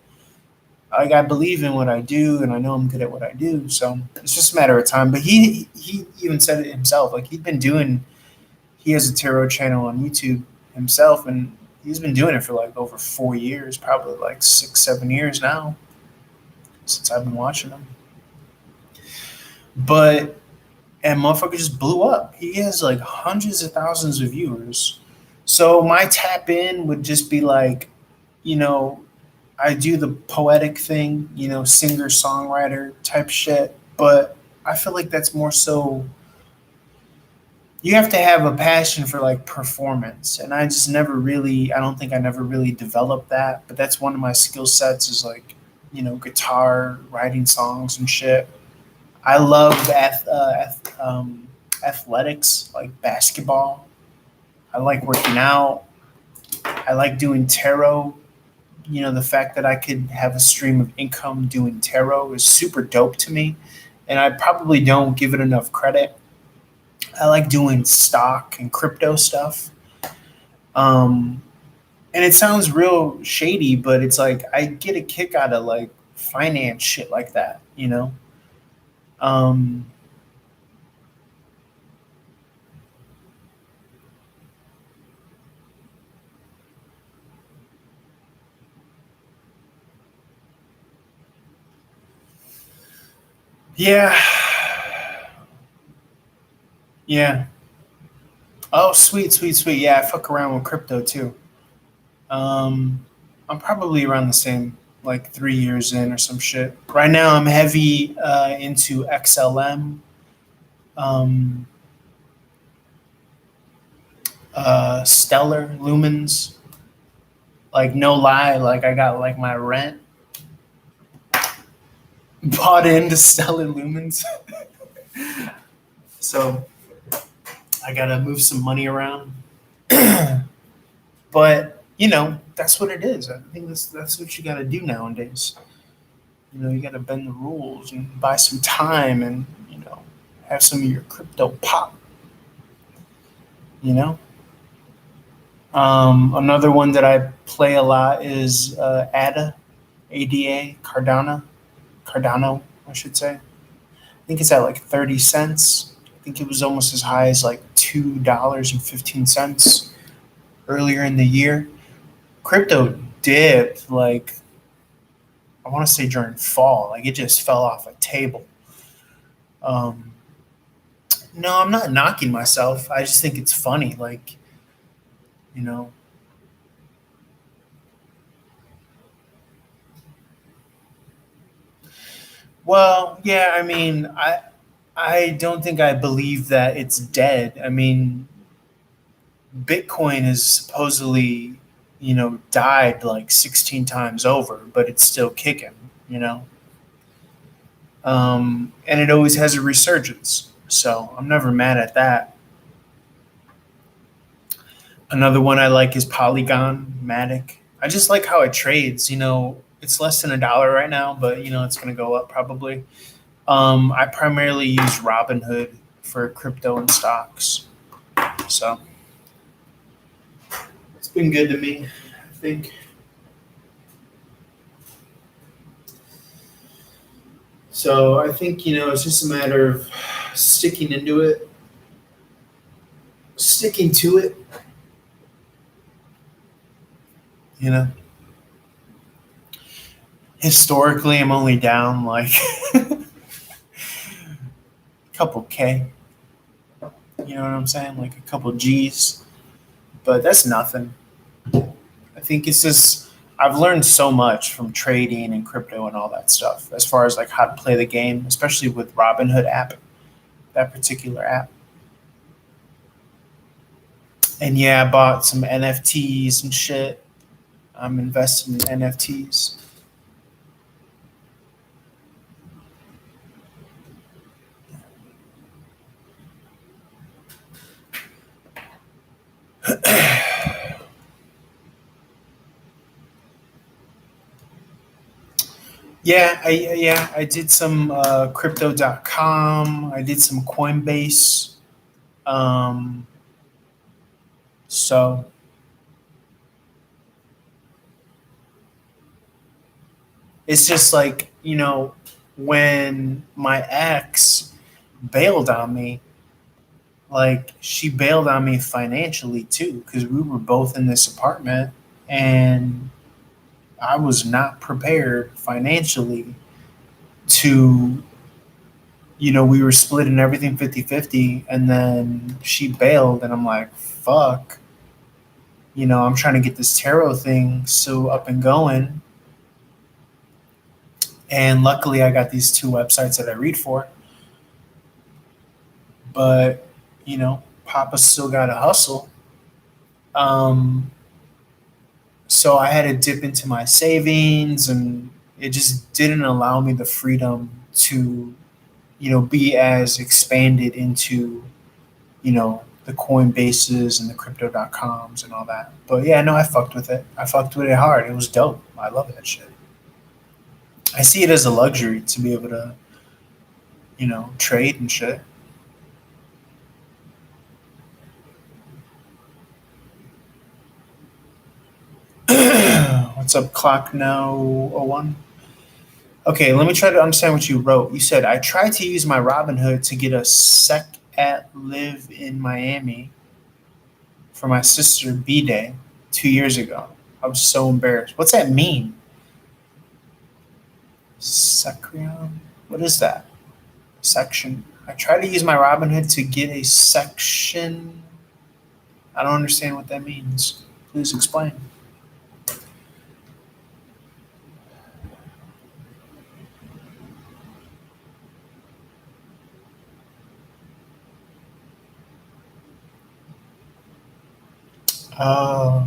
Like I believe in what I do, and I know I'm good at what I do. So it's just a matter of time. But he even said it himself. Like he'd been doing. He has a tarot channel on YouTube himself, and he's been doing it for like over 4 years, probably like 6, 7 years now since I've been watching him. But and motherfucker just blew up. He has like hundreds of thousands of viewers. So my tap in would just be like, you know, I do the poetic thing, you know, singer songwriter type shit. But I feel like that's more so you have to have a passion for like performance. And I just never really, I don't think I never really developed that. But that's one of my skill sets is like, you know, guitar, writing songs and shit. I love athletics, like basketball. I like working out. I like doing tarot. You know, the fact that I could have a stream of income doing tarot is super dope to me. And I probably don't give it enough credit. I like doing stock and crypto stuff. Um, and it sounds real shady, but it's like I get a kick out of like finance shit like that, you know? Um, yeah. Yeah. Oh, sweet, sweet, sweet. Yeah, I fuck around with crypto too. Um, I'm probably around the same, like 3 years in or some shit. Right now, I'm heavy into XLM, um, Stellar Lumens. Like no lie, like I got like my rent bought into Stellar Lumens, so I gotta move some money around. But you know, that's what it is. I think that's what you gotta do nowadays. You know, you got to bend the rules and buy some time and, you know, have some of your crypto pop, you know. Another one that I play a lot is ADA, Cardano, I should say. I think it's at like 30 cents. I think it was almost as high as like $2.15 earlier in the year. Crypto dipped like, I want to say during fall, like it just fell off a table. Um, No, I'm not knocking myself. I just think it's funny. Like, you know, well, yeah, I mean, I don't think I believe that it's dead. I mean, Bitcoin is supposedly, you know, died like 16 times over, but it's still kicking, you know. And it always has a resurgence. So I'm never mad at that. Another one I like is Polygon Matic. I just like how it trades. You know, It's less than $1 right now, but it's going to go up probably. I primarily use Robinhood for crypto and stocks, so it's been good to me. I think so. I think it's just a matter of sticking into it, sticking to it. You know, historically, I'm only down like a couple K. You know what I'm saying? Like a couple G's, but that's nothing. I think it's just I've learned so much from trading and crypto and all that stuff as far as like how to play the game, especially with Robinhood app, that particular app. And yeah, I bought some NFTs and shit. I'm investing in NFTs. I did some crypto.com. I did some Coinbase. Um, so it's just like, when my ex bailed on me, like she bailed on me financially too, because we were both in this apartment and I was not prepared financially to, we were splitting everything 50-50, and then she bailed and I'm like, fuck, I'm trying to get this tarot thing so up and going. And luckily I got these two websites that I read for. But, Papa still got to hustle. Um, so I had to dip into my savings, and it just didn't allow me the freedom to, be as expanded into, the Coinbases and the crypto.coms and all that. But yeah, no, I fucked with it. I fucked with it hard. It was dope. I love that shit. I see it as a luxury to be able to, trade and shit. What's up, Clock Now 01? Okay, let me try to understand what you wrote. You said, I tried to use my Robinhood to get a sec at live in Miami for my sister B Day 2 years ago. I was so embarrassed. What's that mean? Secrion? What is that? Section. I tried to use my Robinhood to get a section. I don't understand what that means. Please explain. Uh,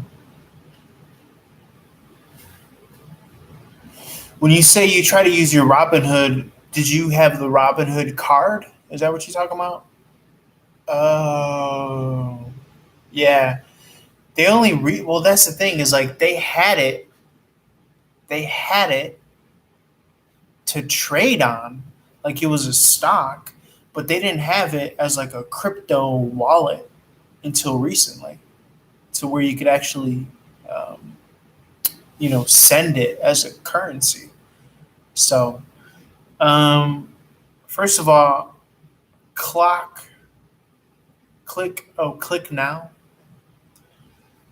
when you say you try to use your Robinhood, did you have the Robinhood card? Is that what you're talking about? Oh, yeah. They only well, that's the thing is like they had it to trade on, like it was a stock, but they didn't have it as like a crypto wallet until recently, to where you could actually, um, send it as a currency. So, um, first of all, clock, click now.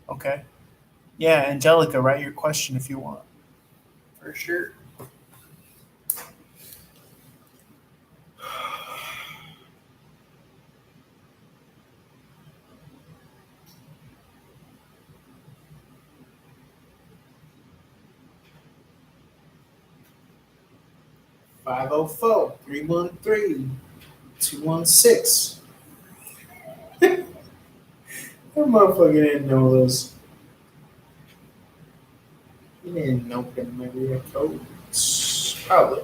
Okay. Yeah, Angelica, write your question if you want. For sure. 504-313-216. That motherfucker didn't know those. He didn't know them area codes. Probably.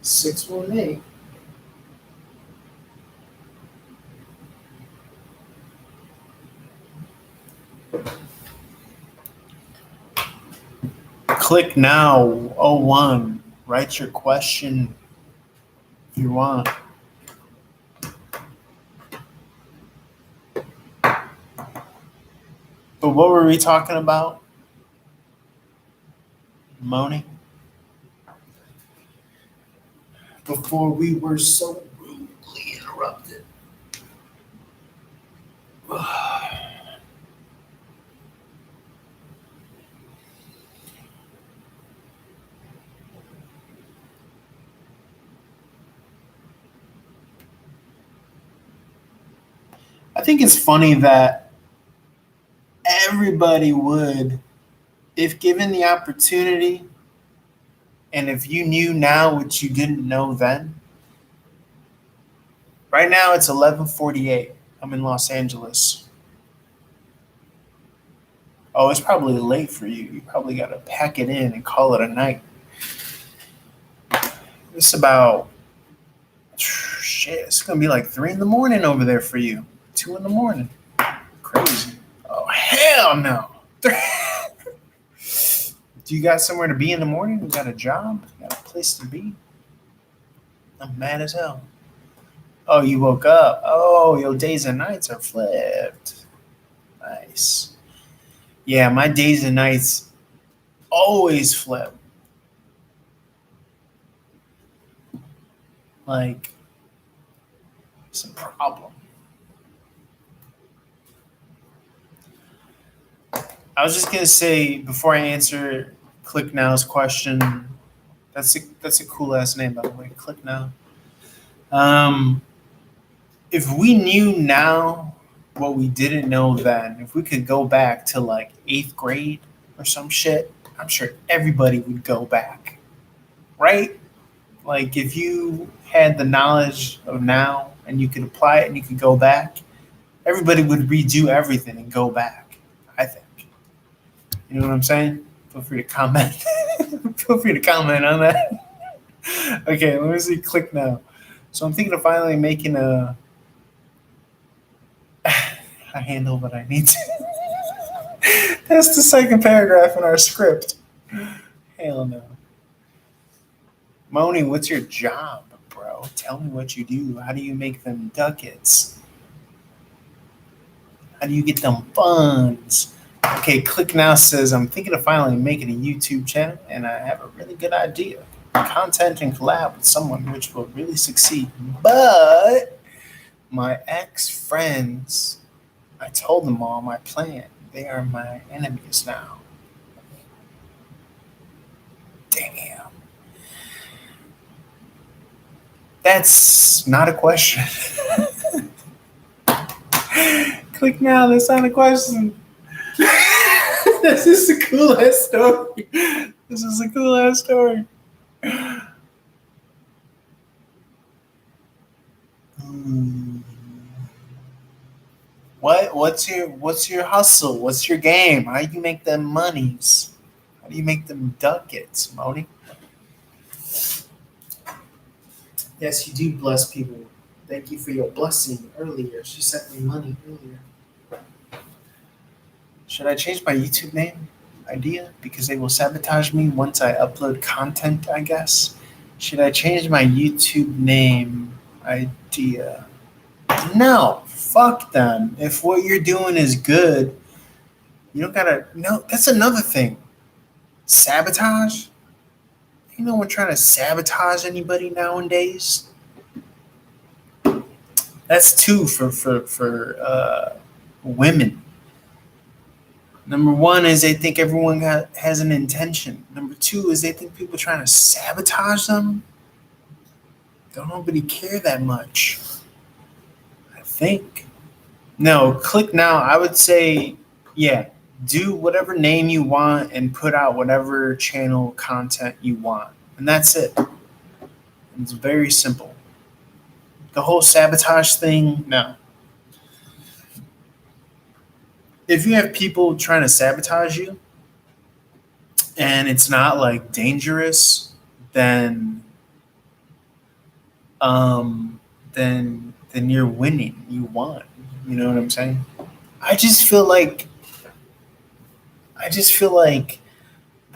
618. Click now. Oh one. Write your question if you want. But what were we talking about? Moni? Before we were so rudely interrupted. I think it's funny that everybody would, if given the opportunity, and if you knew now what you didn't know then. Right now it's 11:48. I'm in Los Angeles. Oh, it's probably late for you. You probably got to pack it in and call it a night. It's about shit. It's gonna be like 3 a.m. over there for you. 2 a.m. Crazy. Oh hell no. Do you got somewhere to be in the morning? You got a job? You got a place to be? I'm mad as hell. Oh, you woke up. Oh, your days and nights are flipped. Nice. Yeah, my days and nights always flip. Like, it's a problem. I was just gonna say before I answer Click Now's question, that's a cool ass name by the way, Click Now. If we knew now what we didn't know then, if we could go back to like 8th grade or some shit, I'm sure everybody would go back, right? Like if you had the knowledge of now and you could apply it and you could go back, everybody would redo everything and go back, I think. You know what I'm saying? Feel free to comment. Feel free to comment on that. Okay, let me see. Click now. So I'm thinking of finally making a handle what I need to. That's the second paragraph in our script. Hell no. Moni, what's your job, bro? Tell me what you do. How do you make them ducats? How do you get them funds? Okay, Click Now says, I'm thinking of finally making a YouTube channel and I have a really good idea. Content and collab with someone which will really succeed. But my ex-friends, I told them all my plan. They are my enemies now. Damn. That's not a question. Click now, that's not a question. This is a cool ass story. This is a cool ass story. What's your hustle? What's your game? How do you make them monies? How do you make them ducats, Moni? Yes, you do bless people. Thank you for your blessing earlier. She sent me money earlier. Should I change my YouTube name idea? Because they will sabotage me once I upload content, I guess. Should I change my YouTube name idea? No, fuck them. If what you're doing is good, you don't gotta. No, that's another thing. Sabotage? Ain't no one trying to sabotage anybody nowadays. That's two for women. Number one is they think everyone has an intention. Number two is they think people trying to sabotage them. Don't nobody care that much. I think. No, Click Now. I would say, yeah, do whatever name you want and put out whatever channel content you want. And that's it. It's very simple. The whole sabotage thing, no. If you have people trying to sabotage you and it's not like dangerous, then then you're winning. You won. You know what I'm saying? I just feel like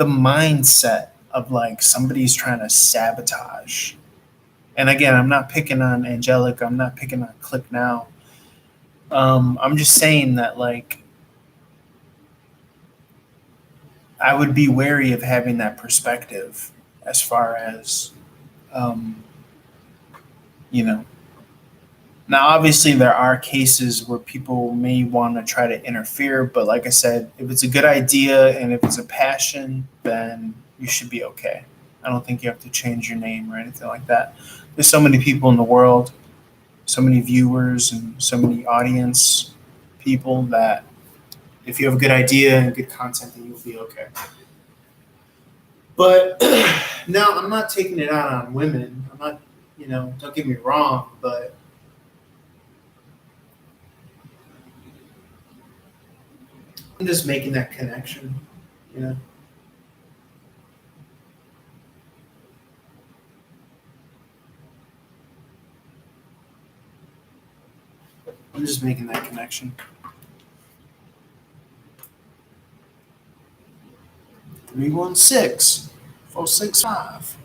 the mindset of like somebody's trying to sabotage. And again, I'm not picking on Angelica. I'm not picking on Click Now. I'm just saying that like I would be wary of having that perspective as far as um, you know. Now, obviously, there are cases where people may want to try to interfere, but like I said, if it's a good idea and if it's a passion, then you should be okay. I don't think you have to change your name or anything like that. There's so many people in the world, so many viewers, and so many audience people that if you have a good idea and good content, then you'll be okay. But now I'm not taking it out on women. I'm not, don't get me wrong, but I'm just making that connection, you know. I'm just making that connection. 316-465.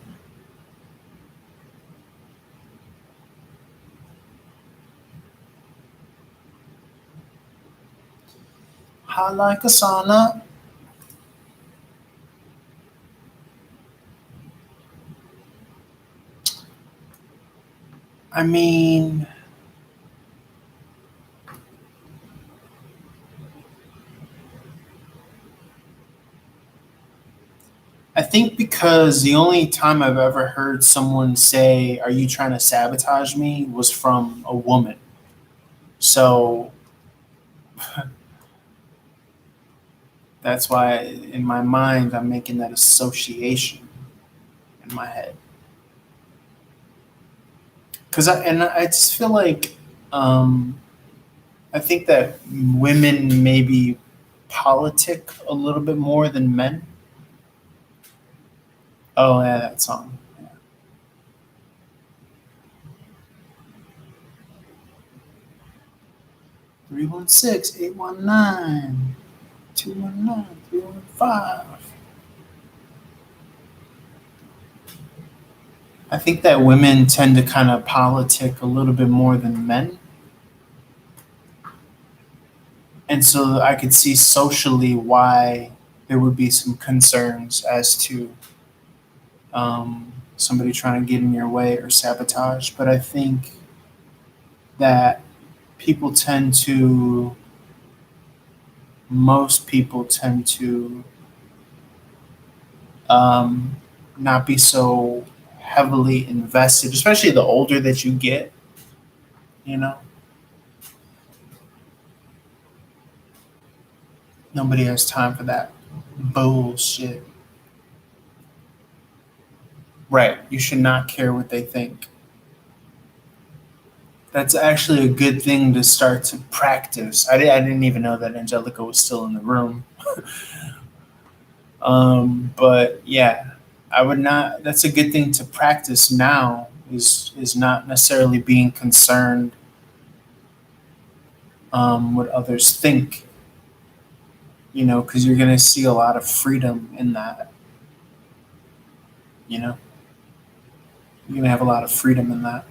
Hot like a sauna. I mean, I think because the only time I've ever heard someone say, "Are you trying to sabotage me?" was from a woman. So that's why in my mind I'm making that association in my head. I just feel like I think that women maybe politic a little bit more than men. Oh yeah, that song. 316-819-219-315. I think that women tend to kind of politic a little bit more than men. And so I could see socially why there would be some concerns as to somebody trying to get in your way or sabotage. But I think that people tend to, most people tend to um, not be so heavily invested, especially the older that you get, you know? Nobody has time for that bullshit. Right. You should not care what they think. That's actually a good thing to start to practice. I didn't even know that Angelica was still in the room. But yeah, I would not. That's a good thing to practice now. Is not necessarily being concerned what others think. Because you're gonna see a lot of freedom in that. You know, you're gonna have a lot of freedom in that,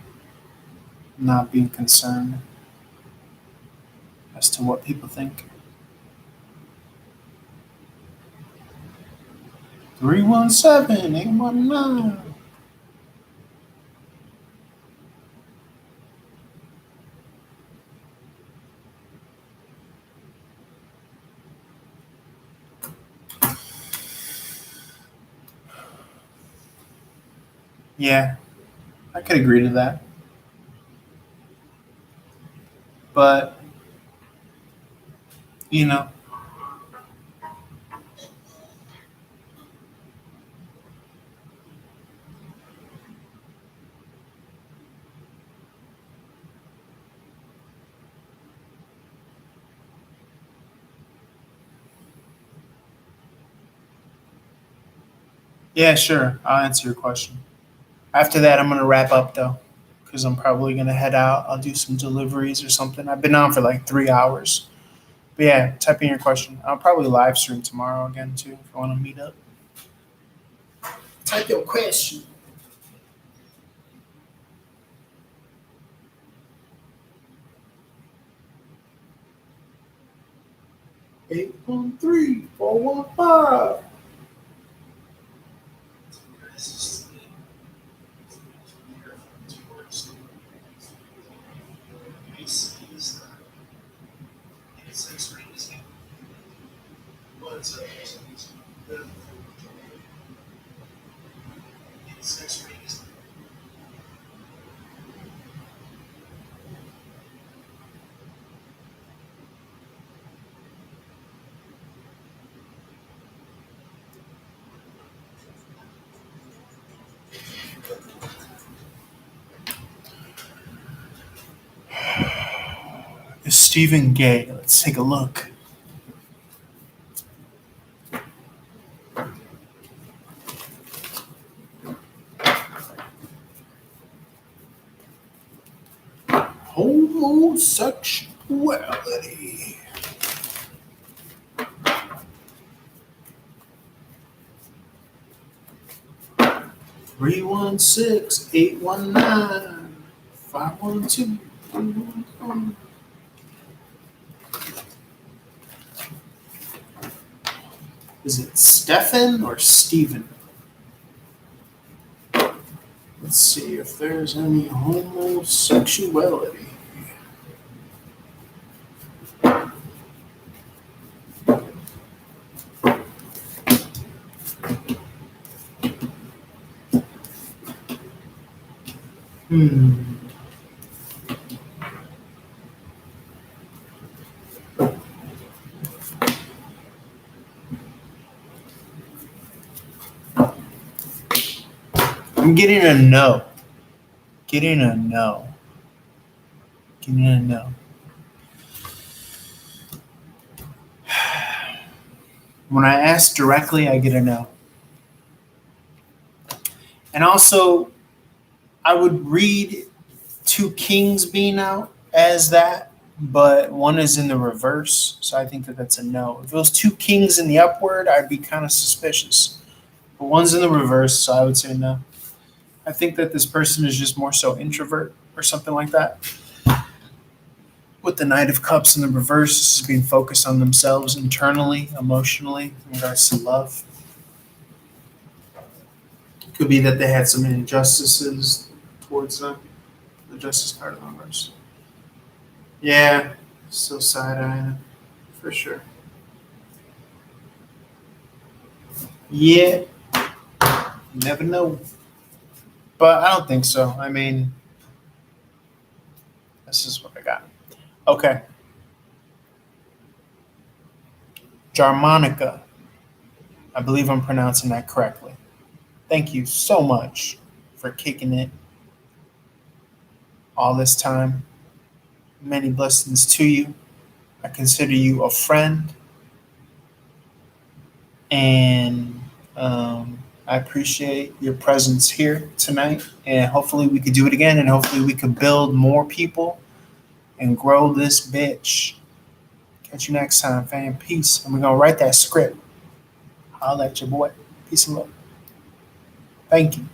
not being concerned as to what people think. 317-819. Yeah, I could agree to that. But, you know, yeah, sure. I'll answer your question. After that, I'm going to wrap up though, because I'm probably going to head out. I'll do some deliveries or something. I've been on for like 3 hours. But yeah, type in your question. I'll probably live stream tomorrow again too if you want to meet up. Type your question. Eight 1-3-4-1-5. This is the towards Pisces. It's sex ring is what's the sex ring is Is Stephen gay? Let's take a look. Homosexuality. Three 1-6-8-1-9-5-1-2. Is it Stefan or Stephen? Let's see if there's any homosexuality. I'm getting a no. Getting a no. Getting a no. When I ask directly, I get a no. And also, I would read two kings being out as that, but one is in the reverse, so I think that that's a no. If it was two kings in the upward, I'd be kind of suspicious. But one's in the reverse, so I would say no. I think that this person is just more so introvert or something like that. With the Knight of Cups in the reverse, this is being focused on themselves internally, emotionally, in regards to love. Could be that they had some injustices towards them. The justice card of the reverse. Yeah, still side-eyeing, for sure. Yeah, never know. But I don't think so. I mean, this is what I got. Okay. Jarmonica. I believe I'm pronouncing that correctly. Thank you so much for kicking it all this time. Many blessings to you. I consider you a friend. And I appreciate your presence here tonight. And hopefully we could do it again. And hopefully we could build more people and grow this bitch. Catch you next time, fam. Peace. And we're going to write that script. Holla at your boy. Peace and love. Thank you.